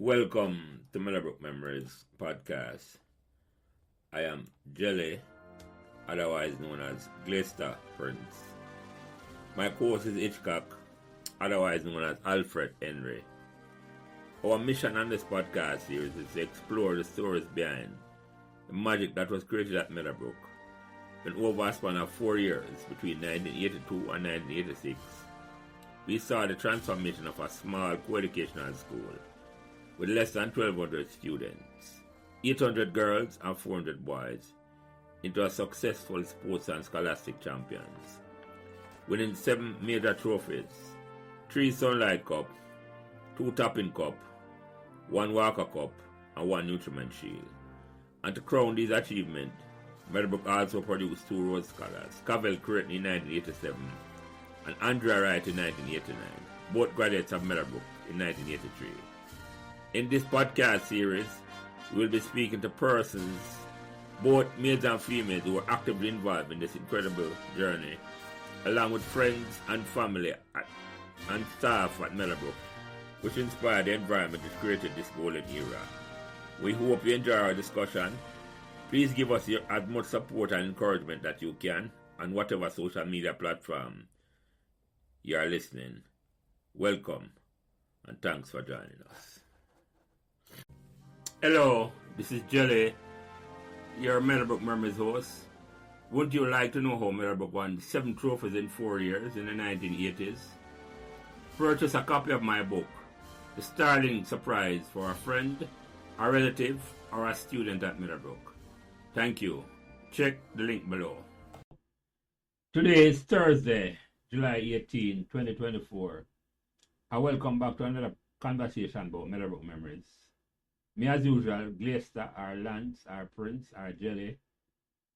Welcome to Meadowbrook Memories podcast. I am Jelly, otherwise known as Glester Prince. My co-host is Hitchcock, otherwise known as Alfred Henry. Our mission on this podcast series is to explore the stories behind the magic that was created at Meadowbrook. In over a span of 4 years, between 1982 and 1986, we saw the transformation of a small co-educational school with less than 1,200 students, 800 girls and 400 boys, into a successful sports and scholastic champions, winning 7 major trophies, 3 Sunlight Cup, 2 Topping Cup, 1 Walker Cup, and 1 Nutriment Shield. And to crown these achievements, Meadowbrook also produced 2 Rhodes Scholars, Cavell Creighton in 1987 and Andrea Wright in 1989, both graduates of Meadowbrook in 1983. In this podcast series, we will be speaking to persons, both males and females, who are actively involved in this incredible journey, along with friends and family and staff at Meadowbrook, which inspired the environment that created this golden era. We hope you enjoy our discussion. Please give us as much support and encouragement that you can on whatever social media platform you are listening. Welcome and thanks for joining us. Hello, this is Jelly, your Meadowbrook Memories host. Would you like to know how Meadowbrook won 7 trophies in 4 years in the 1980s? Purchase a copy of my book, The Startling Surprise for a Friend, a Relative, or a Student at Meadowbrook. Thank you. Check the link below. Today is Thursday, July 18, 2024. And welcome back to another conversation about Meadowbrook Memories. Me as usual, Glester, or Lance, or Prince, or Jelly,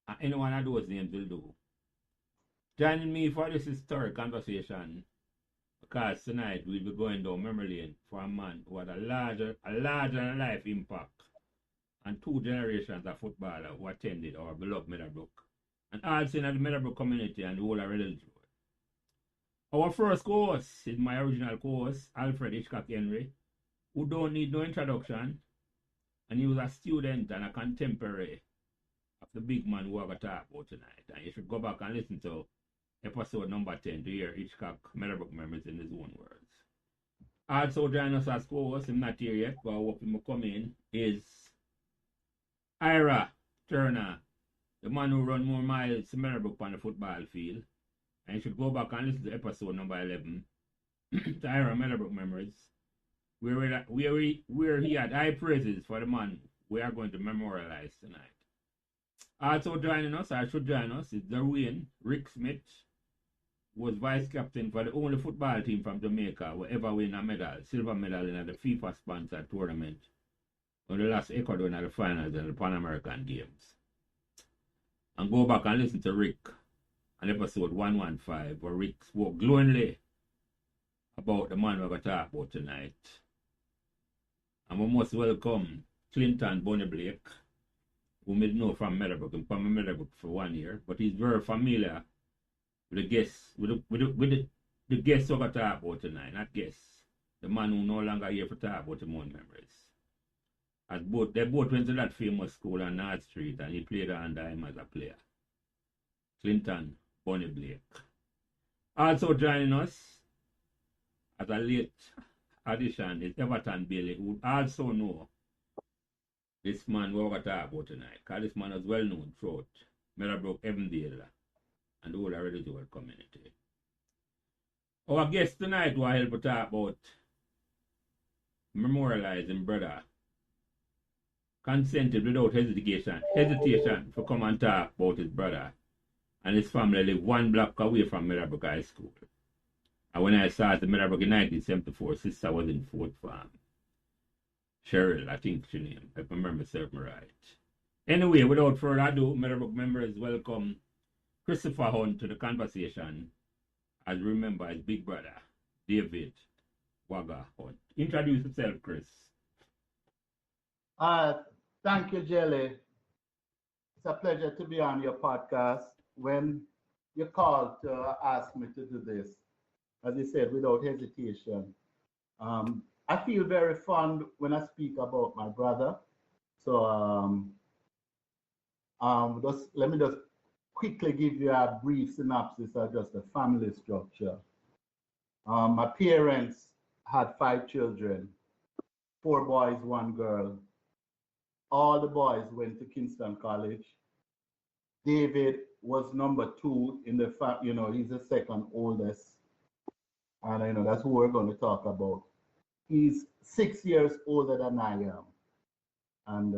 and any one of those names will do. Joining me for this historic conversation, because tonight we'll be going down memory lane for a man who had a larger than life impact on 2 generations of footballers who attended our beloved Meadowbrook, and also in the Meadowbrook community and the whole of Redlands Road. Our first co-host is my original co-host, Alfred Hitchcock Henry, who don't need no introduction, and he was a student and a contemporary of the big man who we're going to talk about tonight. And you should go back and listen to episode number 10 to hear Hitchcock Meadowbrook Memories in his own words. Also joining us as co-host, I'm not here yet, but I hope him come in, is Ira Turner, the man who run more miles to Meadowbrook on the football field. And you should go back and listen to episode number 11 to Ira Meadowbrook Memories, where he had high praises for the man we are going to memorialize tonight. Also joining us, or should join us, is Darwin Rick Smith, who was vice captain for the only football team from Jamaica who ever win a medal, silver medal in the FIFA-sponsored tournament when they lost Ecuador in the finals in the Pan American Games. And go back and listen to Rick on episode 115, where Rick spoke glowingly about the man we're going to talk about tonight. And we must welcome Clinton Bonnie Blake, whom we know from Meadowbrook. He's from Meadowbrook for 1 year, but he's very familiar with the guests, with the guests we're going to talk about tonight, not guests. The man who no longer here to talk about his own memories. They both went to that famous school on North Street, and he played under him as a player. Clinton Bonnie Blake. Also joining us as a late addition is Everton Bailey, who also know this man we're going to talk about tonight, because this man is well known throughout Meadowbrook, Evandale, and the whole of Redlands Road community. Our guest tonight will help to talk about memorializing brother consented without hesitation to come and talk about his brother and his family live 1 block away from Meadowbrook High School. And when I started Meadowbrook in 1974, sister was in 4th Farm. Cheryl, I think she named, if I remember serving right. Anyway, without further ado, Meadowbrook members welcome Christopher Hunt to the conversation, as remember his big brother, David WAGGA Hunt. Introduce yourself, Chris. Thank you, Jelly. It's a pleasure to be on your podcast. When you called to ask me to do this, as you said, without hesitation, I feel very fond when I speak about my brother. So let me just quickly give you a brief synopsis of just the family structure. My parents had 5 children, 4 boys, 1 girl. All the boys went to Kingston College. David was number 2 in the he's the second oldest. And that's who we're going to talk about. He's 6 years older than I am. And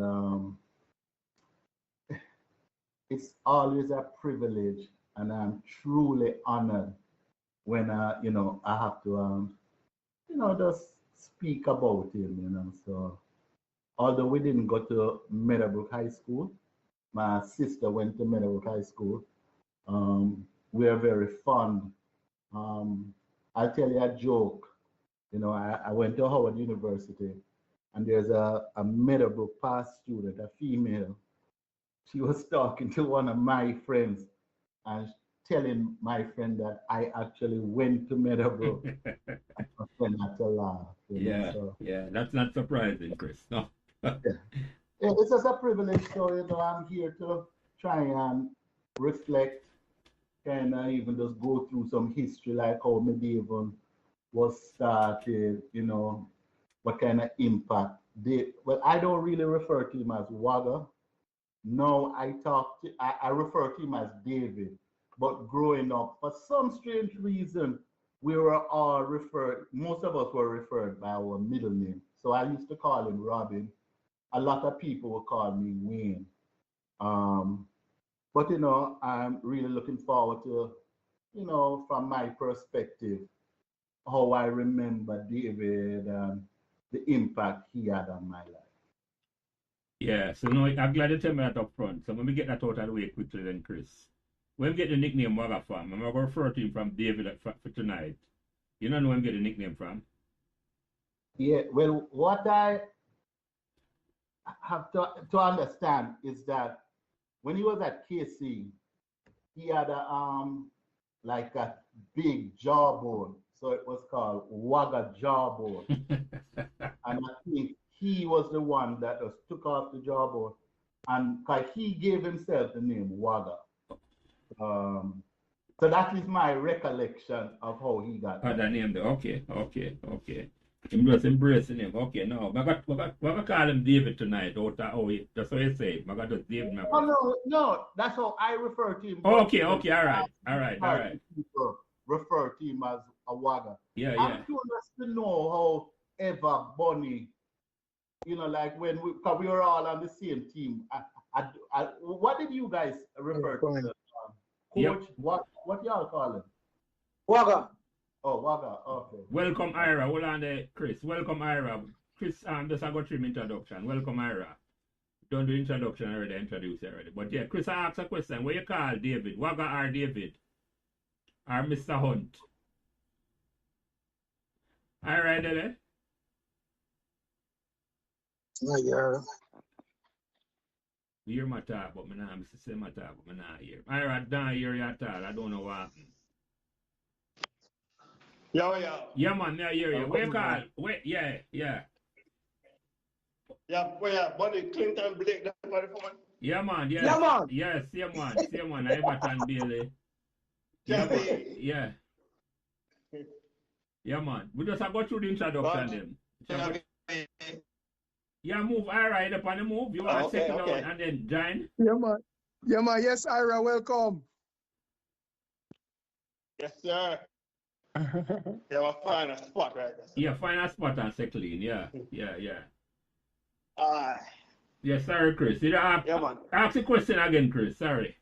it's always a privilege, and I'm truly honored when I have to just speak about him. So although we didn't go to Meadowbrook High School, my sister went to Meadowbrook High School. We are very fond. I'll tell you a joke. I went to Howard University, and there's a Meadowbrook past student, a female. She was talking to one of my friends and telling my friend that I actually went to Meadowbrook. My friend had to laugh. Yeah, that's not surprising, Chris. No. Yeah, it's just a privilege. So, I'm here to try and reflect, kind of even just go through some history, like how Medieval was started, what kind of impact well, I don't really refer to him as WAGGA. No, I refer to him as David. But growing up, for some strange reason, most of us were referred by our middle name. So I used to call him Robin. A lot of people would call me Wayne. But I'm really looking forward to, from my perspective, how I remember David and the impact he had on my life. Yeah, so no, I'm glad you tell me that up front. So let me get that out of the way quickly then, Chris. When we get the nickname WAGGA from, I'm going to refer to him from David for tonight. You don't know where we get the nickname from? Yeah, well, what I have to understand is that when he was at KC, he had like a big jawbone. So it was called WAGGA jawbone. And I think he was the one that just took off the jawbone, and he gave himself the name WAGGA. So that is my recollection of how he got that name. Okay. I'm just embracing him. Okay, no, we're gonna call him David tonight. That's what you say. I got just David. No, that's how I refer to him. Okay, all right. People refer to him as a WAGGA. Yeah. I'm curious to know how Eva, Bonnie, like when we were all on the same team. What did you guys refer to? Coach, yep. What y'all call him? WAGGA. Oh, WAGGA. Okay. Welcome, Ira. Hold on there, Chris. Welcome, Ira. Chris, just I got him introduction. Welcome, Ira. Don't do introduction already. Introduce already. But yeah, Chris, I asked a question. What you call David? WAGGA or David? Or Mr. Hunt? All right, Dele. Yeah. You hear my talk, but I'm not say my talk, but I'm not here. All right, don't hear your talk. I don't know what happened. Yeah. Yeah, man, I hear you. Where you call? Wait, yeah. Yeah, Bonnie Clinton Blake, that's what the phone. Yeah, man, yes. Yeah, man. Yes, same man. Everton Bailey. Yeah. Yeah, man. We just go through the introduction then. Yeah, move Ira up on the move. You want to settle down and then join? Yeah, man. Yes, Ira, welcome. Yes, sir. Yeah, find a spot right there. Yeah, find a spot and settle in. Yeah. Yeah, sorry, Chris. Man. Ask the question again, Chris. Sorry.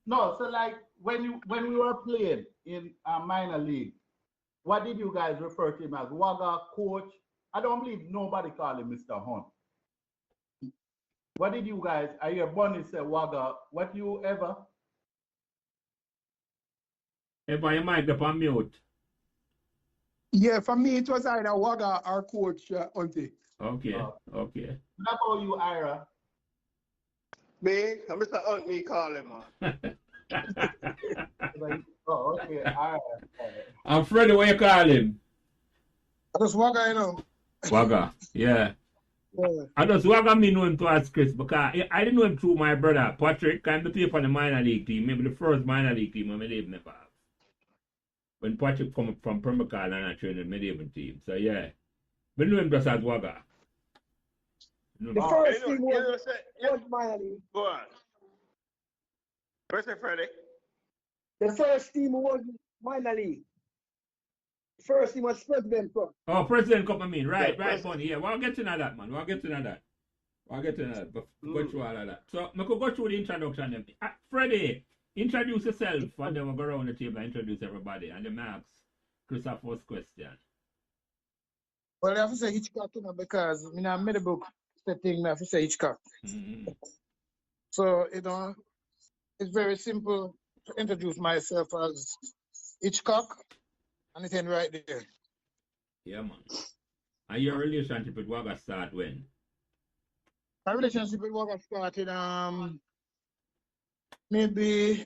No, so like when we were playing in a minor league, what did you guys refer to him as? WAGGA, coach? I don't believe nobody called him Mr. Hunt. What did you guys? I hear Bonnie say WAGGA. What you ever? Ever your mic up on mute. Yeah, for me it was either WAGGA or coach Hunty. Okay. What about you, Ira? Me, Mr. Hunt, me call him, man. Oh, okay, all right. I'm Freddie, what you call him? Just WAGGA, WAGGA, yeah. I just WAGGA me know him to as Chris because I didn't know him through my brother Patrick. Kind of play for the minor league team, maybe the first minor league team I made never have. When Patrick come up from Permacal and I trained the medieval team. So yeah. But know him just as WAGGA. The first team was minor league. Go on. Where's it, Freddie? The first team was minor league. The first team was President Cup. Oh, President Cup, I mean. Right, Bonnie. Yeah, we'll get to that, man. We'll get to that. Go through all of that. So, I could go through the introduction. Then. Freddie, introduce yourself, and then we'll go around the table and introduce everybody. And then Max, Christopher's question. Well, I have to say Hitchcock, because in a Meadowbrook setting, I have to say Hitchcock. So, it's very simple to introduce myself as Hitchcock, and it's right there. Yeah, man. And your relationship with WAGGA start when? My relationship with WAGGA started maybe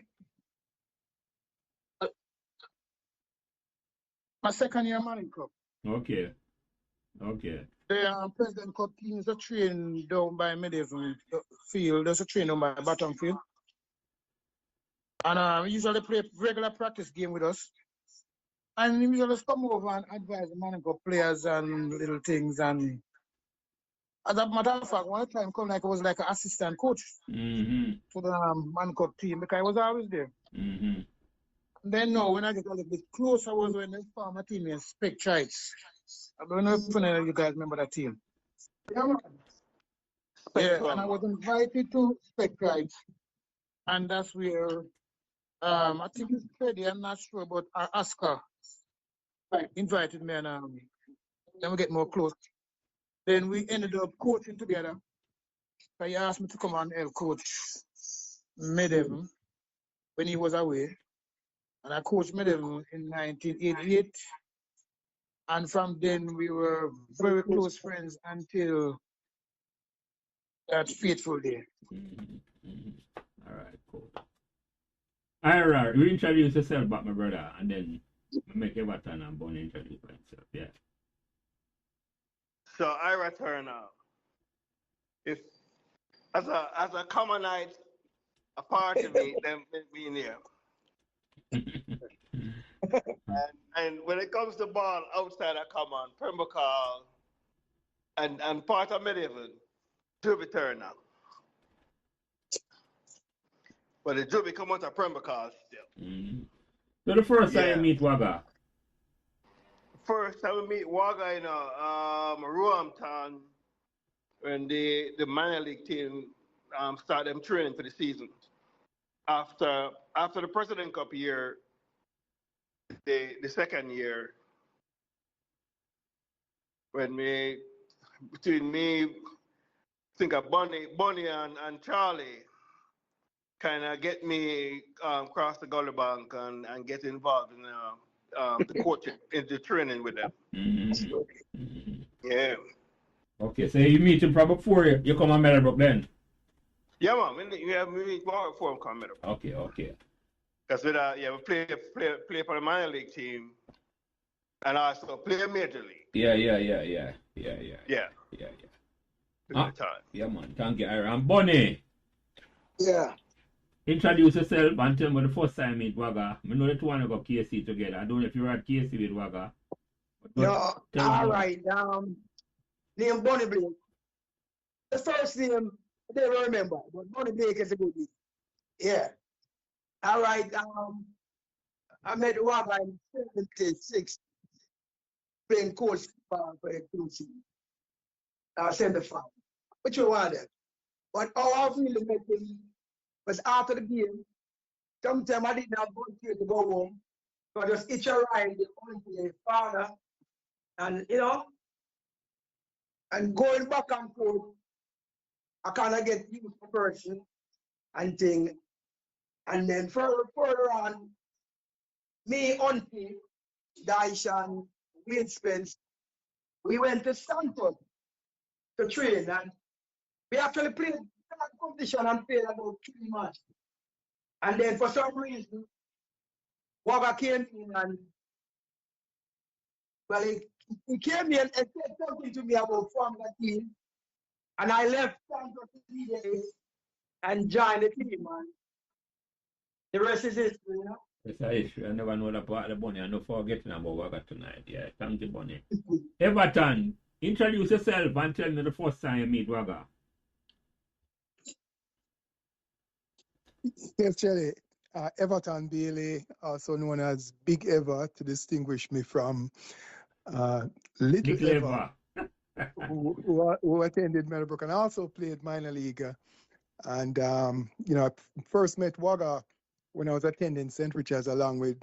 my second year Manning Cup. Okay. The President Cup team is a train down by Medieval field. There's a train down by Bottom Field. And we usually play regular practice game with us. And he usually come over and advise the Manning Cup players and little things. And as a matter of fact, one time come like I was like an assistant coach to the Manning Cup team because I was always there. And then now when I get a little bit closer was when they formed a team in Spectrites. I don't know if any of you guys remember that team. Yeah, and I was invited to Spectrites. And that's where I think it's Freddie, I'm not sure, but Oscar invited me, and then we get more close. Then we ended up coaching together. So he asked me to come and help coach Medieval when he was away. And I coached Medieval in 1988. And from then we were very close friends until that fateful day. All right, cool. Ira, you introduce yourself back, my brother, and then make Everton and Bonnie introduce himself. Yeah. So Ira Turner, if as a commonite, a part of me, them being here. and when it comes to ball outside of common, Pembroke and part of Medieval, Juby Turner. But the Juby come out of Pembroke still. So the first time you meet WAGGA? First time we meet WAGGA in Roehampton when the minor league team start them training for the season. After the President Cup year, the second year, when between me, I think of Bonnie and Charlie, kind of get me across the gully bank and get involved in the coaching, in the training with them. Yeah. Okay, so you meet him from before you come on Meadowbrook then? Yeah, man. We meet before him come Meadowbrook. Okay. Because we play for the minor league team and also play major league. Yeah. Yeah, man. Thank you, Ira. And Bonnie. Yeah. Introduce yourself and tell me the first time you meet WAGGA. I know the two want to go KC together. I don't know if you were at KC with WAGGA. No, all right. Name Bonnie Blake. The first name I don't remember, but Bonnie Blake is a good name. Yeah. All right. I met WAGGA in 76, playing coach for a QC. Semi-final. Which you wanted. But how I really met him was after the game. Sometimes I didn't have volunteer to go home. So I just hitch a ride on to the father. And and going back and forth, I kind of get used to person and thing. And then further on, me, Auntie, Daishan, Wayne Spence, we went to Stanford to train. And we actually played that competition and played about 3 months. And then for some reason, WAGGA came in and, well, he He came here and said something to me about forming a team, and I left town for 3 days and joined the team, man. The rest is history, you know. It's an issue. I never know that part of the bunny. I know forgetting about WAGGA tonight. Yeah, thank you, bunny. Everton, introduce yourself and tell me the first time you meet WAGGA. Yes, Charlie. Everton Bailey, also known as Big Ever, to distinguish me from Little Big Ever, Lever. who attended Meadowbrook and also played minor league. And, you know, I first met WAGGA when I was attending St. Richard's along with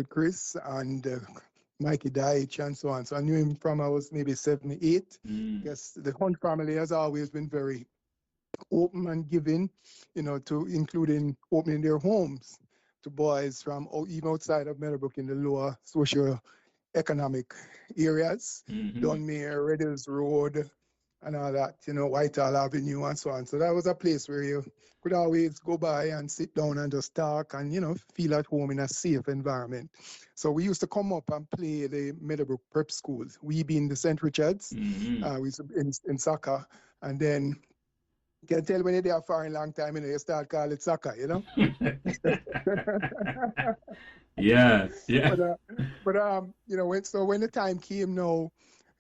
Chris and Mikey Deitch and so on. So I knew him from I was maybe 7, 8. Because the Hunt family has always been very open and giving, you know, to including opening their homes to boys from even outside of Meadowbrook in the lower socio-economic areas, Dunmere, Red Hills Road, and all that, you know, Whitehall Avenue and so on. So that was a place where you could always go by and sit down and just talk and, you know, feel at home in a safe environment. So we used to come up and play the Meadowbrook prep schools. We being the St. Richards, we used to in soccer, and then you can tell when you're there for a long time, you know, you start calling it soccer, you know? Yeah. But you know, when the time came now,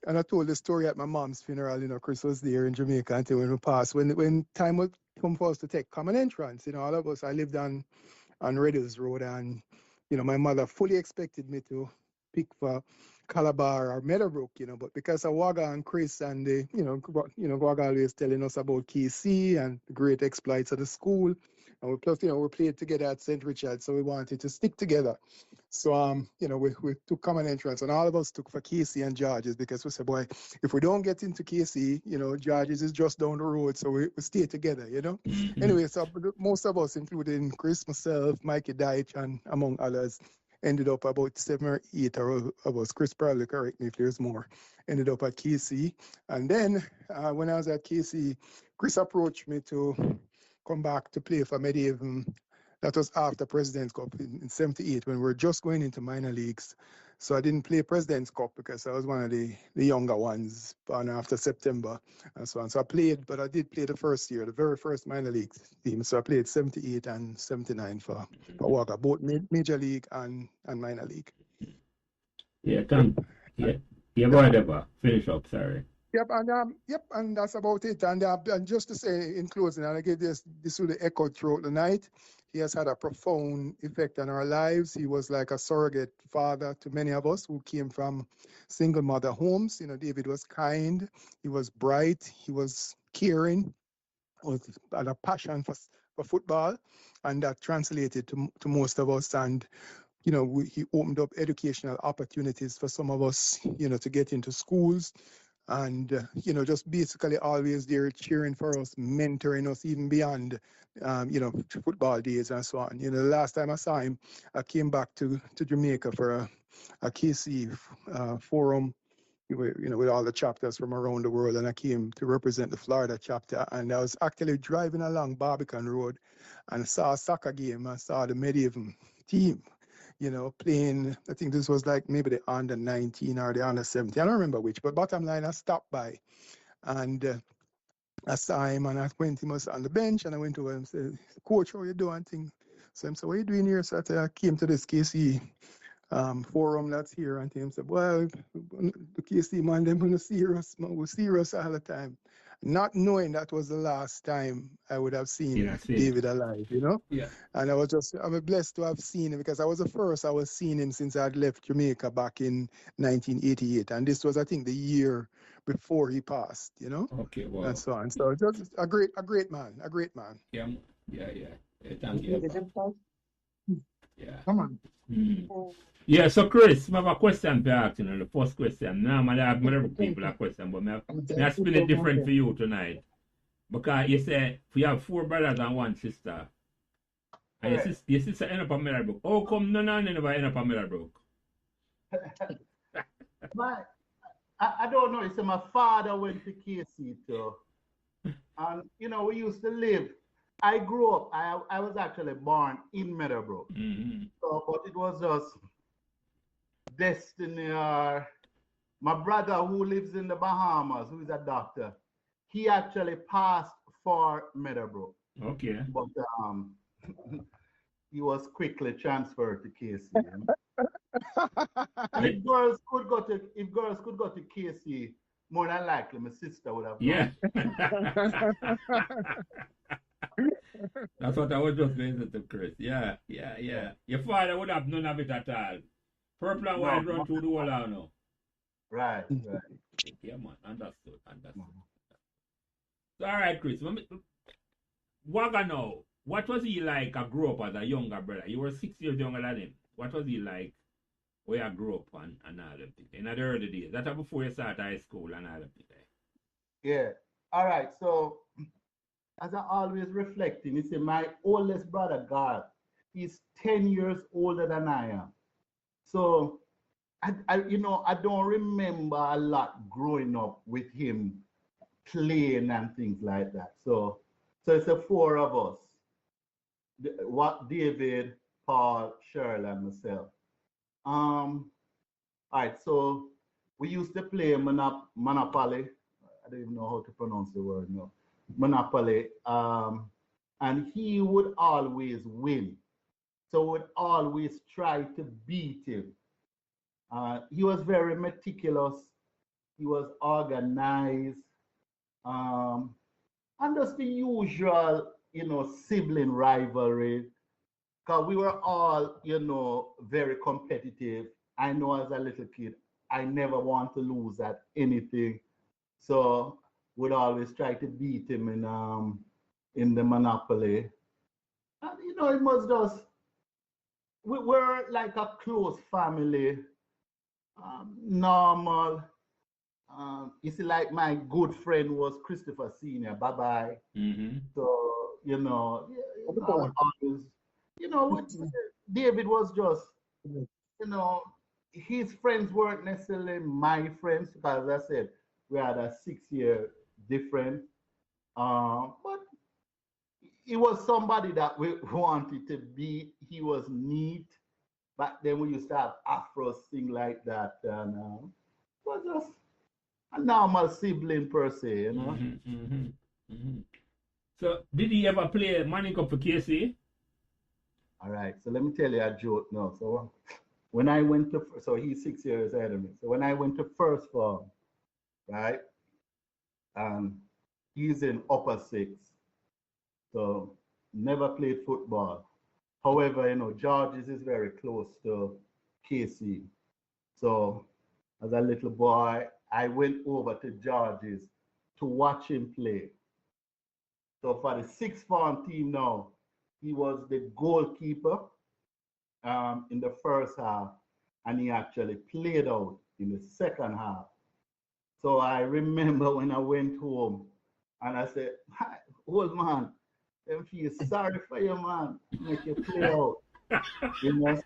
and I told the story at my mom's funeral, you know, Chris was there in Jamaica until when we passed. When time would come for us to take common entrance, you know, all of us, I lived on Red Hills Road, and, you know, my mother fully expected me to pick for Calabar or Meadowbrook, you know, but because of WAGGA and Chris and the, you know, WAGGA always telling us about KC and the great exploits of the school, and we plus, you know, we played together at St. Richard, so we wanted to stick together. So, you know, we took common entrance, and all of us took for KC and George's because we said, boy, if we don't get into KC, you know, George's is just down the road, so we stay together, you know. Anyway, so most of us, including Chris, myself, Mikey Deitch, and among others, ended up about 7 or 8 of us. Chris probably correct me if there's more. Ended up at KC. And then when I was at KC, Chris approached me to come back to play for Medhaven. That was after President's Cup in 78 when we were just going into minor leagues. So I didn't play President's Cup because I was one of the younger ones born after September and so on. So I played, but I did play the first year, the very first minor league team. So I played 78 and 79 for WAGGA, both major league and minor league. Yeah, go ahead, Eva. Finish up, sorry. Yep, and that's about it. And just to say in closing, and I get this will echo throughout the night. He has had a profound effect on our lives. He was like a surrogate father to many of us who came from single mother homes. You know, David was kind, he was bright, he was caring, had a passion for football, and that translated to most of us. And you know, he opened up educational opportunities for some of us, you know, to get into schools. And, you know, just basically always there cheering for us, mentoring us even beyond, you know, football days and so on. You know, the last time I saw him, I came back to Jamaica for a KC forum, you know, with all the chapters from around the world. And I came to represent the Florida chapter. And I was actually driving along Barbican Road and saw a soccer game. I saw the Medhaven team, you know, playing, I think this was like maybe the under 19 or the under 17. I don't remember which, but bottom line, I stopped by and I saw him and I went, he was on the bench and I went to him and said, Coach, how you doing? So I said, what are you doing here? So I came to this KC forum that's here, and him said, well, the KC man, they're going to see us, man, we'll see us all the time. Not knowing that was the last time I would have seen David alive, you know? Yeah. And I'm blessed to have seen him because I was the first I was seeing him since I'd left Jamaica back in 1988. And this was, I think, the year before he passed, you know? Okay, wow. And so on. So just a great man. Yeah. Thank you. Yeah. Come on. Yeah, so Chris, I have a question to ask you, the first question. Normally I have other people a question, but I spin it different for you tonight. Because you say you have 4 brothers and 1 sister. And your sister end up at Meadowbrook. How come none of them end up at Meadowbrook? I don't know. It's my father went to KC too. And, you know, we used to live. I grew up, I was actually born in Meadowbrook. So, but it was just destiny or my brother who lives in the Bahamas, who is a doctor, he actually passed for Meadowbrook. Okay. But he was quickly transferred to KC. You know? And if girls could go to KC, more than likely my sister would have gone. Yeah. That's what I was just going to Chris. Yeah. Your father would have none of it at all. Purple and white run through the whole house now. Right. Yeah, man. Understood. So, all right, Chris. WAGGA now. What was he like? I grew up as a younger brother. You were 6 years younger than him. What was he like where I grew up and all of it? In the early days. That was before you started high school and all of it. Yeah. All right. So, as I always reflecting, you see, my oldest brother, God, he's 10 years older than I am. So, I don't remember a lot growing up with him playing and things like that. So it's the four of us. David, Paul, Cheryl, and myself. All right, so we used to play Monopoly. I don't even know how to pronounce the word now. Monopoly. And he would always win. So would always try to beat him. He was very meticulous. He was organized. And just the usual, sibling rivalry. Because we were all, very competitive. I know as a little kid, I never want to lose at anything. So would always try to beat him in the Monopoly. And, it was just, we were like a close family. Normal. You see, like my good friend was Christopher Senior. Bye-bye. Mm-hmm. So, always, David was just, his friends weren't necessarily my friends, because as I said, we had a 6-year difference. But he was somebody that we wanted to be. He was neat. Back then we used to have afros, things like that. And it was just a normal sibling per se, So did he ever play Manning Cup for KC? All right, so let me tell you a joke now. So when I went to, so he's 6 years ahead of me. So when I went to first form, right, he's in upper six. So never played football. However, George's is very close to KC. So as a little boy, I went over to George's to watch him play. So for the sixth form team now, he was the goalkeeper in the first half, and he actually played out in the second half. So I remember when I went home and I said, "Hi, old man, I feel sorry for you, man. Make you play out."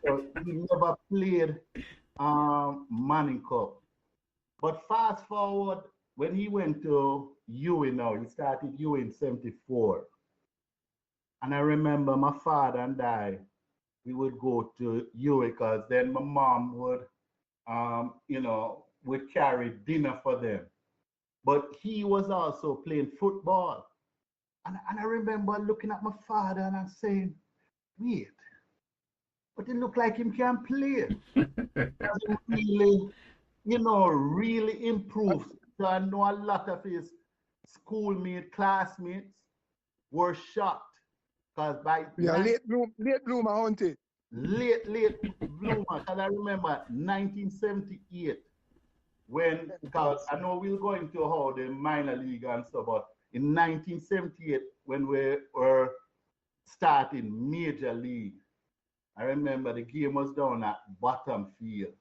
So he never played Manning Cup. But fast forward, when he went to UWI now, he started UWI in 74. And I remember my father and I, we would go to UWI because then my mom would, would carry dinner for them. But he was also playing football. And I remember looking at my father and I'm saying, wait, but it looked like him can play. Really, really improved. So I know a lot of his schoolmates, classmates were shocked. Because by late bloomer, auntie. Late bloomer. Because I remember 1978 when, because I know we'll go into how the minor league and stuff, but in 1978 when we were starting major league, I remember the game was down at Bottom Field.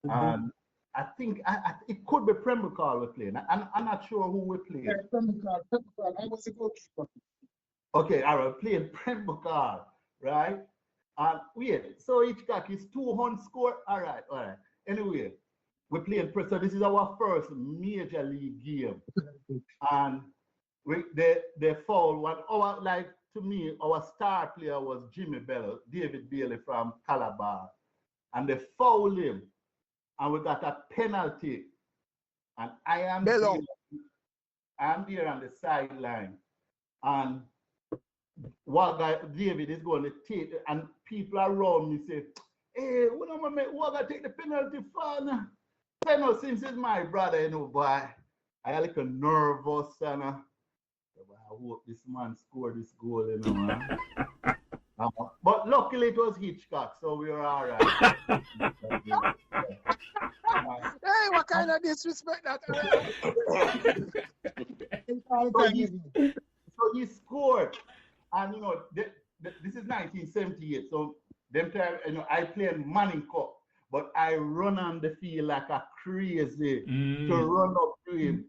And I think it could be Pembroke we're playing. I'm not sure who we played. Yeah, Pembroke. I was a goalkeeper. Okay, I was playing Pembroke, right? And wait, so Hitchcock is 200 score. All right. Anyway, we're playing. So this is our first major league game, and they foul one. To me, our star player was Jimmy Bello, David Bailey from Calabar, and they fouled him. and we got a penalty. And I am Bello. there on the sideline. And WAGGA David is going to take it, and people around me say, hey, when am I make WAGGA take the penalty for? Since it's my brother, you know, boy. I like a nervous and I hope this man scored this goal, you know, man. But luckily it was Hitchcock, so we were all right. Hey, what kind of disrespect that? So he scored, and you know, this is 1978. So them time, you know, I played Manning Cup, but I run on the field like a crazy to run up to him.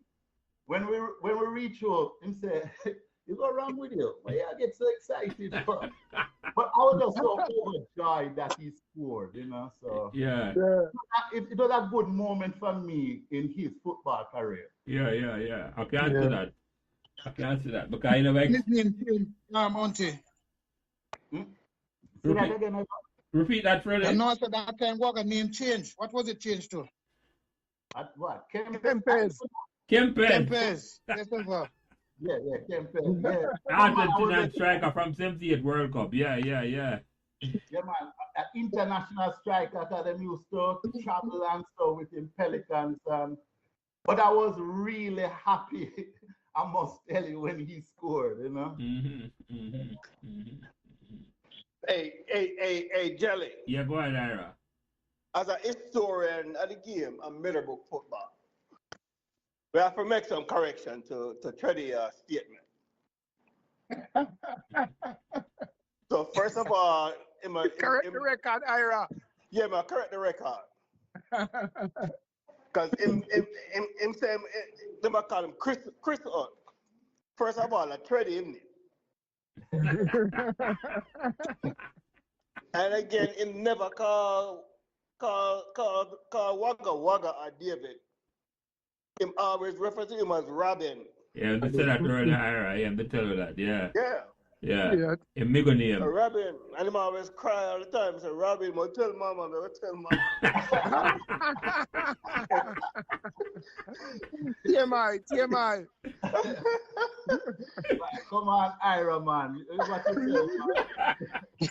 When we reach up, him say, "You go wrong with you?" Why I get so excited for? But I was just so overjoyed that he scored, you know. So Yeah. It was a good moment for me in his football career. Yeah. I can answer that. I can answer that. Because I never. Auntie. Repeat that, Freddie. And also that time WAGGA name changed. What was it changed to? At what? Kempes. Kempes. Yes, sir. Yeah, Kempes. Yeah. Argentinian striker from 78 World Cup. Yeah. Yeah, man. An international striker that them used to travel and stuff with him, Pelicans. But I was really happy, I must tell you, when he scored, you know. Hey, Jelly. Yeah, go ahead, Ira. As a historian of the game of Meadowbrook football, we have to make some correction to Treddy's statement. So first of all, correct the record, Ira. Yeah, man, correct the record. Because him say, they might call him Chris Hunt. First of all, I Treddy him. And again, him never call WAGGA or David. Him always refer to him as Robin. Yeah, they said that earlier, Ira. Yeah, they tell you that. Yeah. Yeah. A middle name. Robin. And him always cry all the time. Say, Robin, I tell mama, I tell mama. TMI. Come on, Ira, man.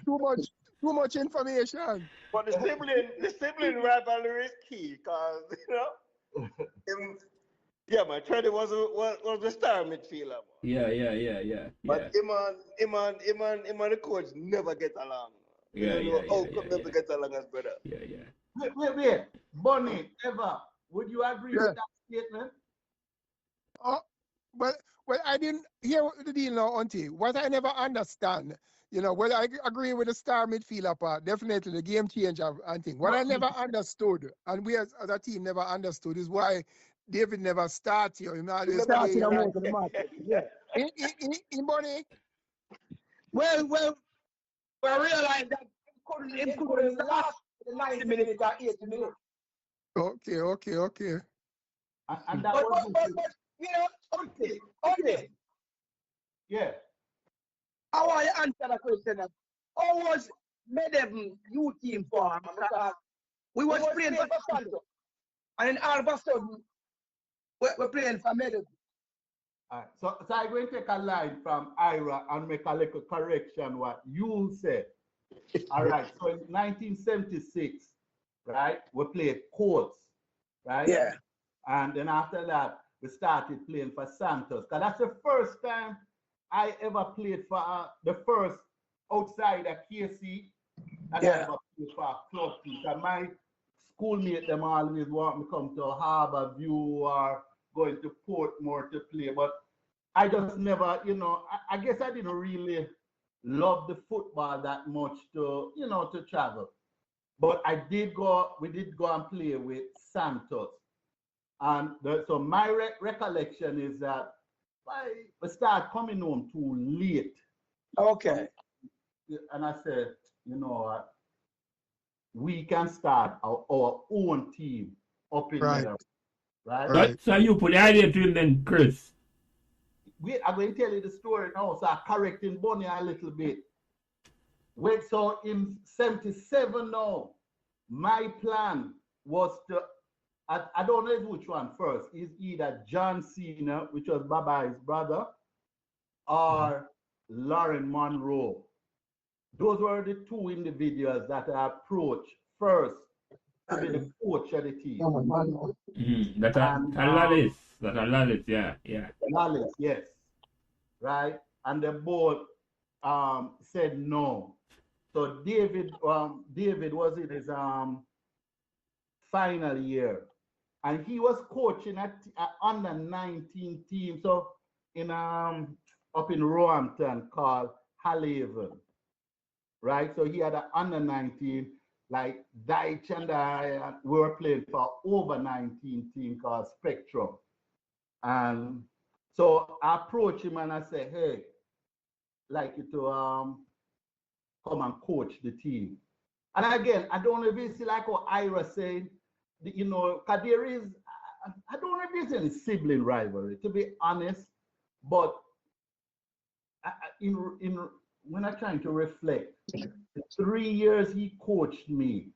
Too much information. But the sibling rivalry is key, because you know, man, Treddy was the star midfielder. Yeah. But him and the coach never get along. Never get along as brother. Yeah. Wait. Bonnie, Eva, would you agree with that statement? Oh, well, I didn't hear the deal now, Auntie. What I never understand, you know, well, I agree with the star midfielder part, definitely the game changer and thing. What I never understood, and we as a team never understood, is why David never starts here. In Bonnie? Well, I realized that he couldn't last the 90 minutes or 80 minutes. Okay. And that was but you know, okay. Yeah. I want to answer the question. How was Meadowbrook youth team form? Because we was playing for Santo, and then all of a sudden we're playing for Meadowbrook. All right. So I'm going to take a line from Ira and make a little correction what you said. All right. So in 1976, right, we played Courts, right? Yeah. And then after that, we started playing for Santos. Because that's the first time I ever played for the first outside of KC. I ever played for a club team. Because my schoolmates, them always want me to come to Harbour View or going to Portmore to play. But I just never, you know, I guess I didn't really love the football that much to, you know, to travel. But we did go and play with Santos. And so my recollection is that we start coming home too late. Okay. And I said, you know, we can start our own team up in there. Right? So you put the idea to him then, Chris. I'm going to tell you the story now, so I'm correcting Bonnie a little bit. Wait, so in 77 now, my plan was to, I don't know which one first. Is either John Cena, which was Baba's brother, or Lauren Monroe. Those were the two individuals that I approached first to be the coach of the team. That are Lalis, yeah. Lalis, yes. Right? And they both said no. So David was in his final year, and he was coaching at under 19 team. So in up in Roehampton called Hallahaven, right? So he had an under 19, like Deitch and I we were playing for over 19 team called Spectrum. And so I approached him and I said, hey, like you to come and coach the team. And again, I don't know if it's like what Ira said, you know, because there is, I don't know if there's any sibling rivalry, to be honest, but when I'm trying to reflect, the 3 years he coached me,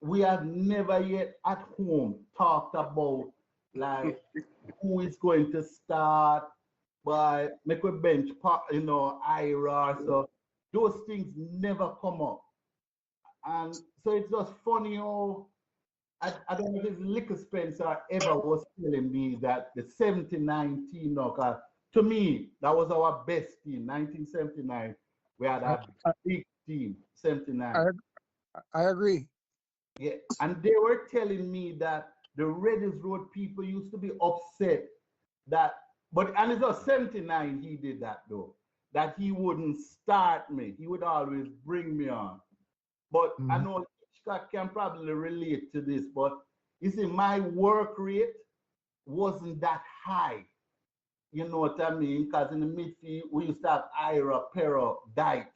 we have never yet at home talked about like who is going to start by make a bench, you know, Ira. So those things never come up. And so it's just funny how I don't know if it's Liquor Spencer ever was telling me that the 79 team, to me, that was our best team, 1979. We had a big team, 79. I agree. Yeah, and they were telling me that the Redders Road people used to be upset that, and it was 79 he did that though, that he wouldn't start me. He would always bring me on. But I know Hitchcock can probably relate to this, but you see, my work rate wasn't that high. You know what I mean? Because in the midfield, we used to have Ira, Pero, Deitch.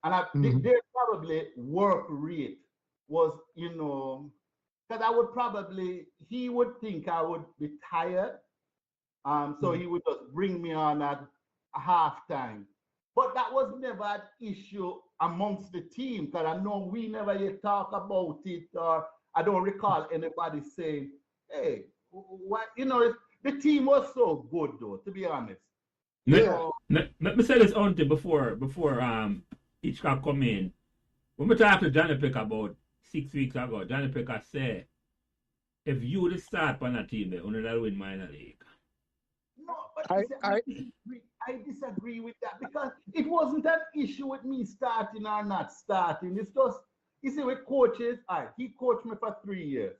And their probably work rate was, you know, because I would probably, he would think I would be tired. So he would just bring me on at halftime. But that was never an issue amongst the team, because I know we never yet talk about it, or I don't recall anybody saying, hey, what, you know, the team was so good though, to be honest. Let me say this on to before Hitchcock come in. When we talked to Johnny Peck about 6 weeks ago, Johnny Peck said, if you would start on a team, you would win minor league. No, but I disagree with that, because it wasn't an issue with me starting or not starting. It's just, you see, with coaches, he coached me for 3 years.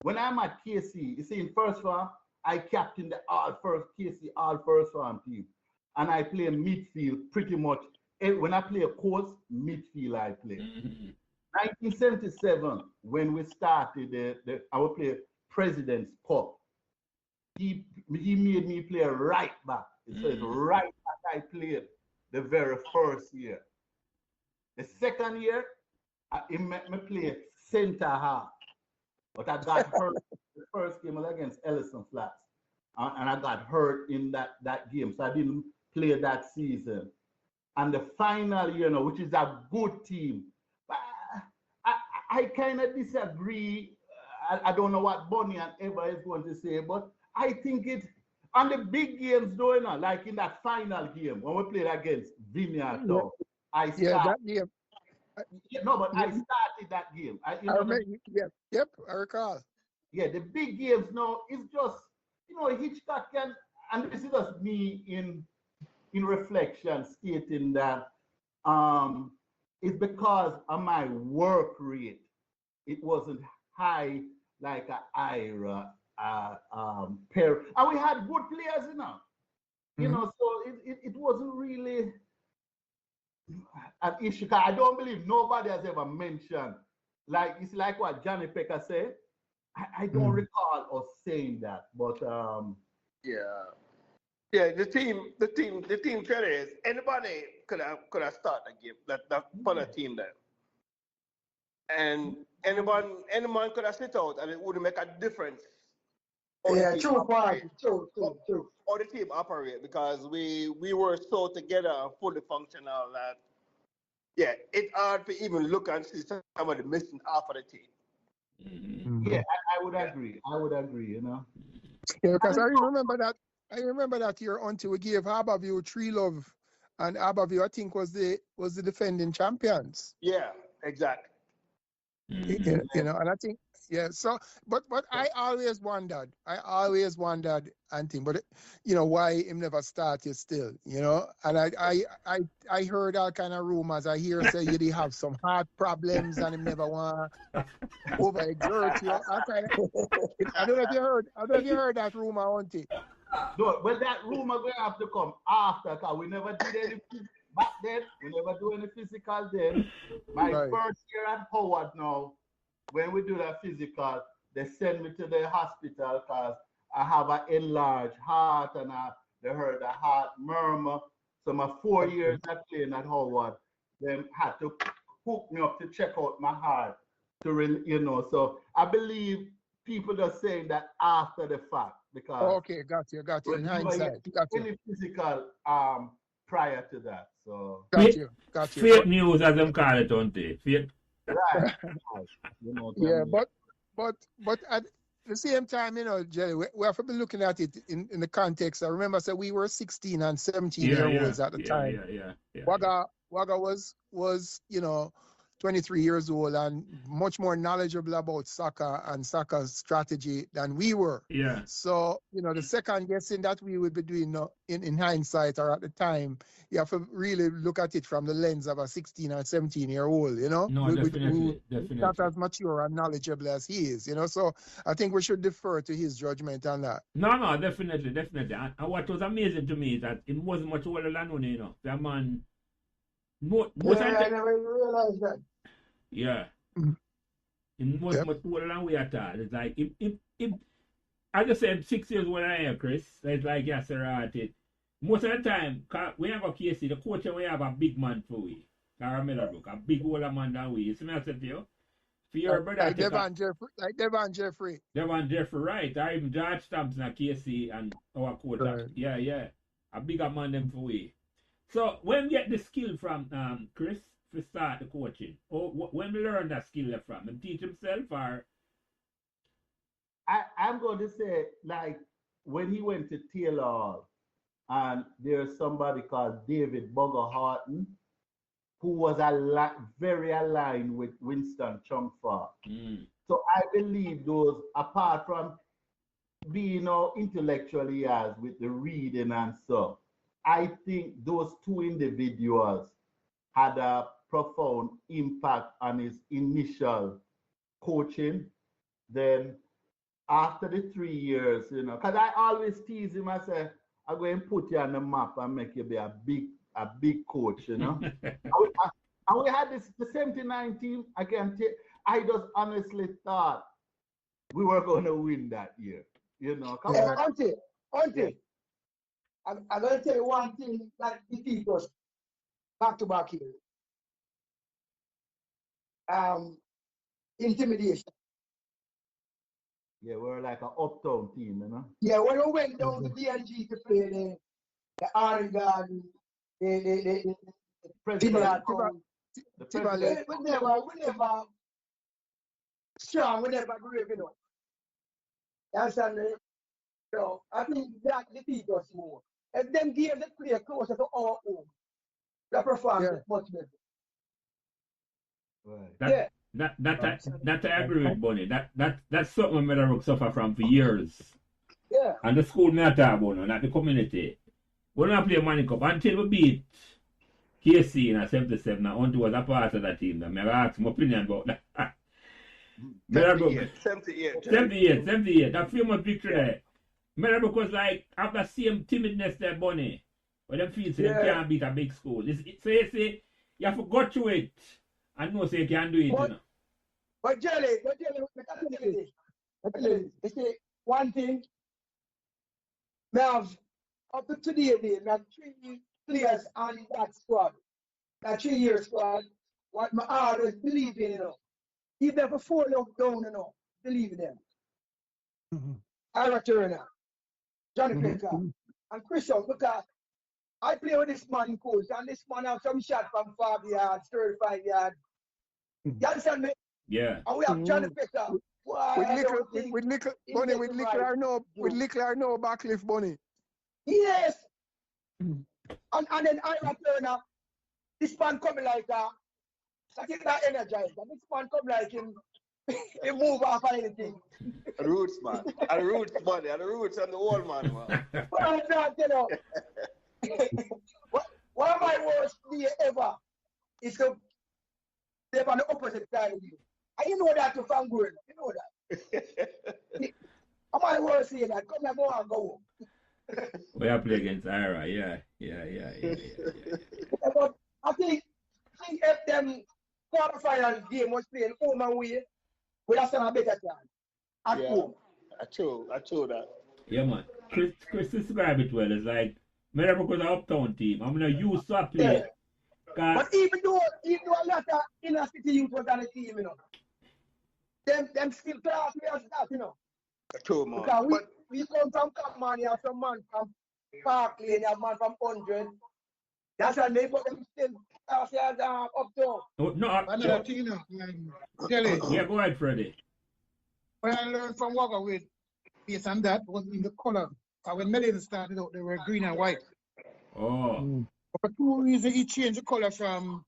When I'm at KC, you see, in first farm, I captained the KC all first farm team. And I play midfield pretty much. When I play a course, midfield I play. 1977, when we started I would play President's Cup, he made me play right back. So it's right back I played the very first year. The second year, he made me play center half. But I got hurt. The first game was against Ellison Flats. And I got hurt in that game. So I didn't play that season. And the final year, which is a good team. But I kind of disagree. I don't know what Bonnie and Eva is going to say, but I think it, on the big games though, like in that final game, when we played against Vineyard Town, I started. Yeah, that game. No, but I started that game. I recall. Yeah, the big games now, it's just, Hitchcock can, and this is just me in reflection stating that it's because of my work rate. It wasn't high like an Ira, Perry. And we had good players, so it wasn't really an issue. I don't believe nobody has ever mentioned, like, it's like what Johnny Pecker said. I don't recall us saying that, but the team trainer is anybody could have started the game. That fun a team there, and anyone could have sit out, and it wouldn't make a difference. True. Or the team operate, because we were so together and fully functional that it's hard to even look and see somebody missing half of the team. Yeah, I would agree. I would agree, you know. Yeah, because I remember that year until we gave Harborview Tree Love, and Harborview I think was the defending champions. Yeah, exactly. You know, and I think so but I always wondered, Anthony, but you know, why him never started still, you know, and I heard all kind of rumors. I hear say you did have some heart problems and him never want overexert you. I don't know if you heard that rumor, Auntie. No, but that rumor going to have to come after, because we never did any back then. We never do any physical then. My first year at Howard now, when we do that physical, they send me to the hospital because I have an enlarged heart and they heard a heart murmur. So my 4 years at playing at Howard, they had to hook me up to check out my heart you know. So I believe people are saying that after the fact, because okay, got you in hindsight. Got you. Any physical prior to that. So got you. Fake news, as them call it, don't they? Fake. Right. You know yeah, I mean? but at the same time, you know, Jerry, we have to be looking at it in the context. I remember, so we were 16 and 17-year-olds at the time. WAGGA was, you know, 23 years old and much more knowledgeable about soccer and soccer strategy than we were. Yeah. So, you know, the second guessing that we would be doing in hindsight or at the time, you have to really look at it from the lens of a 16 or 17-year-old, you know? No, definitely. Not as mature and knowledgeable as he is, you know? So I think we should defer to his judgment on that. No, definitely. And what was amazing to me is that it wasn't much older than one, you know. That man... I never realized that. Yeah. It wasn't much older than we at all. It's like, if I just said 6 years older than I am, Chris. So it's like, yes, sir, most of the time, we have a KC, the coach, we have a big man for we. Cara Meadowbrook, a big older man than we. You see me, I said to you? For your brother, like Devon Jeffrey. Devon Jeffrey, right. Or even George Thompson at KC and our coach. Right. Yeah. A bigger man than for we. So, when we get the skill from Chris to start the coaching, or when we learn that skill from him, teach himself, or? I'm going to say, like, when he went to Taylor Hall, and there's somebody called David Bugger-Horton, who was very aligned with Winston Chungfar. So I believe those, apart from being intellectually as with the reading and stuff, I think those two individuals had a profound impact on his initial coaching. Then after the 3 years, you know, because I always tease him, I say, I'm going to put you on the map and make you be a big coach, you know. and we had the 79 team. I just honestly thought we were going to win that year, you know. Auntie, I'm going to tell you one thing that defeat us back to back here. Intimidation. Yeah, we're like an uptown team, you know. Yeah, when we went down to DNG to play the Oregon, the president. We never strong, we never brave enough. You understand me? So I think that defeat us more. And them games that play closer to our home, the performance much better. Right. That I agree with Bonnie. That's something Meadowbrook suffer from for years. Yeah. And the school me talk about, not the community. We don't play Money Cup until we beat KC in a 77. Now, Auntie was a part of that team. I asked my opinion about that. 78. That famous victory there. Meadowbrook was like, have the same timidness there, Bonnie. But them feel so they can't beat a big school. So you say, you have to go through it and know so you can do it, you know. But Jelly, you see, one thing, we have up to today, we have 3 players on that squad, that 3-year squad, what my always believe in, you know. Even if a 4 look down, you know, believe in them. Ira Turner, Johnny Baker, and Christian, because I play with this man, coach, and this man have some shot from 5 yards, 35 yards. You understand me? Yeah. And we have Johnny Baker, Why With I little, don't think with little, he Bunny, get with it little right. or no, with little or no backlift, Bunny. Yes. And then Ira Turner, this man coming like I think that energized. And this man come like him, he move off of anything. The roots, man. And the roots, buddy. And the roots and the old man, man. But I'm not, you know. One of my worst day ever is to live on the opposite side of you. And you know that to from good. You know that. I'm my worst day that. Come here, go and go. We are playing against Ira, yeah. But I think if them quarterfinal game was playing home and away, we'd have stand a better chance at home. I true that. Yeah, man. Chris described it well. It's like, Meadowbrook was an uptown team. I'm going to use swap play. Yeah. But even though a lot of inner city youth was on the team, you know, them still class as that, you know. True, man. Because we come from Capman, you have some man from Park Lane, you have man from 100. That's why they put them still class as uptown. No, Another thing, you know, Kelly, yeah, go ahead, Freddie. what I learned from WAGGA with based on that was in the color. When Medellin started out, they were green and white. Oh. For 2 reasons, he changed the color to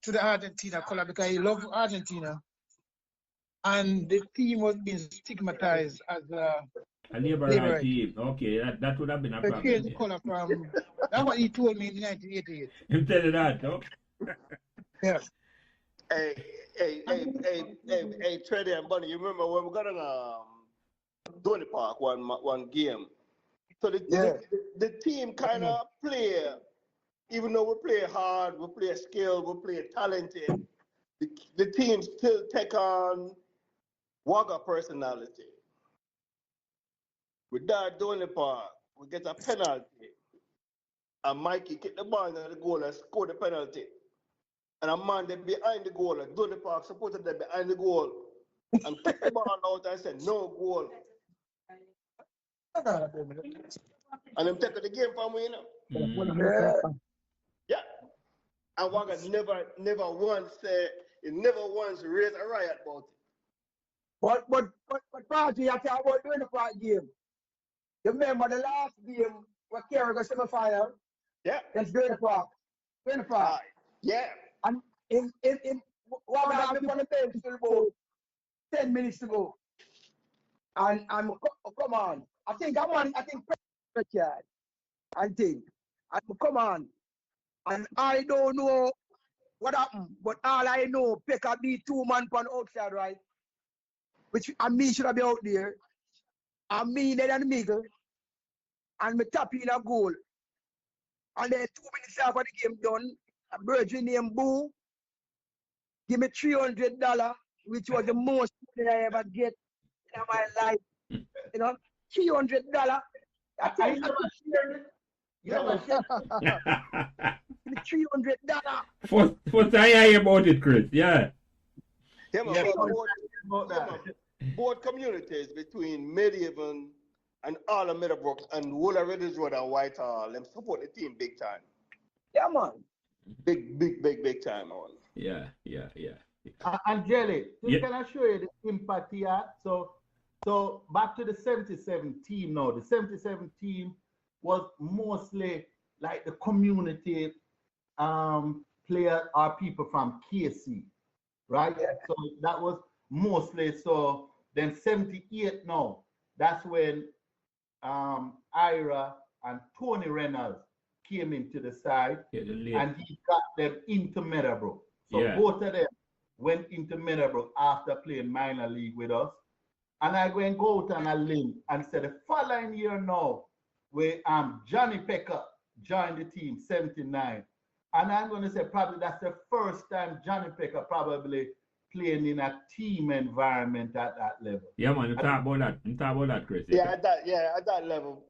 the Argentina color because he loved Argentina. And the team was being stigmatized as a labor right team. Okay, that would have been a they problem. changed the color from, that's what he told me in 1988. You tell you that, no? Yes. Hey, Treddy and Bunny, you remember when we got on Donny Park one game? So the team kind of play, even though we play hard, we play skilled, we play talented, the team still take on WAGGA personality. With that Donny Park, we get a penalty. And Mikey kick the ball into the goal and score the penalty. And a man there behind the goal, and Donny Park supported them behind the goal and kick the ball out and said, no goal. And them taking the game from me, you know. Yeah. And WAGGA never once raised a riot about it. But Party, I tell you about doing the part game. You remember the last game where Kerry got semi-final? Yeah. That's Donny Park. Yeah. And in WAGGA have been on the bench till about 10 minutes to go. And come on. I think Richard. Come on. And I don't know what happened, but all I know, Pekka beat 2 man on outside, right? Which and me should have been out there. And me, Ned and Miguel, and me tap in a goal. And then 2 minutes after the game done, a virgin named Boo give me $300, which was the most money I ever get in my life. You know, $300. I never shared it. You never shared it. $300. First I hear about it, Chris. Yeah. Both communities between Medieval and all of Meadowbrook and Woola Redders Road and Whitehall, them support the team big time. Yeah, man. Big time, man. Yeah. And Jelly, this can I show you the impact he had? So back to the 77 team now. The 77 team was mostly like the community player or people from KC, right? Yeah. So that was mostly so. Then 78 now, that's when Ira and Tony Reynolds came into the side and he got them into Meadowbrook. So both of them went into Meadowbrook after playing minor league with us. And I go out on a limb and said the following year now, where Johnny Pecker joined the team, 79. And I'm going to say probably that's the first time Johnny Pecker probably playing in a team environment at that level. Yeah, man, you talk about that, Chris. Yeah, at that level.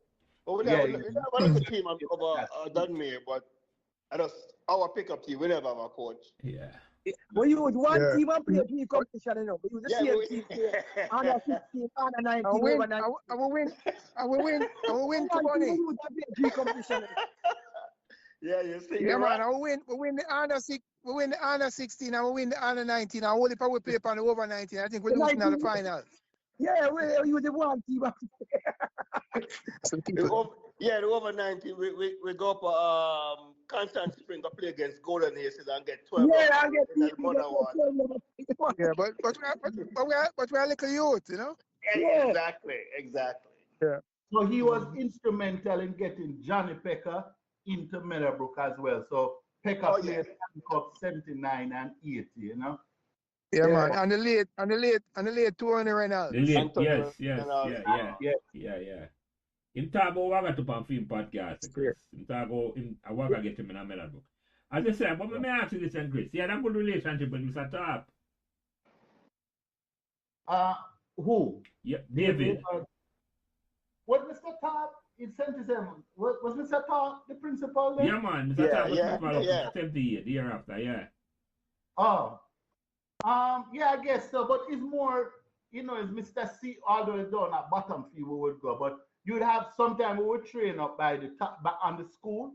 But we never look at team over Dunmere, but our pickup team, we never have a coach. Yeah. We use one team and play three competition, you know. We use the same team. Under 16, under 19, over 19. I will win to money. Three competition. Yeah, you see. Yeah, man, I will win the under 16. we win the under 16 and we win the under 19 and only we play on the over 19. I think we're losing at the final. Yeah, you the one team. The over 19, we go up Constant Spring to play against Golden Aces and get 12. Yeah, I get Yeah, but we're a little youth, you know? Yeah, exactly. Yeah. So he was instrumental in getting Johnny Pecker into Meadowbrook as well. So Pecker played Cup 79 and 80, you know? Yeah, man. And the late Tony Reynolds. Yeah. Him talk about WAGGA to pan film podcast, Chris. Him talk about WAGGA get him in a Meadowbrook. As I said, but let me ask you this, and Chris. He had a good relationship with Mr. Tarp. Who? Yeah, David. What Mr. Tarp in 77? Was Mr. Tarp the principal then? Yeah, man. Mr. Tarp was principal of 78, the year after, yeah. Oh. Yeah, I guess so. But it's more, it's Mr. C all the way down at bottom field we would go. But you'd have sometime we would train up by the top on the school.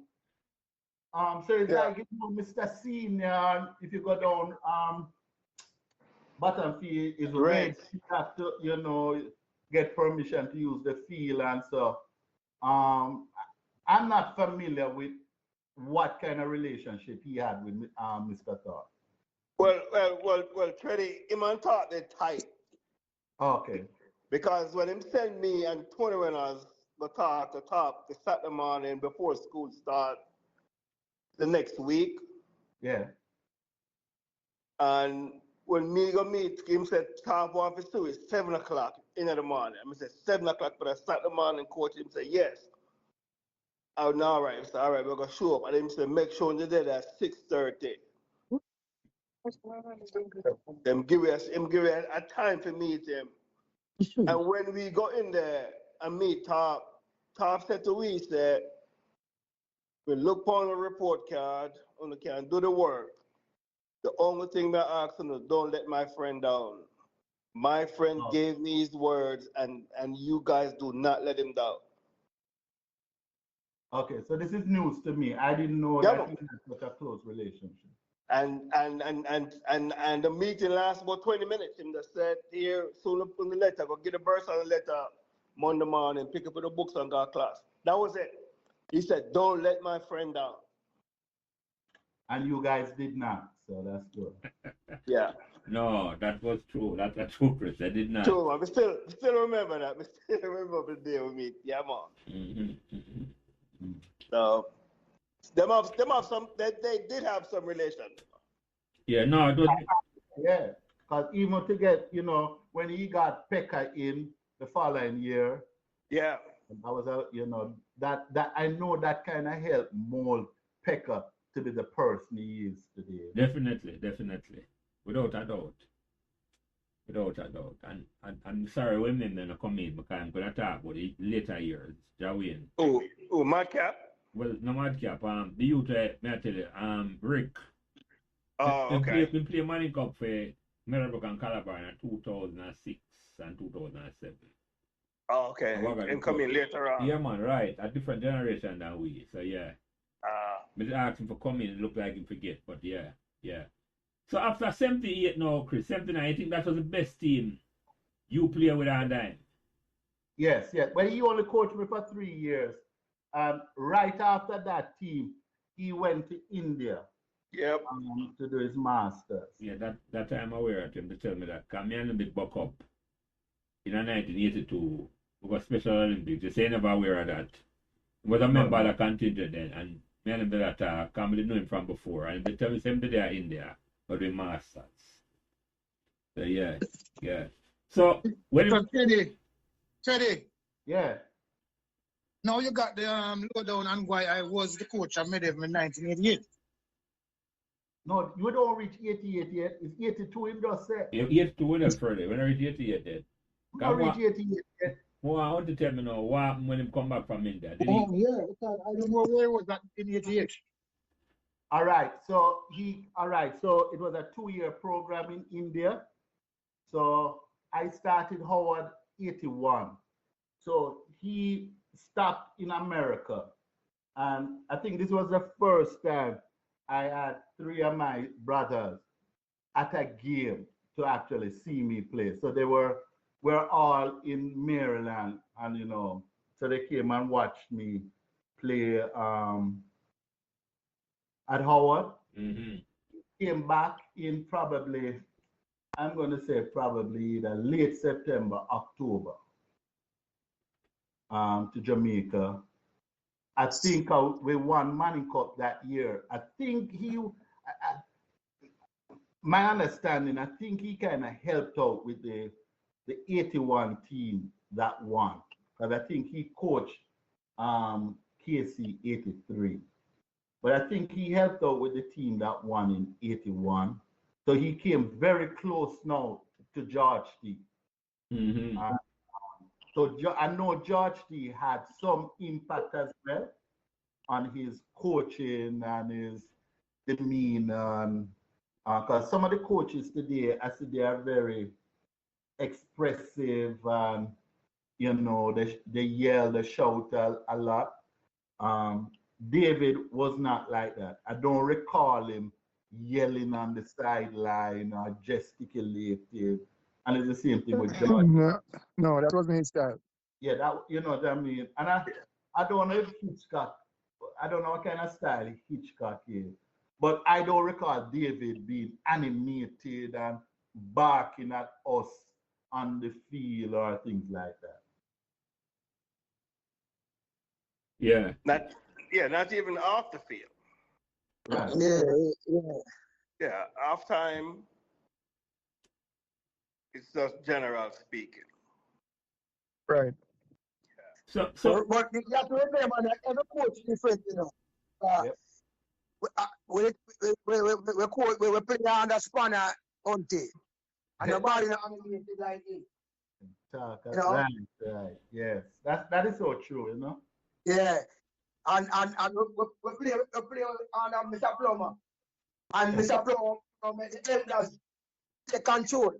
So it's like Mr. Senior, if you go down bottom field is red. You have to, get permission to use the field and so. I'm not familiar with what kind of relationship he had with Mr. Thorpe. Well, Treddy, him and Thorpe, they're tight. Okay. Because when him send me and Tony Reynolds the top, they sat them on in before school start the next week. Yeah. And when me go meet him, said top one for two is 7 o'clock in the morning. I said 7 o'clock, but I sat them on and coach him said yes. I would all right. I said, all right, we're gonna show up. And then said, make sure you're there at 6:30. Them give us a time to meet him. And when we go in there and meet Top said to we said, we look on the report card, on the can do the work. The only thing I ask him is don't let my friend down. My friend gave me his words and you guys do not let him down. Okay, so this is news to me. I didn't know that he had such a close relationship. And the meeting lasts about 20 minutes. Him just said, here, soon up on the letter, go get a verse on the letter Monday morning, pick up the books and go to class. That was it. He said, don't let my friend down. And you guys did not, so that's good. Yeah. No, that was true. That's true, Chris. I did not. True, man. We still remember that. We still remember the day we meet. Yeah, man. So, them have some. They did have some relation. Yeah, no, it was. Yeah, because even to get, when he got Pekka in the following year. Yeah. I was, that I know that kind of helped mold Pekka to be the person he is today. Definitely. Without a doubt. And I'm sorry women then come in because I'm gonna talk about the later years. Jawin. Oh, Madcap? Well, no Madcap. The youth may I tell you, Rick. Oh, okay. He played Manning Cup for Meadowbrook and Calabar in 2006 and 2007. Oh, okay. And come in later on. Yeah, man, right. A different generation than we. So yeah. I asked him for coming and look like him forget, but yeah. So after 78 now, Chris, 79, I think that was the best team you play with on time. Yes. But he only coached me for 3 years. And right after that team, he went to India. Yep. To do his masters. Yeah, that time I were at him to tell me that come here and the buck up in 1982 we got Special Olympics. They say never aware of that. He was a member of the contingent then, and me and him did that come to know him from before, and they tell me same day in India, but we masters. So yeah. So when Teddy. Yeah. Now you got the lowdown on why I was the coach of Meadowbrook in 1988. No, you don't reach 88 yet. It's 82 in just said. 82 when else further. When I reach 88 then. You don't reach 88 yet. Well, I want to tell me now what happened when he come back from India. Yeah, because I don't know where it was that in 88. All right, so it was a 2-year program in India. So I started Howard 81. So he stopped in America. And I think this was the first time I had three of my brothers at a game to actually see me play. So we're all in Maryland, and so they came and watched me play at Howard. Mm-hmm. Came back in probably, I'm going to say probably either late September, October, to Jamaica. I think we won Manning Cup that year. I think my understanding, I think he kind of helped out with the 81 team that won. Because I think he coached KC 83. But I think he helped out with the team that won in 81. So he came very close now to George T. Mm-hmm. So I know George T had some impact as well on his coaching and his demeanor. Because some of the coaches today, I see they are very expressive and, they yell, they shout a lot. David was not like that. I don't recall him yelling on the sideline or gesticulating. And it's the same thing with George. No, that wasn't his style. Yeah, that you know what I mean. And I don't know if Hitchcock, I don't know what kind of style Hitchcock is, but I don't recall David being animated and barking at us on the field or things like that. Yeah. Not even off the field. Right. Yeah, off time. It's just general speaking. Right. So But you have to remember that every coach is different, Yep. We play under spanner hunting. And nobody animated like it. Right. Yes. That is so true. Yeah. And we play under Mr. Plummer. And Mr. Plummer helped us take control.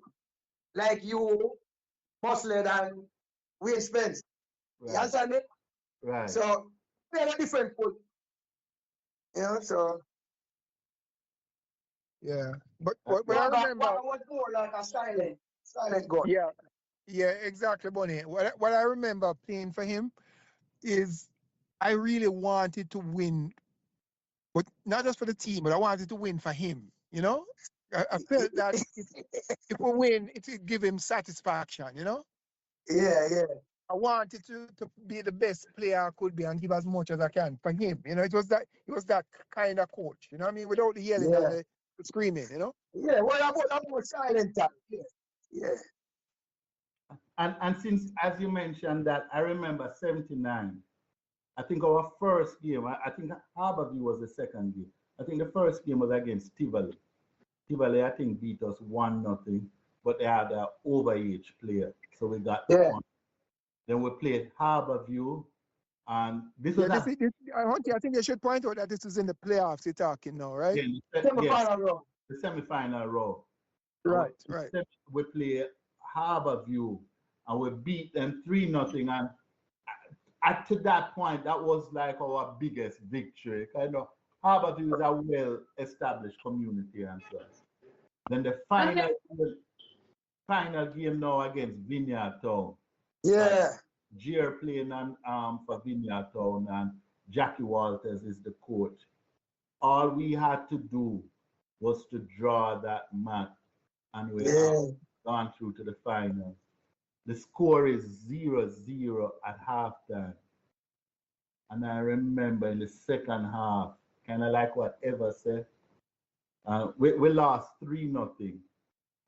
Like you, Muslim and Wayne Spence. Right. You understand it? Right. So we are a different coach. So Yeah. But I Wagga remember. was more like a silent God. Yeah, exactly, Bonnie. What I remember playing for him is I really wanted to win, but not just for the team, but I wanted to win for him. I felt that if we win, it would give him satisfaction. Yeah. I wanted to be the best player I could be and give as much as I can for him. It was that kind of coach. You know what I mean? Without the yelling and the screaming. Yeah, well, about silent time. Yeah. And since, as you mentioned that, I remember 79. I think our first game, I think Harborview was the second game. I think the first game was against Tivoli. Tivoli, I think, beat us 1-0, but they had an overage player. So we got the point. Then we played Harborview, and this was I think they should point out that this is in the playoffs you're talking now, right? The semi-final row. Right. We played Harborview, and we beat them 3-0. And to that point, that was like our biggest victory. Harborview is a well-established community and so. Then the final game now against Vineyard Town. Yeah. Gier playing for Vineyard Town, and Jackie Walters is the coach. All we had to do was to draw that match, and we have gone through to the finals. The score is 0-0 at halftime. And I remember in the second half, kind of like what Eva said, we lost 3-0.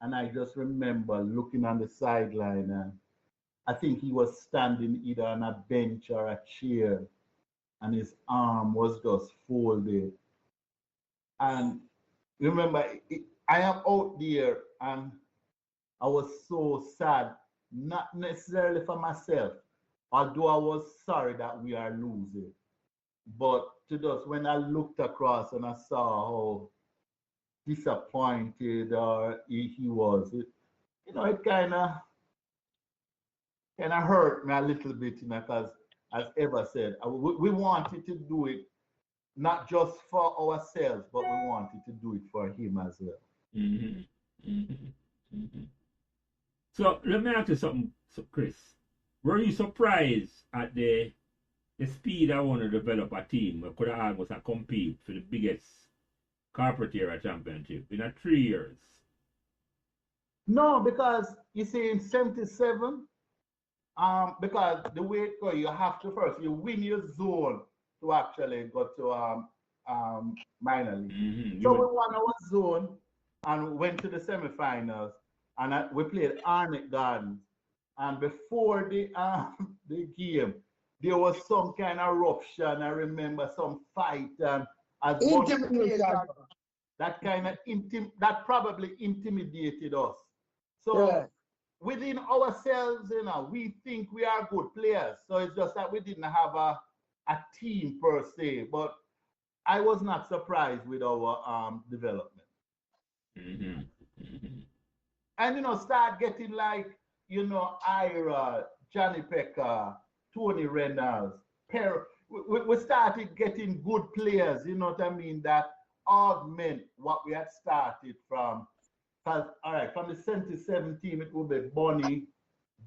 And I just remember looking on the sideline, and I think he was standing either on a bench or a chair, and his arm was just folded. And remember, I am out there, and I was so sad, not necessarily for myself, although I was sorry that we are losing. But to just when I looked across and I saw how disappointed he was, it kind of hurt me a little bit, because as Eva said, we wanted to do it not just for ourselves, but we wanted to do it for him as well. Mm-hmm. Mm-hmm. Mm-hmm. So let me ask you something, Chris. Were you surprised at the speed I want to develop a team that could have almost compete for the biggest corporate era championship in 3 years? No, because you see in 77, because the way it goes, you have to first you win your zone to actually go to minor league. Mm-hmm. So we won our zone and went to the semifinals, and we played Arnett Gardens. And before the game, there was some kind of eruption. I remember some fight and as Intimidation. that kind of that probably intimidated us. So Yeah. within ourselves, we think we are good players. So it's just that we didn't have a team per se. But I was not surprised with our development. Mm-hmm. Mm-hmm. And start getting like Ira, Johnny Pecker, Tony Reynolds, Perry. We started getting good players, you know what I mean, that augment what we had started from. Because, all right, from the 77 team, it will be Bonnie,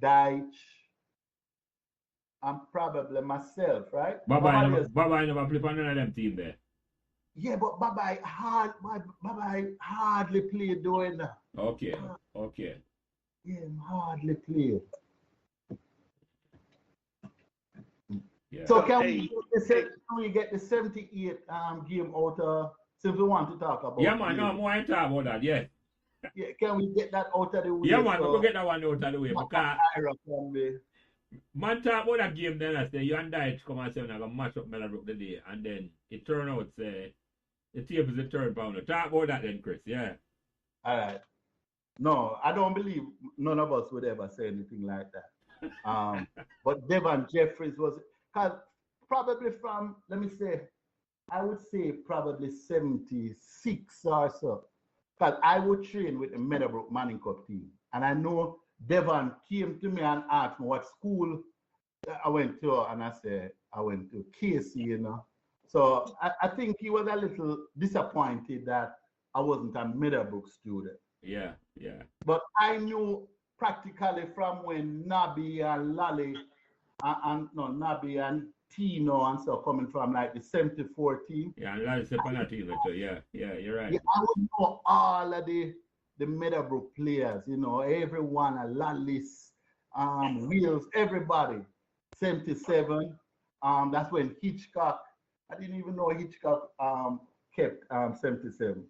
Deitch, and probably myself, right? Baba never play on none of them team there. Yeah, but Baba hardly played doing that. Okay, okay. Yeah, hardly played. Yeah. So can we get the 78 game out? Since we want to talk about yeah, man, no, more I talk about that, yeah. Yeah, can we get that out of the way? Yeah, man, we go get that one out of the way. Because man talk about that game then I say you and Deitch come and say I'm gonna match up Meadowbrook today, and then it turn out say the tape is a turn pounder. Talk about that then, Chris, yeah. All right. No, I don't believe none of us would ever say anything like that. But Devon Jeffries was, because probably from, let me say, I would say probably 76 or so. Because I would train with the Meadowbrook Manning Cup team. And I know Devon came to me and asked me what school I went to. And I said, I went to Casey, So I think he was a little disappointed that I wasn't a Meadowbrook student. Yeah, yeah. But I knew practically from when Nabi and Lally, Nabi and Tino and so coming from like the 74 team. Yeah, and Lally's up on that team too. Yeah, you're right. Yeah, I would know all of the Meadowbrook players, everyone, Lallis, Wheels, everybody. 77. That's when Hitchcock, I didn't even know Hitchcock kept 77.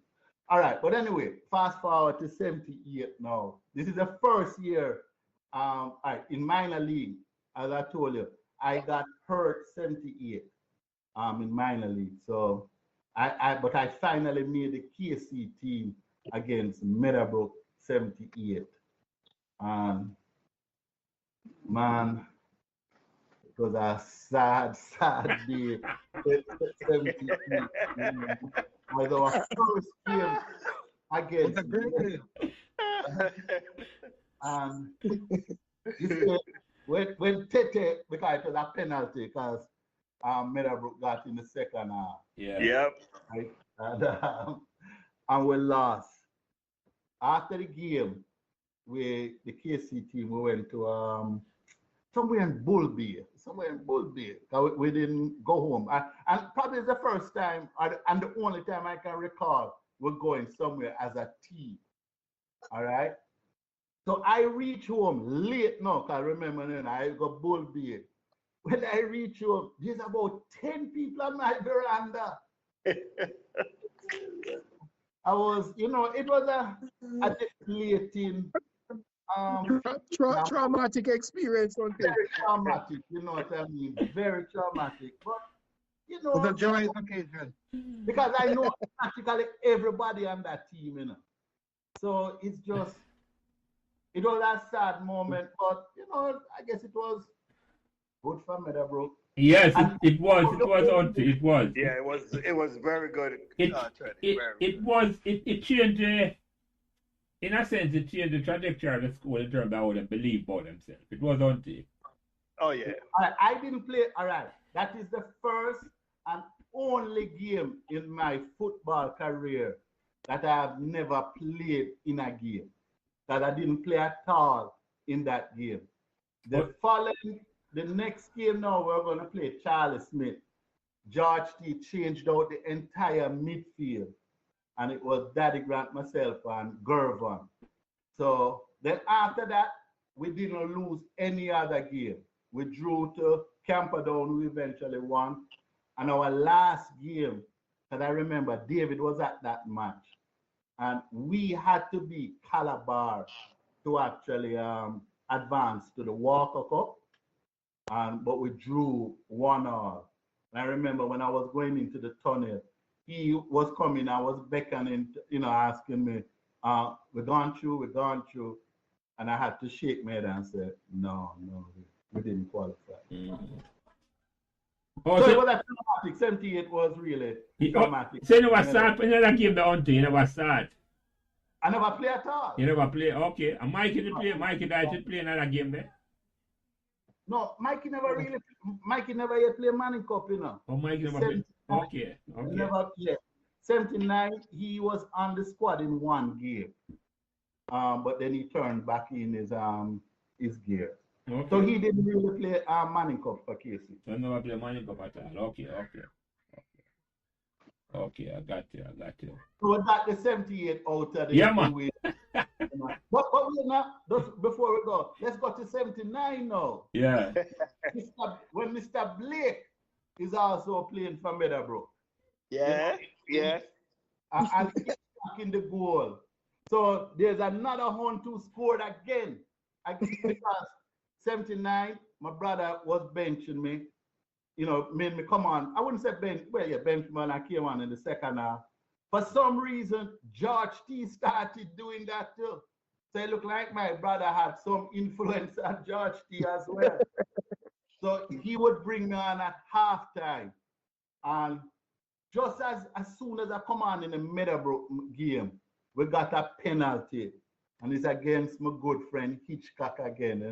All right, but anyway, fast forward to 78 now. This is the first year in minor league, as I told you. I got hurt 78 in minor league. So but I finally made the KC team against Meadowbrook 78. Man, it was a sad day. 78. Was our first game against when Tete, because it was a penalty, because Meadowbrook got in the second half. Yeah. Yep. Right? And we lost. After the game, the KC team, we went to somewhere in Bull Bay. We didn't go home. And probably it's the first time, and the only time I can recall, we're going somewhere as a team. All right? So I reach home late now, because remember then I got Bull Bay. When I reach home, there's about 10 people on my veranda. I was, it was a deflating, traumatic experience. Very traumatic, you know what I mean? Very traumatic. But, The joyous occasion. because I know practically everybody on that team, So it's just, it was a sad moment, but, I guess it was good for Meadowbrook. Yes, it was. It was. Yeah, it was very good. It changed, in a sense, it changed the trajectory of the school in terms of how they believe about themselves. It was on tape. Oh, yeah. I didn't play, all right. That is the first, and only game in my football career that I have never played in a game. That I didn't play at all in that game. The next game now, we're going to play Charlie Smith. George T changed out the entire midfield. And it was Daddy Grant, myself, and Gervon. So then after that, we didn't lose any other game. We drew to Camperdown, we eventually won. And our last game, that I remember, David was at that match. And we had to beat Calabar to actually advance to the Walker Cup. But we drew 1-1. And I remember when I was going into the tunnel, he was coming, I was beckoning, asking me, we're going through. And I had to shake my head and say, no, we didn't qualify. Mm-hmm. So it was a traumatic. 78 was really traumatic. So you never start when you game the hunting, you never start? I never play at all. You never play? Okay. And Mikey did play? Mikey should play another game there? No, Mikey never yet play Manning Cup, Oh, Mikey never played? Okay. Never played. 79, he was on the squad in one game. But then he turned back in his gear. Okay. So he didn't really play Manning Cup for KC. So never play Manning Cup at all. Okay, I got you. So we got the 78 out of the man. But we're not, before we go, let's go to 79 now. Yeah. When Mr. Blake is also playing for Meadowbrook. Yeah. And he's back in the goal. So there's another Hunt who scored again. Because 79, my brother was benching me. Made me come on. I wouldn't say bench, bench me when I came on in the second half. For some reason, George T started doing that too. So it looked like my brother had some influence on George T as well. So he would bring me on at halftime. And just as soon as I come on in the Meadowbrook game, we got a penalty. And it's against my good friend Hitchcock again,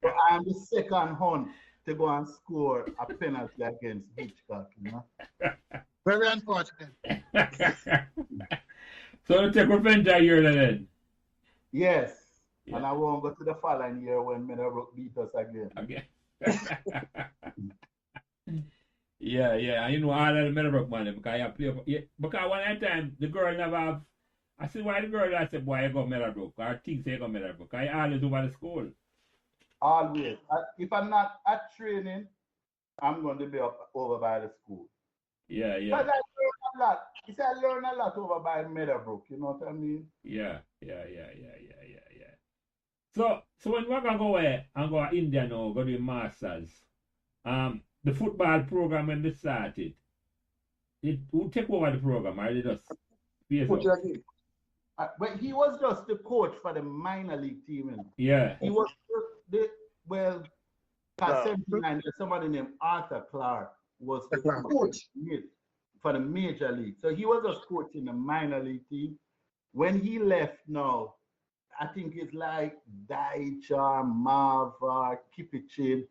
So I'm the second Hunt to go and score a penalty against Hitchcock, Very unfortunate. So you take revenge that year then? Yes. Yeah. And I won't go to the following year when Meadowbrook beat us again. Yeah. And all of the Meadowbrook money because I play because one time the girl never have. I said, why the girl I said, boy, I go Meadowbrook. Or things say go Meadowbrook. I always over the school. Always. If I'm not at training, I'm going to be over by the school. Yeah. Because I learn a lot. You see, I learn a lot over by Meadowbrook. You know what I mean? Yeah. So when we're going to go away and go to India now, go to Masters, the football program when they started, who take over the program? Or they just but he was just the coach for the minor league team. Yeah. He was 79, somebody named Arthur Clark was the coach for the major league. So he was just coaching the minor league team. When he left now, I think it's like Daicha, Marva, Kipichin.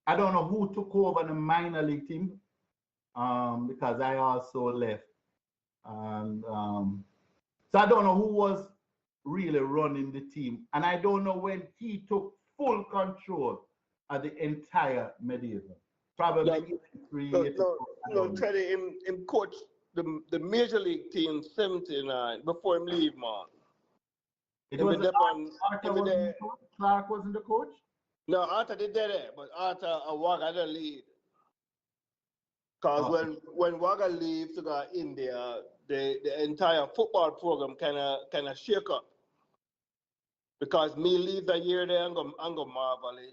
I don't know who took over the minor league team because I also left. And so I don't know who was really running the team. And I don't know when he took full control of the entire Medieval. Probably 3 years. No, Teddy, him coach the major league team 79 before him leave, man. It was Clark wasn't the coach? No, Arthur did that, but Arthur WAGGA didn't lead. Because when WAGGA leaves to go to India, the entire football program kind of shake up. Because me leave that year there, I'm going Marvally.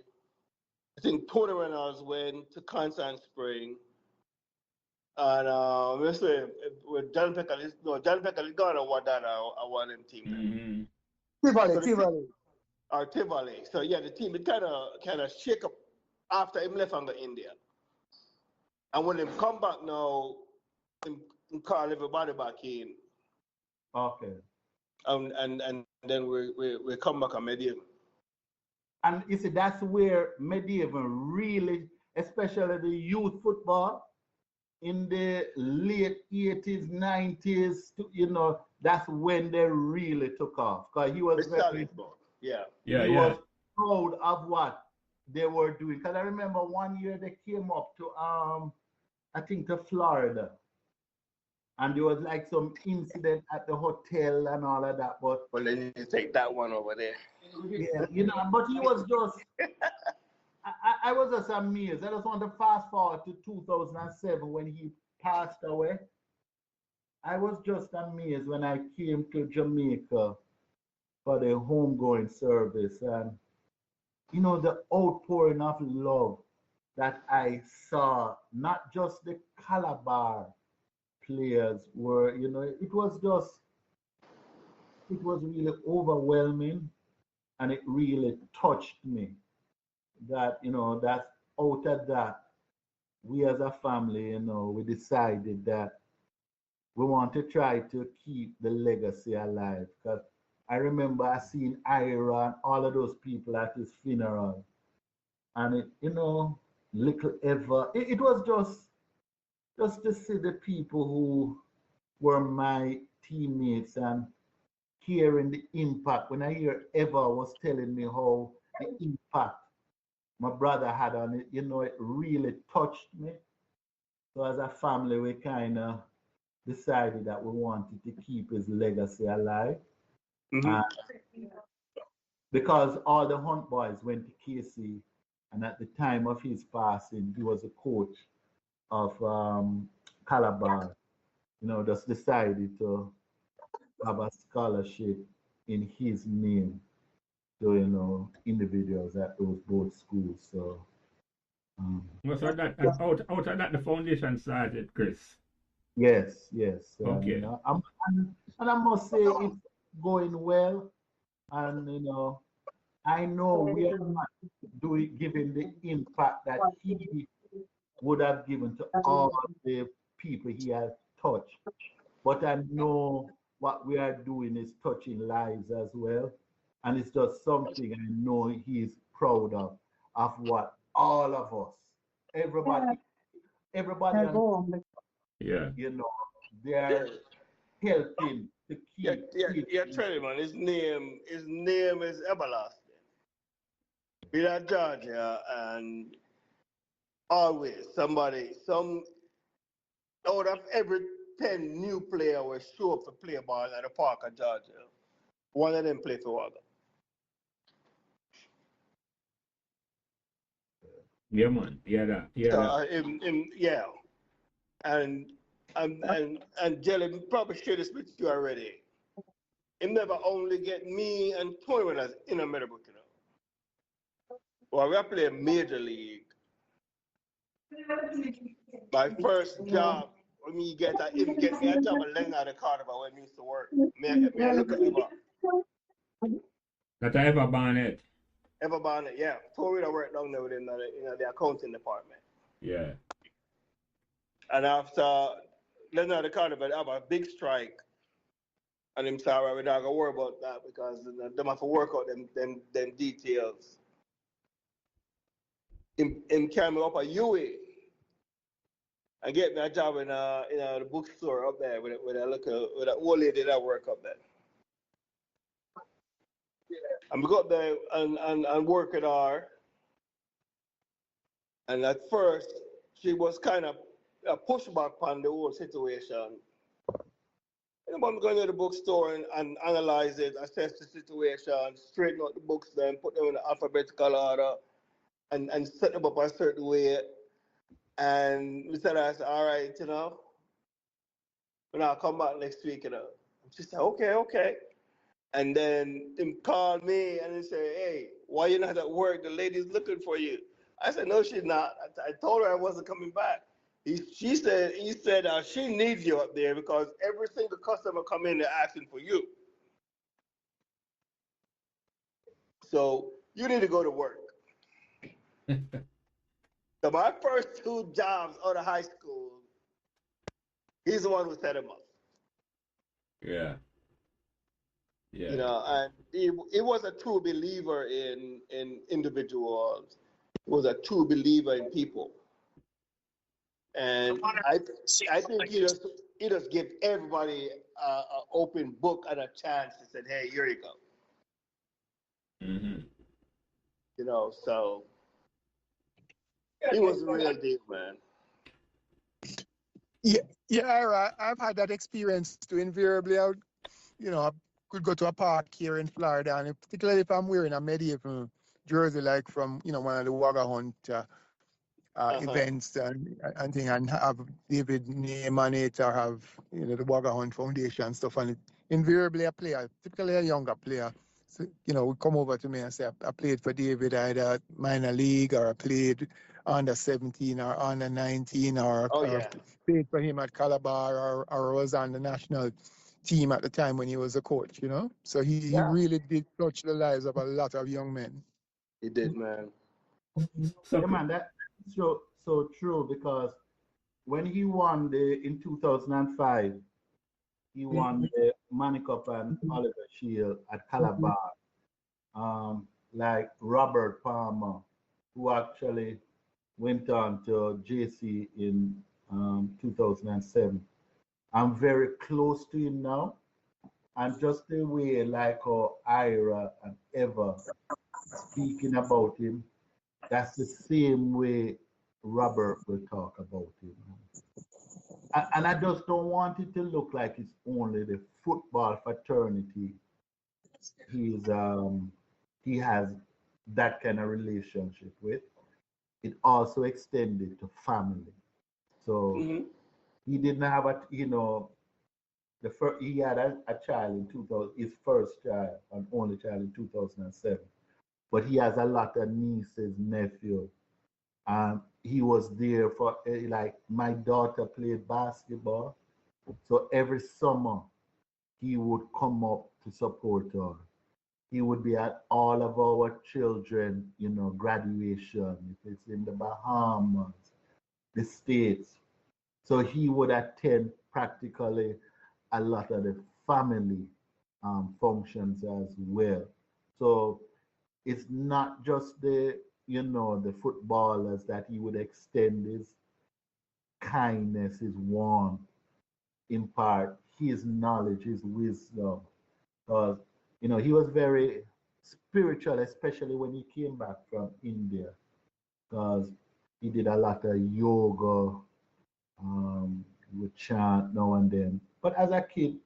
I think Tony Reynolds went to Constant Spring. And with John Pecker is gone or what that I want him team. Tivoli. Or Tivoli. So yeah, the team it kind of shake up after him left on the India. And when him come back now, him call everybody back in. Okay. And then we come back on Medieval. And you see, that's where Medieval really, especially the youth football, in the late 80s, 90s, that's when they really took off. Because he was very, Yeah. he was proud of what they were doing. Because I remember one year they came up to I think to Florida. And there was like some incident at the hotel and all of that. But well, then you take that one over there. Yeah, but he was just I was just amazed. I just want to fast forward to 2007 when he passed away. I was just amazed when I came to Jamaica for the homegoing service, and the outpouring of love that I saw, not just the Calabar players were, it was really overwhelming, and it really touched me that, that out of that, we as a family, we decided that we want to try to keep the legacy alive. Because I remember I seen Ira and all of those people at his funeral. And little ever, it was just to see the people who were my teammates and hearing the impact. When I hear Eva was telling me how the impact my brother had on it, it really touched me. So as a family, we kind of decided that we wanted to keep his legacy alive. Mm-hmm. Because all the Hunt boys went to KC, and at the time of his passing, he was a coach of Calabar. Just decided to have a scholarship in his name to individuals at those both schools. So. So that out of that the foundation started, Chris. Yes. Okay. And I must say it's going well, and I know we are not giving the impact that he would have given to all the people he has touched. But I know what we are doing is touching lives as well. And it's just something I know he's proud of what all of us, everybody, Yeah. they're helping to keep. Yeah, Trey, man. His name is everlasting. Be at Georgia, and always some out of every 10 new player will show up to play ball at the park of Georgia. One of them play for WAGGA. Yeah, man. Yeah. Yeah. And Jelly probably shared this with you already. It never only get me and Tony when I was in a Meadowbrook, Well, we play major league. My first job, when me get me a job at Leonard Carnival when me used to work. Me I look at Eva. That I ever Barnett. Eva Barnett, yeah. Tori I worked down there within the accounting department. Yeah. And after Leonard Carnival, I have a big strike. And I'm sorry, we're not gonna worry about that because them have to work out them details. Him carry me up a UA and get me a job in the bookstore up there with an old lady that work up there. And we got there and work with her. And at first, she was kind of a pushback on the whole situation. I'm going to the bookstore and analyze it, assess the situation, straighten out the books, then put them in the alphabetical order, and set them up a certain way. And we said, all right, and I'll come back next week, And she said, okay. And then him called me and he said, hey, why you not at work? The lady's looking for you. I said, no, she's not. I told her I wasn't coming back. He said she needs you up there because every single customer come in, they're asking for you. So you need to go to work. So my first 2 jobs out of high school, he's the one who set him up. Yeah. And he was a true believer in individuals. He was a true believer in people. And I think he just give everybody an open book and a chance and said, hey, here you go. Mm-hmm. You know, so he was a real deal, man. Yeah, I've had that experience too. Invariably, I could go to a park here in Florida, and particularly if I'm wearing a medieval jersey, like from one of the WAGGA Hunt events and thing, and have David name on it, or have the WAGGA Hunt Foundation stuff on it. Invariably, a player, typically a younger player, so, would come over to me and say, I played for David either at minor league, or I played under 17 or under 19, or played for him at Calabar, or was on the national team at the time when he was a coach. So he really did touch the lives of a lot of young men. He did, man. Yeah, man, that's so true, because when he won in 2005, he won the Manny Cup and Oliver Shield at Calabar. Like Robert Palmer, who actually went on to JC in 2007. I'm very close to him now, and just the way like how Ira and Eva speaking about him, that's the same way Robert will talk about him. And I just don't want it to look like it's only the football fraternity he has that kind of relationship with. It also extended to family. So he didn't have he had a child in 2000, his first child and only child in 2007. But he has a lot of nieces, nephews. He was there for, like, my daughter played basketball. So every summer he would come up to support her. He would be at all of our children, graduation, if it's in the Bahamas, the States. So he would attend practically a lot of the family functions as well. So it's not just the footballers that he would extend his kindness, his warmth, impart his knowledge, his wisdom. Because, he was very spiritual, especially when he came back from India, because he did a lot of yoga, he would chant now and then. But as a kid,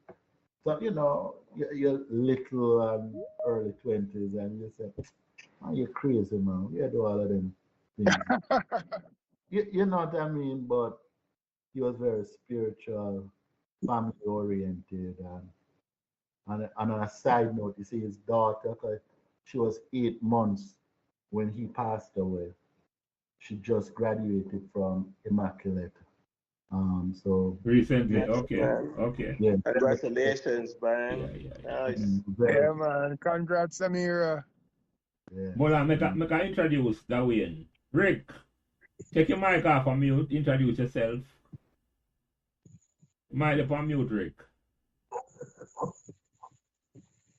so, you're little and early 20s, and you say, oh, you're crazy, man. You do all of them things. you know what I mean? But he was very spiritual, family oriented, and on a side note, you see his daughter, 'cause she was 8 months when he passed away. She just graduated from Immaculate. So Recently, Yes, okay, man. okay. yeah, Congratulations, man. Yeah. Nice. Yeah, man. Congrats, Amira. Yeah. But I make I introduce that way. Rick, take your mic off on mute. Introduce yourself. Mic up on mute, Rick.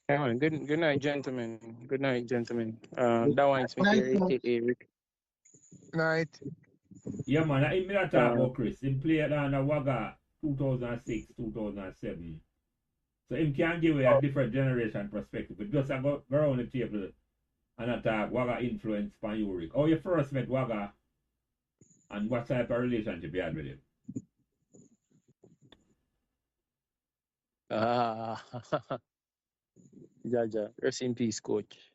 Yeah, good night, gentlemen. Good night, gentlemen. That one Smith here, aka Rick. Night. Yeah, man. I me not talk about Chris. He played on a WAGGA 2006, 2007. So him can give you a different generation perspective. But just I go around the table and attack WAGGA influence on you, Rick. How you first met WAGGA and what type of relationship you had with him? Jaja, rest in peace, coach.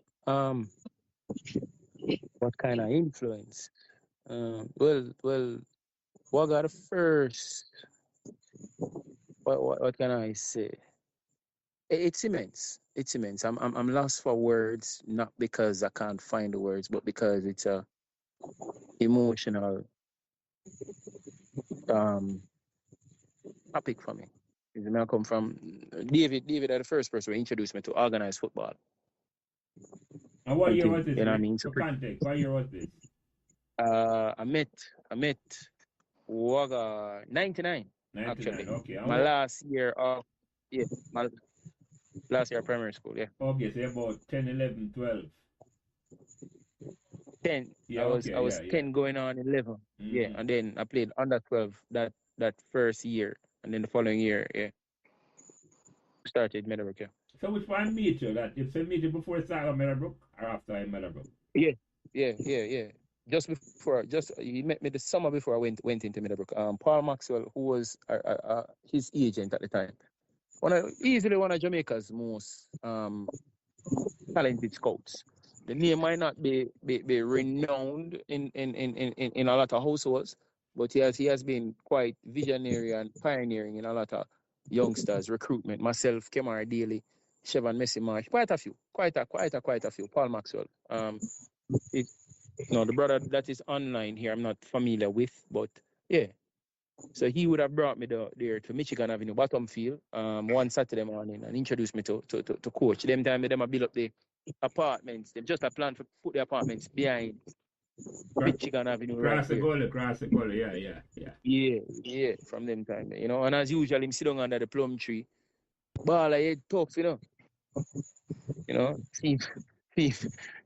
What kind of influence? Well, what got first? What can I say? It's immense. It's immense. I'm lost for words, not because I can't find the words, but because it's a emotional topic for me. I come from David. David are the first person who introduced me to organized football. And what And year thing, was this, you know what I Rick? mean? For context, what year was this? I met Waga 99 actually. 99, okay. My last year of my last year of primary school, yeah. Okay, so about 10, 11, 12. 10. Yeah, I okay, was yeah. 10 going on 11. Yeah, and then I played under 12 that first year, and then the following year, yeah, started Meadowbrook. Yeah. So which one meet you? That you say meet you before you start Meadowbrook or after Meadowbrook? Yeah, yeah. Just he met me the summer before I went into Meadowbrook. Paul Maxwell, who was his agent at the time, easily one of Jamaica's most talented scouts. The name might not be renowned in a lot of households, but he has been quite visionary and pioneering in a lot of youngsters recruitment. Myself, Kemar Daly, Chevan Messi Marsh, quite a few. Paul Maxwell. It, no, the brother that is online here, I'm not familiar with, but yeah. So he would have brought me there to Michigan Avenue, bottom field, one Saturday morning and introduced me to coach. Them time them a build up the apartments. Them just a plan for put the apartments behind Michigan Avenue right there. Cross the gully, yeah. Yeah, from them time. You know, and as usual, him sit down under the plum tree. Ball of head talks, theme, theme,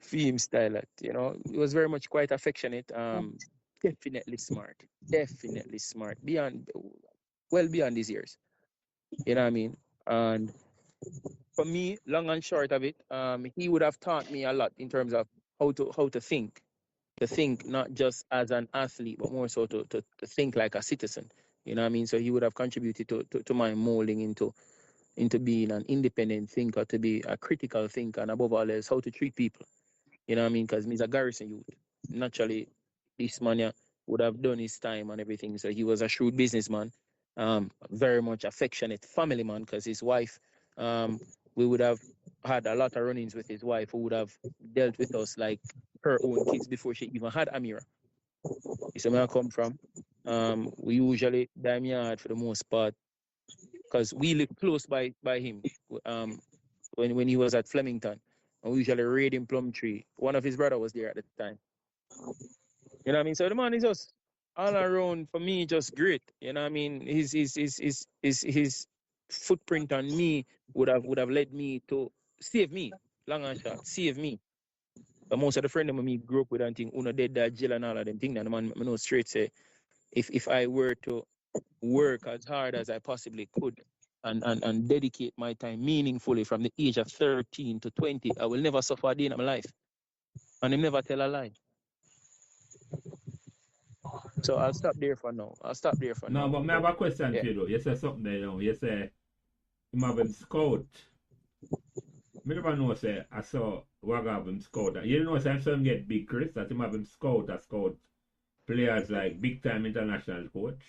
theme style. He was very much quite affectionate. Definitely smart. Well beyond his years. You know what I mean? And for me, long and short of it, he would have taught me a lot in terms of how to think. To think not just as an athlete, but more so to think like a citizen. You know what I mean? So he would have contributed to my molding into being an independent thinker, to be a critical thinker, and above all else, how to treat people. You know what I mean? Because he's a garrison youth. Naturally, this man yeah, would have done his time and everything. So he was a shrewd businessman, very much affectionate family man, because his wife, we would have had a lot of run-ins with his wife, who would have dealt with us like her own kids before she even had Amira. You see where I come from? We usually dime yard for the most part, because we live close by him. When he was at Flemington, and we usually raid in Plumtree. One of his brother was there at the time. You know what I mean? So the man is just all around for me, just great. You know what I mean? His footprint on me would have led me to save me, long and short, save me. But most of the friends of me grew up with and think, Uno dead that jail and all of them things. And the man I know straight say, if I were to work as hard as I possibly could and dedicate my time meaningfully from the age of 13 to 20, I will never suffer a day in my life. And him never tell a lie. So I'll stop there for now. No, but I have a question Yeah. for you though. You say something there, you say him have him scout. I never know say I saw WAGGA have him scout. You know say him get big Chris that him have him scout players like big time international coach.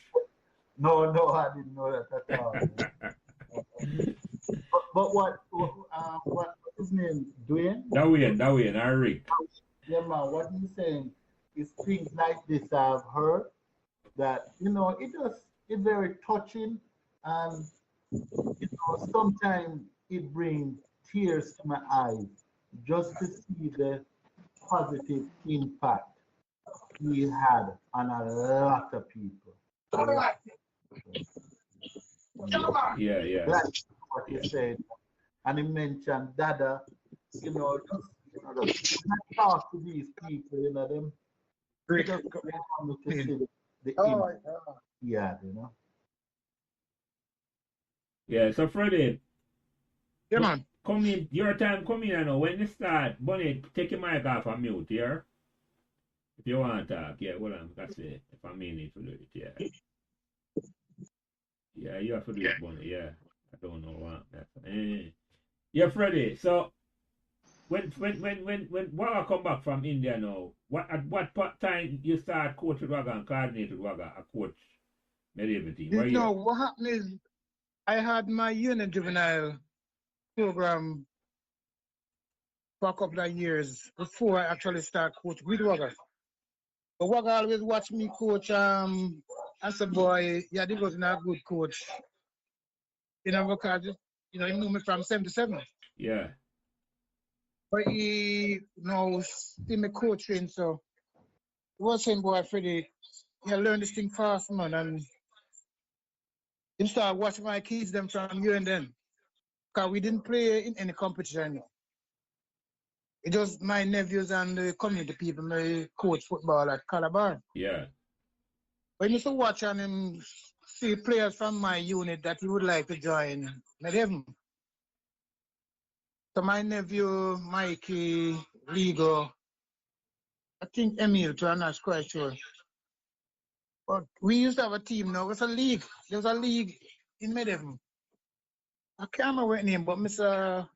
No, I didn't know that at all. But what his name? Dwayne? Dwayne, and Rick. Yeah, man. What he's saying is things like this I've heard that it's very touching, and sometimes it brings tears to my eyes just to see the positive impact he had on a lot of people. Yeah. That's what he said. And he mentioned Dada, just talk to these people, them just want me to see the impact he had, Yeah, so Freddie. Yeah, man. Come in, your time come in, I know. When you start, Bunny, take your mic off and mute, yeah? If you want to talk, yeah, well, I'm gonna say, if I mean it to do it, yeah. Yeah, you have to do it, Bunny, yeah. I don't know what that's. Yeah, Freddie, so when WAGGA come back from India now, at what time you start coach with WAGGA and coordinate with WAGGA, a coach medieval team? What happened is I had my unit juvenile program for a couple of years before I actually start coach with WAGGA. But WAGGA always watch me coach as a boy, yeah, this was not a good coach. Because he knew me from 77. Yeah. But he see me coaching, so he was saying, boy, Freddie, you learn this thing fast, man, and he started watching my kids them from here and then. Because we didn't play in any competition. It just my nephews and the community people may coach football at Calabar. Yeah. When you used to watch and see players from my unit that he would like to join Medheaven. So my nephew, Mikey, Ligo, I think Emil too, I'm not quite sure. But we used to have a team now. It was a league. There was a league in Medheaven. I can't remember what name, but Mr.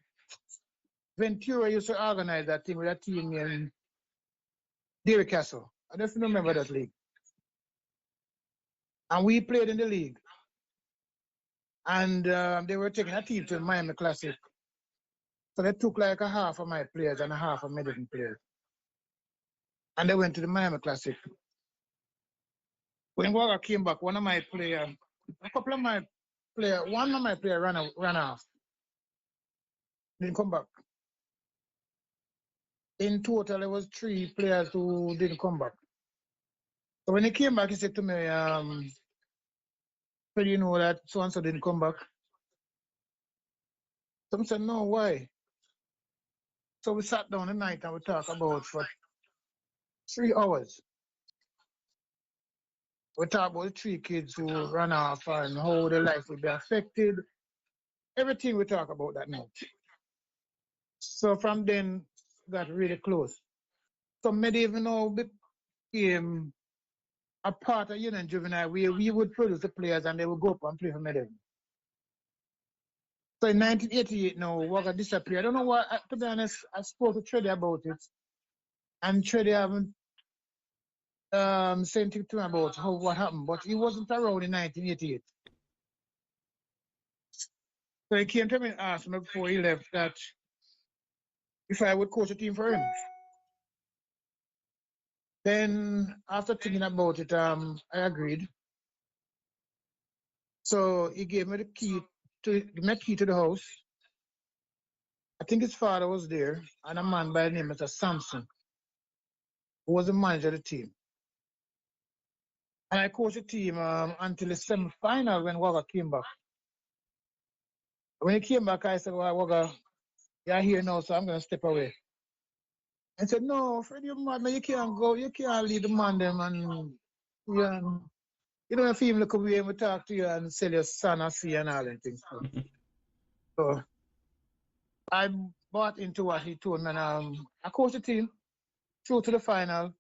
Ventura used to organize that thing with a team in Dairy Castle. I don't remember that league. And we played in the league. And they were taking a team to the Miami Classic. So they took like a half of my players and a half of Medheaven players. And they went to the Miami Classic. When Wagga came back, one of my players ran off. Didn't come back. In total, there was 3 players who didn't come back. So when he came back, he said to me, "Well, you know that so-and-so didn't come back?" So I said, "No, why?" So we sat down at night and we talked about for 3 hours. We talked about the 3 kids who ran off and how their life would be affected. Everything we talked about that night. So from then, got really close. So Medheaven now became a part of Union Juvenile where we would produce the players and they would go up and play for Medheaven. So in 1988 now, Wagga disappeared. I don't know why, to be honest, I spoke to Treddy about it. And Treddy haven't said anything to me about what happened, but he wasn't around in 1988. So he came to me and asked me before he left that if I would coach a team for him. Then after thinking about it, I agreed. So he gave me the key to the house. I think his father was there, and a man by the name of Samson, who was the manager of the team. And I coached the team until the semi-final when Wagga came back. When he came back, I said, "Well, Wagga, you're here now, so I'm going to step away." I said, "No, Fred, you're mad, man. You can't go. You can't leave the man them and you don't feel look away and we talk to you and sell your son a sea and all that things." So I bought into what he told me, and I coached the team through to the final.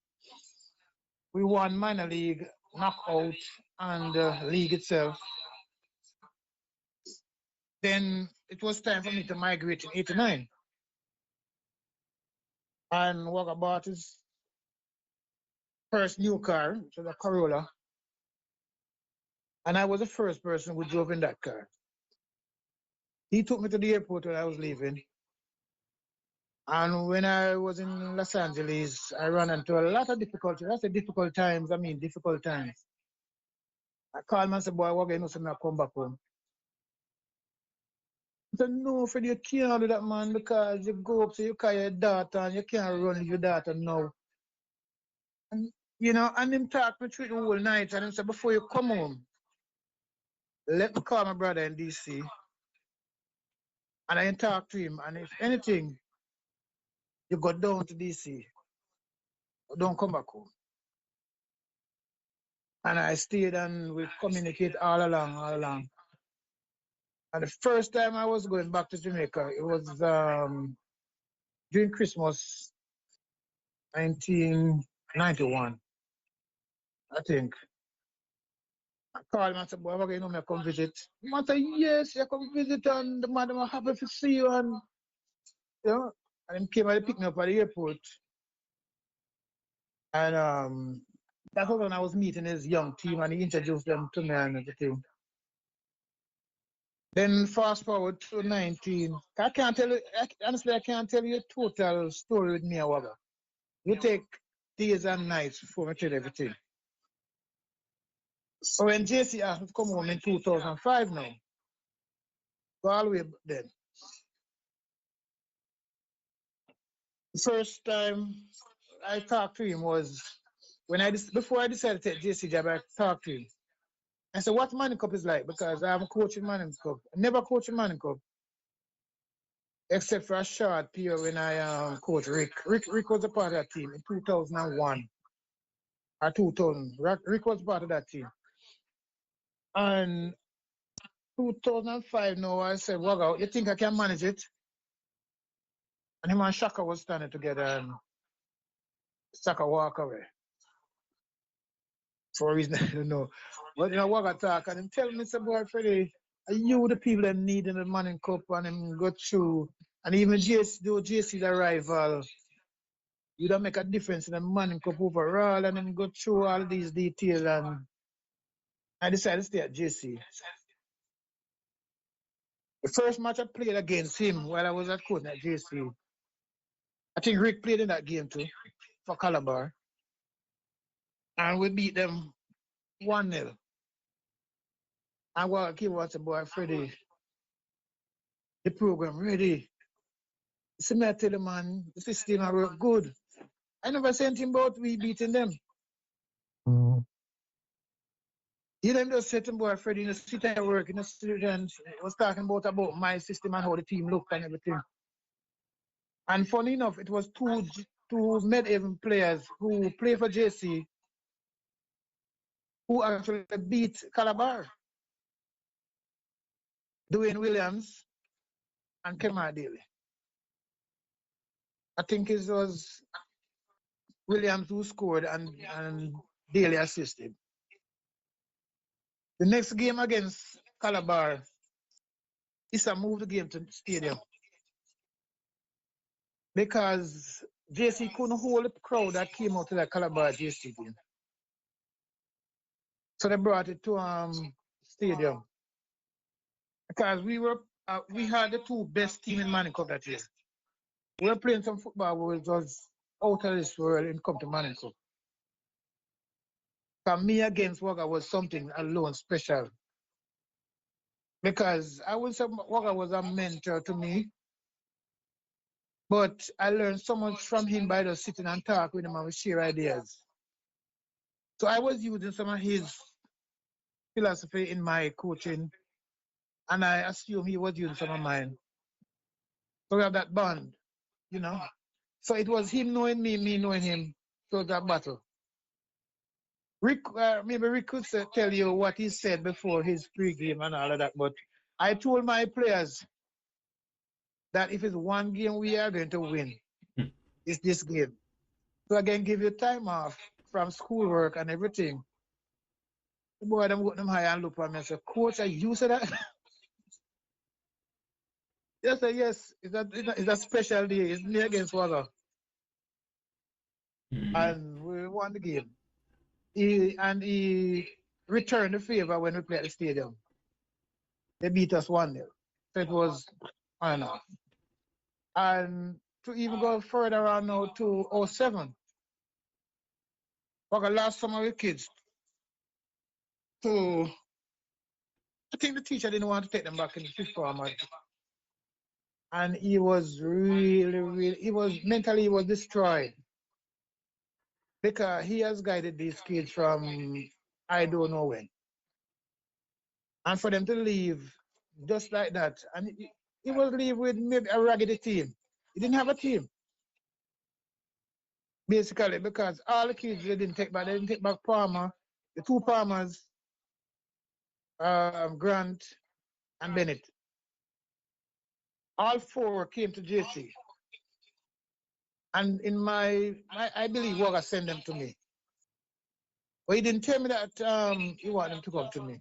We won minor league, knockout, and league itself. Then it was time for me to migrate in '89. And Wagga bought his first new car, which was a Corolla. And I was the first person who drove in that car. He took me to the airport when I was leaving. And when I was in Los Angeles, I ran into a lot of difficulties. I said difficult times, I mean difficult times. I called him and said, "Boy, Wagga, you know, so I come back home." He said, "No, Fred, you can't do that, man, because you go up to your car, your daughter, and you can't run with your daughter now." And, and him talk me through the whole night, and he said, "Before you come home, let me call my brother in DC." And I talk to him, and if anything, you go down to DC, don't come back home. And I stayed and we communicate all along. And the first time I was going back to Jamaica, it was during Christmas 1991, I think. I called him and said, "Boy, you know me, come visit." The man said, "Yes, you come visit, and the madam are happy to see you." And and he came and picked me up at the airport. And that was when I was meeting his young team, and he introduced them to me and everything. Then fast forward to 19. I can't tell you, honestly, I can't tell you a total story with me, however. You take days and nights before I tell everything. So when JC asked me to come home in 2005 now, go all the way then. The first time I talked to him was before I decided to take JC job, I talked to him. I said, "What Manning Cup is like?" Because I haven't coached in Manning Cup. I never coached in Manning Cup. except for a short period when I coached Rick. Rick was a part of that team in 2001 or 2000. Rick was part of that team. And 2005 now, I said, Wagga, you think I can manage it? And him and Shaka was standing together and Shaka walk away. For a reason I don't know. But you know, Wagga talk and him tell me, say, boy, Freddie, are you the people that need in the Manning Cup and him go through? And even JC the rival, you don't make a difference in the Manning Cup overall and then go through all these details. And I decided to stay at JC. The first match I played against him while I was at coach at JC, I think Rick played in that game too for Calabar. And we beat them 1-0. I walk in and say, boy, Freddie, the program ready. See me, I tell you, man, the system I work good. I never said anything about we beating them. You know, just said to him, boy, Freddie, you know, sit at work, you know, student was talking about my system and how the team looked and everything. And funny enough, it was two Medhaven players who play for JC who actually beat Calabar. Dwayne Williams and Kemar Daly. I think it was Williams who scored and Daly assisted. The next game against Calabar, Issa moved the game to the stadium because JC couldn't hold the crowd that came out to that Calabar JC game. So they brought it to stadium because we had the two best teams in Manning Cup that year. We were playing some football where it was out of this world and come to Manning Cup. For me against Wagga was something alone special. Because I would say Wagga was a mentor to me. But I learned so much from him by just sitting and talk with him and we share ideas. So I was using some of his philosophy in my coaching. And I assume he was using some of mine. So we have that bond, you know. So it was him knowing me, me knowing him. So that battle. Rick, maybe Rick could tell you what he said before his pre-game and all of that, but I told my players that if it's one game we are going to win, it's this game. So I can give you time off from schoolwork and everything. The boy, them got them high and look at me and say, Coach, are you say that? Yes, sir, yes. It's a special day. It's me against Wagga. And we won the game. He returned the favor when we played at the stadium. They beat us 1-0. So it was enough. And to even go further on now to 07, Wagga lost some of the kids to, I think the teacher didn't want to take them back in the fifth form. And he was really, mentally he was destroyed. Because he has guided these kids from I don't know when. And for them to leave just like that, and he was leave with maybe a raggedy team. He didn't have a team. Basically, because all the kids they didn't take back Palmer, the two Palmers, Grant and Bennett. All four came to JC. And in I believe Wagga sent them to me. But he didn't tell me that he wanted them to come to me.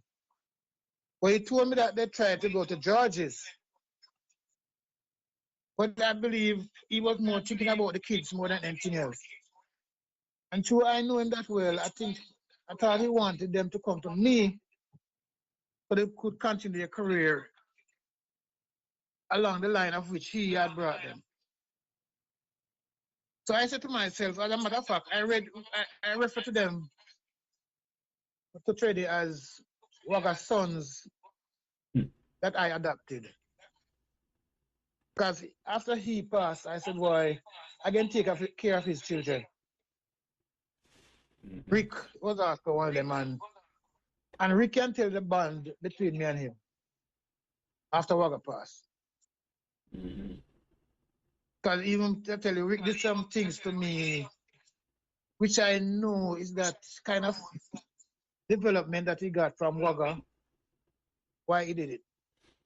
But he told me that they tried to go to George's. But I believe he was more thinking about the kids more than anything else. And true, I know him that well. I thought he wanted them to come to me so they could continue their career along the line of which he had brought them. So I said to myself, as a matter of fact, I refer to them to Tredy as Wagga sons that I adopted. Because after he passed, I said, boy, I can take care of his children. Rick was also one of them, and Rick can tell the bond between me and him after Wagga passed. Because even to tell you, Rick did some things to me, which I know is that kind of development that he got from WAGGA, why he did it.